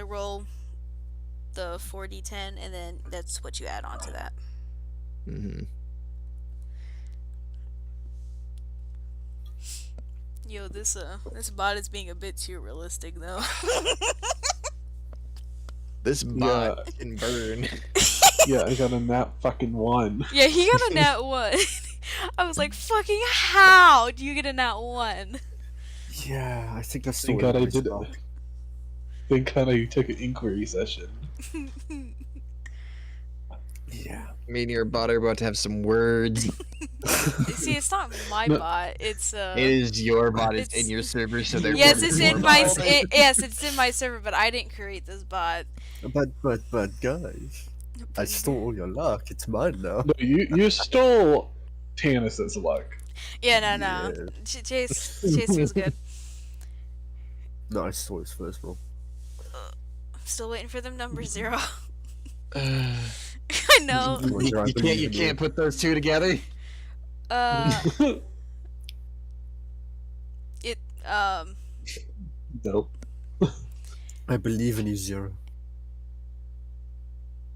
roll, the 4d10, and then that's what you add on to that. Mm-hmm. Yo, this bot is being a bit too realistic though. This bot can burn. Yeah, I got a nat fucking 1. Yeah, he got a nat 1. I was like, fucking how do you get a nat 1? Yeah, I think that's Thank God I did it. Thank God I took an inquiry session. Yeah. Me and your bot are about to have some words. See, it's not my bot. It's It is your bot. It's in it's- your server, so therefore yes, it's it's your in my bot. yes, it's in my server, but I didn't create this bot. But guys, I stole all your luck. It's mine now. No, you stole Tannis's luck. Yeah, no. Yeah. Chase was good. No, I stole his first roll. I'm still waiting for them numbers 0. Uh, I know. you can't put those two together. It Nope. I believe in you, 0.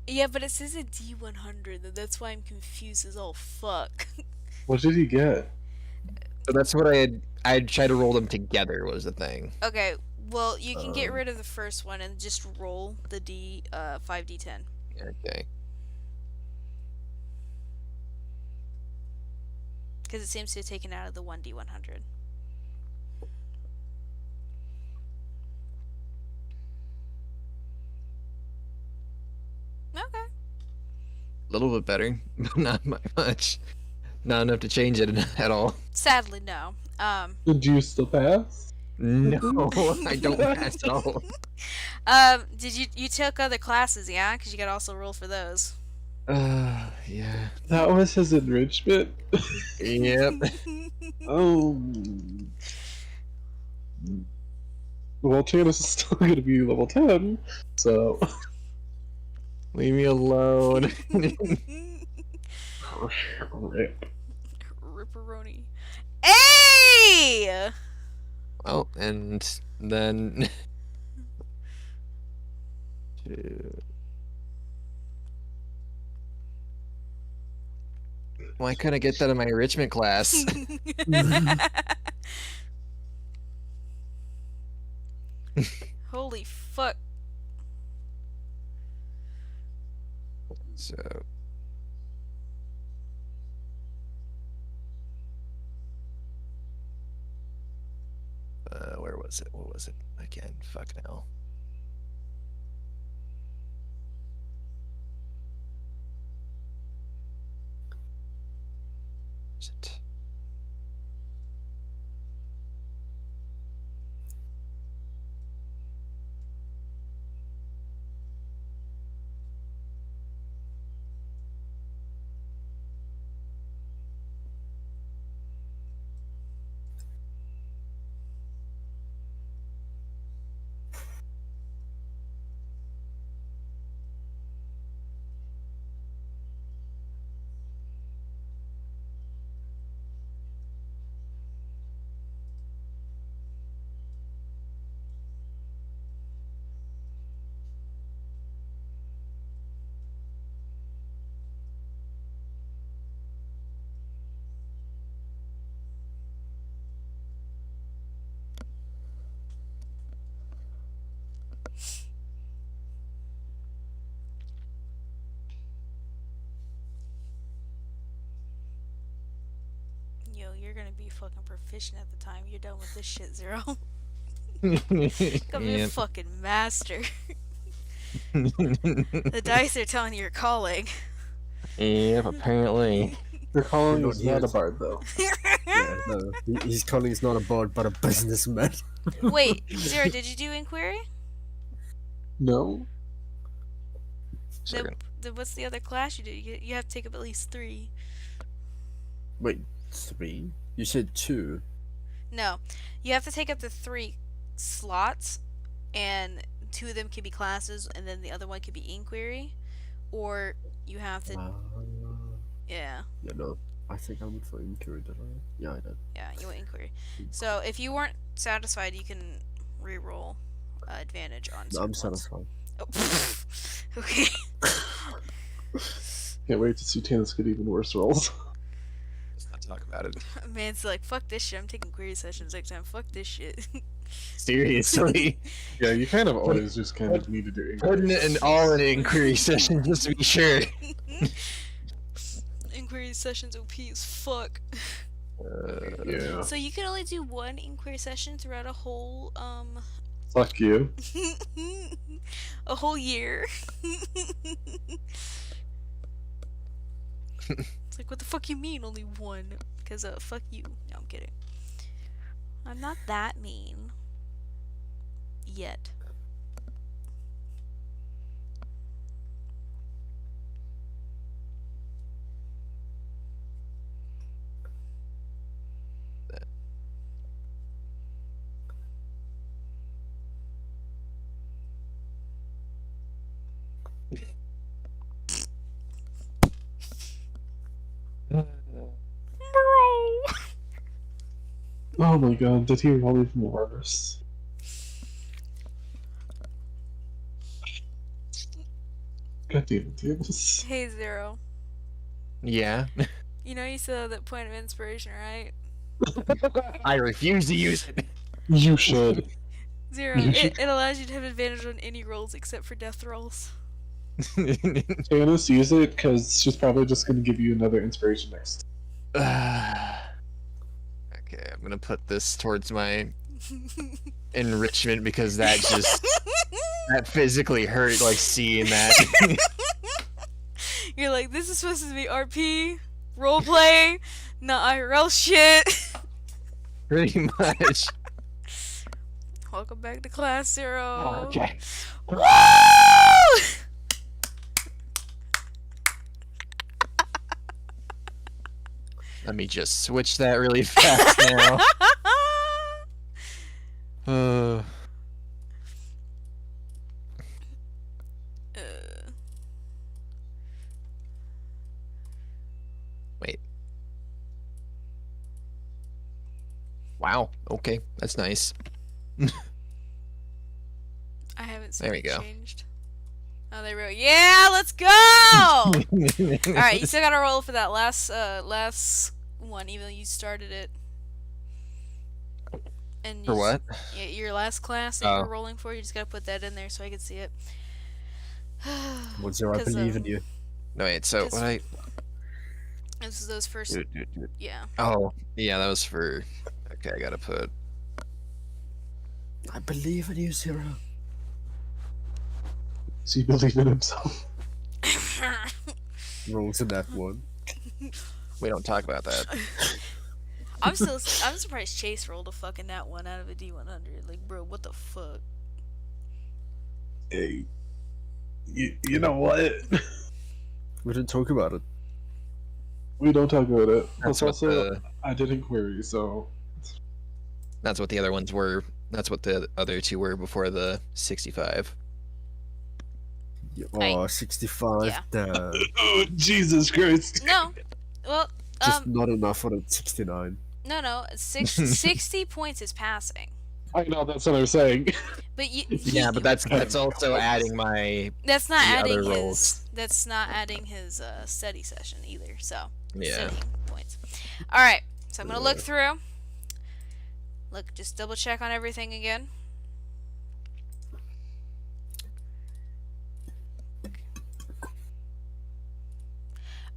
yeah, but it says a D100. That's why I'm confused as all fuck. What did he get? So that's what I tried to roll them together was the thing. Okay, well you can get rid of the first one and just roll the 5d10. Okay. Because it seems to have taken out of the 1d100. Okay. A little bit better, but not much. Not enough to change it at all. Sadly, no. Did you still pass? No, I don't pass at all. Did you took other classes, yeah? Because you gotta also roll for those. Yeah. That was his enrichment? Yep. Oh. Well, Tannis is still going to be level 10, so. Leave me alone. Rip. Ripperoni. Hey! Well, and then. Why couldn't I get that in my enrichment class? Holy fuck. So. Where was it? What was it? Again, fuck now. Is it? you're gonna be fucking proficient at the time you're done with this shit, Zero. Gonna be a Yep. fucking master. The dice are telling you you're calling. Yep, apparently. Your calling You're is not not a here. bard, though. Yeah, no. He's calling is not a bard, but a businessman. Wait, Zero, did you do inquiry? No? Second. What's the other class you did? You have to take up at least 3. Wait, 3? You said 2. No, you have to take up to 3 slots, and 2 of them can be classes, and then the other one could be inquiry, or you have to. Yeah, Yeah, no. I think I went for inquiry, did I? Yeah, I did. yeah, you went inquiry. So if you weren't satisfied, you can re-roll advantage on. No, I'm certain ones. satisfied. Oh, okay. Can't wait to see Tannis get even worse rolls. Let's not talk about it. Man's like, fuck this shit. I'm taking query sessions next time. Fuck this shit. Seriously. Yeah, you kind of always just kind of need to do Putting it in all in an inquiry session just to be sure. Inquiry sessions OP as fuck. Yeah. So you can only do 1 inquiry session throughout a whole Fuck you. a whole year. It's like, what the fuck you mean only 1? Because fuck you. No, I'm kidding. I'm not that mean. Yet. Bro. Oh my god, did he roll even worse? God damn it, Tannis. Hey, Zero. Yeah. You know you still have that point of inspiration, right? I refuse to use it. You should. Zero. You It allows you to have advantage on any rolls except for death rolls. Tannis, use it, because she's probably just going to give you another inspiration next. Okay, I'm gonna put this towards my enrichment because that just that physically hurt, like seeing that. You're like, this is supposed to be RP, roleplay, not IRL shit. Pretty much. Welcome back to class, Zero. Okay. Woo! Let me just switch that really fast now. Uh, wait. Wow. Okay, that's nice. I haven't seen There we it go. changed. Oh, they wrote, yeah, let's go! Alright, you still gotta roll for that last one, even though you started it. And For what? Yeah, your last class that you Oh. were rolling for, you just gotta put that in there so I can see it. What's there? I 'Cause, believe in you. No, wait, so This- what I... This is those first, yeah. Oh, yeah, that was for... Okay, I gotta put... I believe in you, Zero. Does he believe in himself? Rolls in that one. We don't talk about that. I'm surprised Chase rolled a fucking that one out of a D100. Like, bro, what the fuck? Hey. You know what? We didn't talk about it. We don't talk about it. That's Plus, what also, the... I did inquiry, so... That's what the other ones were. That's what the other 2 were before the 65. Yeah, I- oh, 65. yeah. Oh, Jesus Christ. No. Well, Just not enough for the 69. no, 60 points is passing. I know, that's what I'm saying. But you, Yeah, but that's also adding my... that's not the adding other his rolls. that's not adding his study session either. So Yeah. studying points. All right, so I'm gonna look through. Look, just double check on everything again.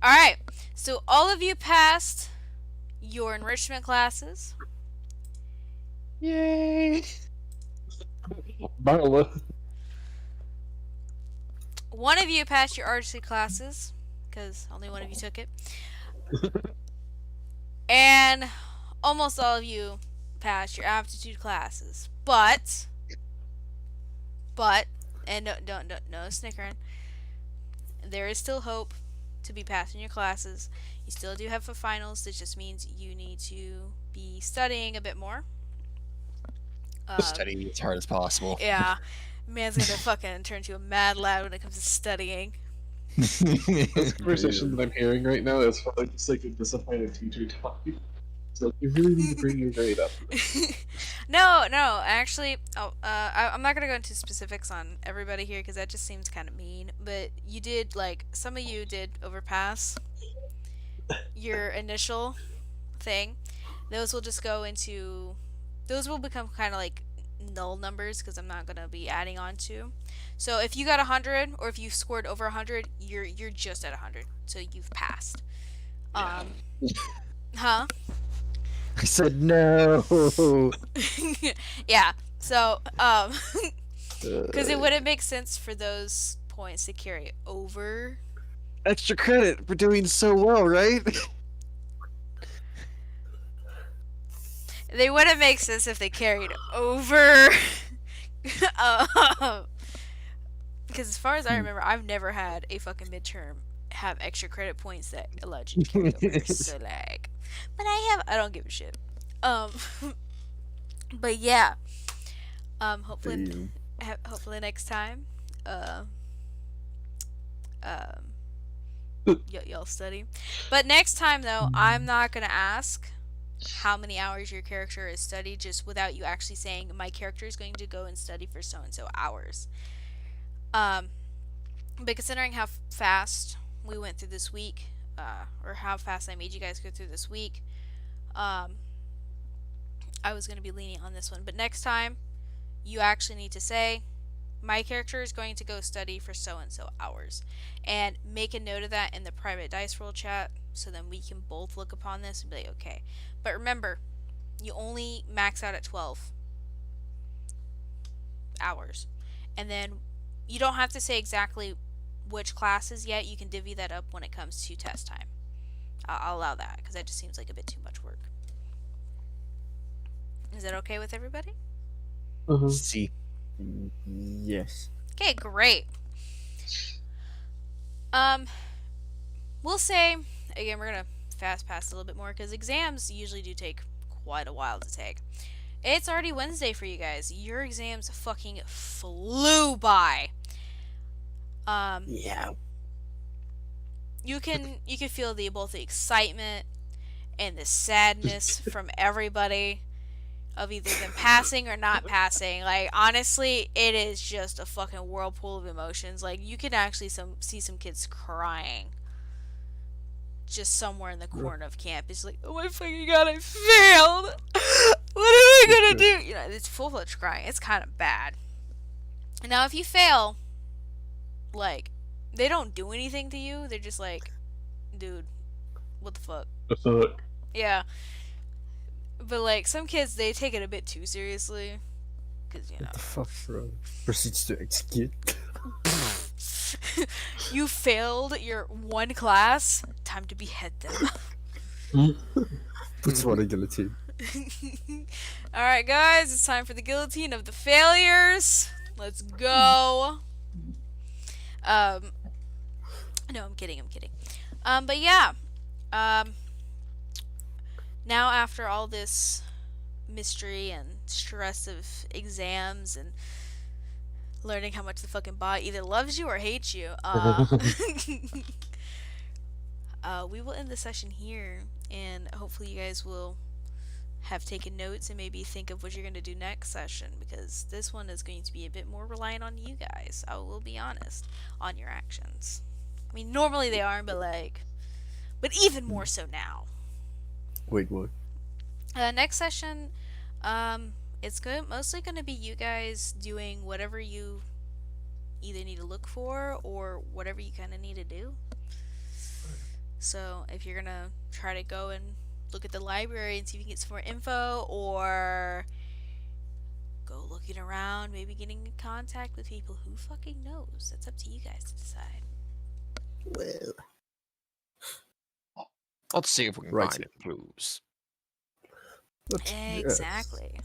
All right, so all of you passed your enrichment classes. Yay! Marla. One of you passed your artistry classes, because only one of you took it. And almost all of you passed your aptitude classes. But, and no snickering. There is still hope to be passing your classes. You still do have for finals. This just means you need to be studying a bit more. Study as hard as possible. Yeah, man's gonna fucking turn to a mad lad when it comes to studying. This conversation that I'm hearing right now is like it's like a disappointed teacher talking. So you really need to bring your grade up. No, actually, I'm not gonna go into specifics on everybody here because that just seems kind of mean. But you did, like, some of you did overpass your initial thing. Those will just go into, those will become kind of like null numbers because I'm not gonna be adding on to. So if you got 100 or if you scored over 100, you're just at 100, so you've passed. Huh? I said no. Yeah. So because it wouldn't make sense for those points to carry over. Extra credit for doing so well, right? They wouldn't make sense if they carried over. Because as far as I remember, I've never had a fucking midterm have extra credit points that allowed you to carry over. So like, but I don't give a shit. But yeah. Hopefully next time, y'all study. But next time though, I'm not gonna ask how many hours your character has studied, just without you actually saying my character is going to go and study for so and so hours. But considering how fast we went through this week, or how fast I made you guys go through this week, I was going to be lenient on this one. But next time, you actually need to say, my character is going to go study for so and so hours. And make a note of that in the private dice roll chat, so then we can both look upon this and be like, okay. But remember, you only max out at 12 hours. And then you don't have to say exactly which classes yet. You can divvy that up when it comes to test time. I'll allow that, because that just seems like a bit too much work. Is that okay with everybody? See. Yes. Okay, great. We'll say, again, we're gonna fast pass a little bit more, because exams usually do take quite a while to take. It's already Wednesday for you guys. Your exams fucking flew by. Yeah. You can feel both the excitement and the sadness from everybody of either them passing or not passing. Like, honestly, it is just a fucking whirlpool of emotions. Like, you can actually see some kids crying just somewhere in the corner of campus. Like, oh my fucking god, I failed! What am I gonna do? You know, it's full-fledged crying. It's kind of bad. Now, if you fail, like, they don't do anything to you. They're just like, dude, what the fuck? The fuck? Yeah. But, like, some kids, they take it a bit too seriously. Because, you know. What the fuck, bro? Proceeds to execute. You failed your one class. Time to behead them. Puts one in guillotine. Alright, guys. It's time for the guillotine of the failures. Let's go. No, I'm kidding. But yeah. Now after all this mystery and stress of exams and learning how much the fucking bot either loves you or hates you, we will end the session here, and hopefully you guys will have taken notes and maybe think of what you're going to do next session, because this one is going to be a bit more reliant on you guys. I will be honest, on your actions. I mean, normally they are, but even more so now. Wait, what? Next session, it's mostly going to be you guys doing whatever you either need to look for or whatever you kind of need to do. So if you're going to try to go and look at the library and see if you can get some more info, or go looking around, maybe getting in contact with people. Who fucking knows? That's up to you guys to decide. Well, Let's see if we can Right. find any clues. but yes. Exactly.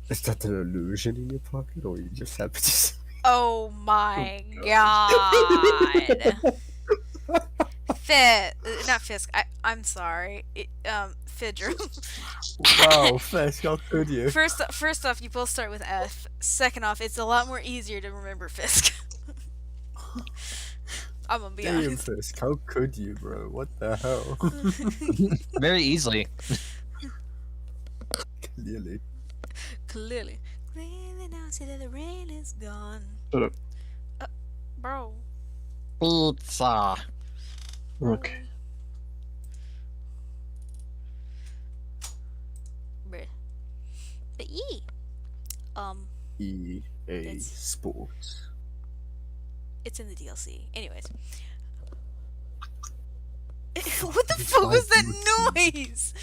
Is that an illusion in your pocket, or you just happen to see? Oh my god. Not Fisk. I'm sorry. Fidrum. Wow, Fisk, how could you? First off, you both start with F. Second off, it's a lot more easier to remember Fisk. I'm gonna be Damn, honest. Fisk, how could you, bro? What the hell? Very easily. Clearly. Clearly now, see that the rain is gone. Shut up. Bro. Pizza. Okay. Bruh. But E. EA It's- Sports. It's in the DLC. Anyways. What the fuck was that noise?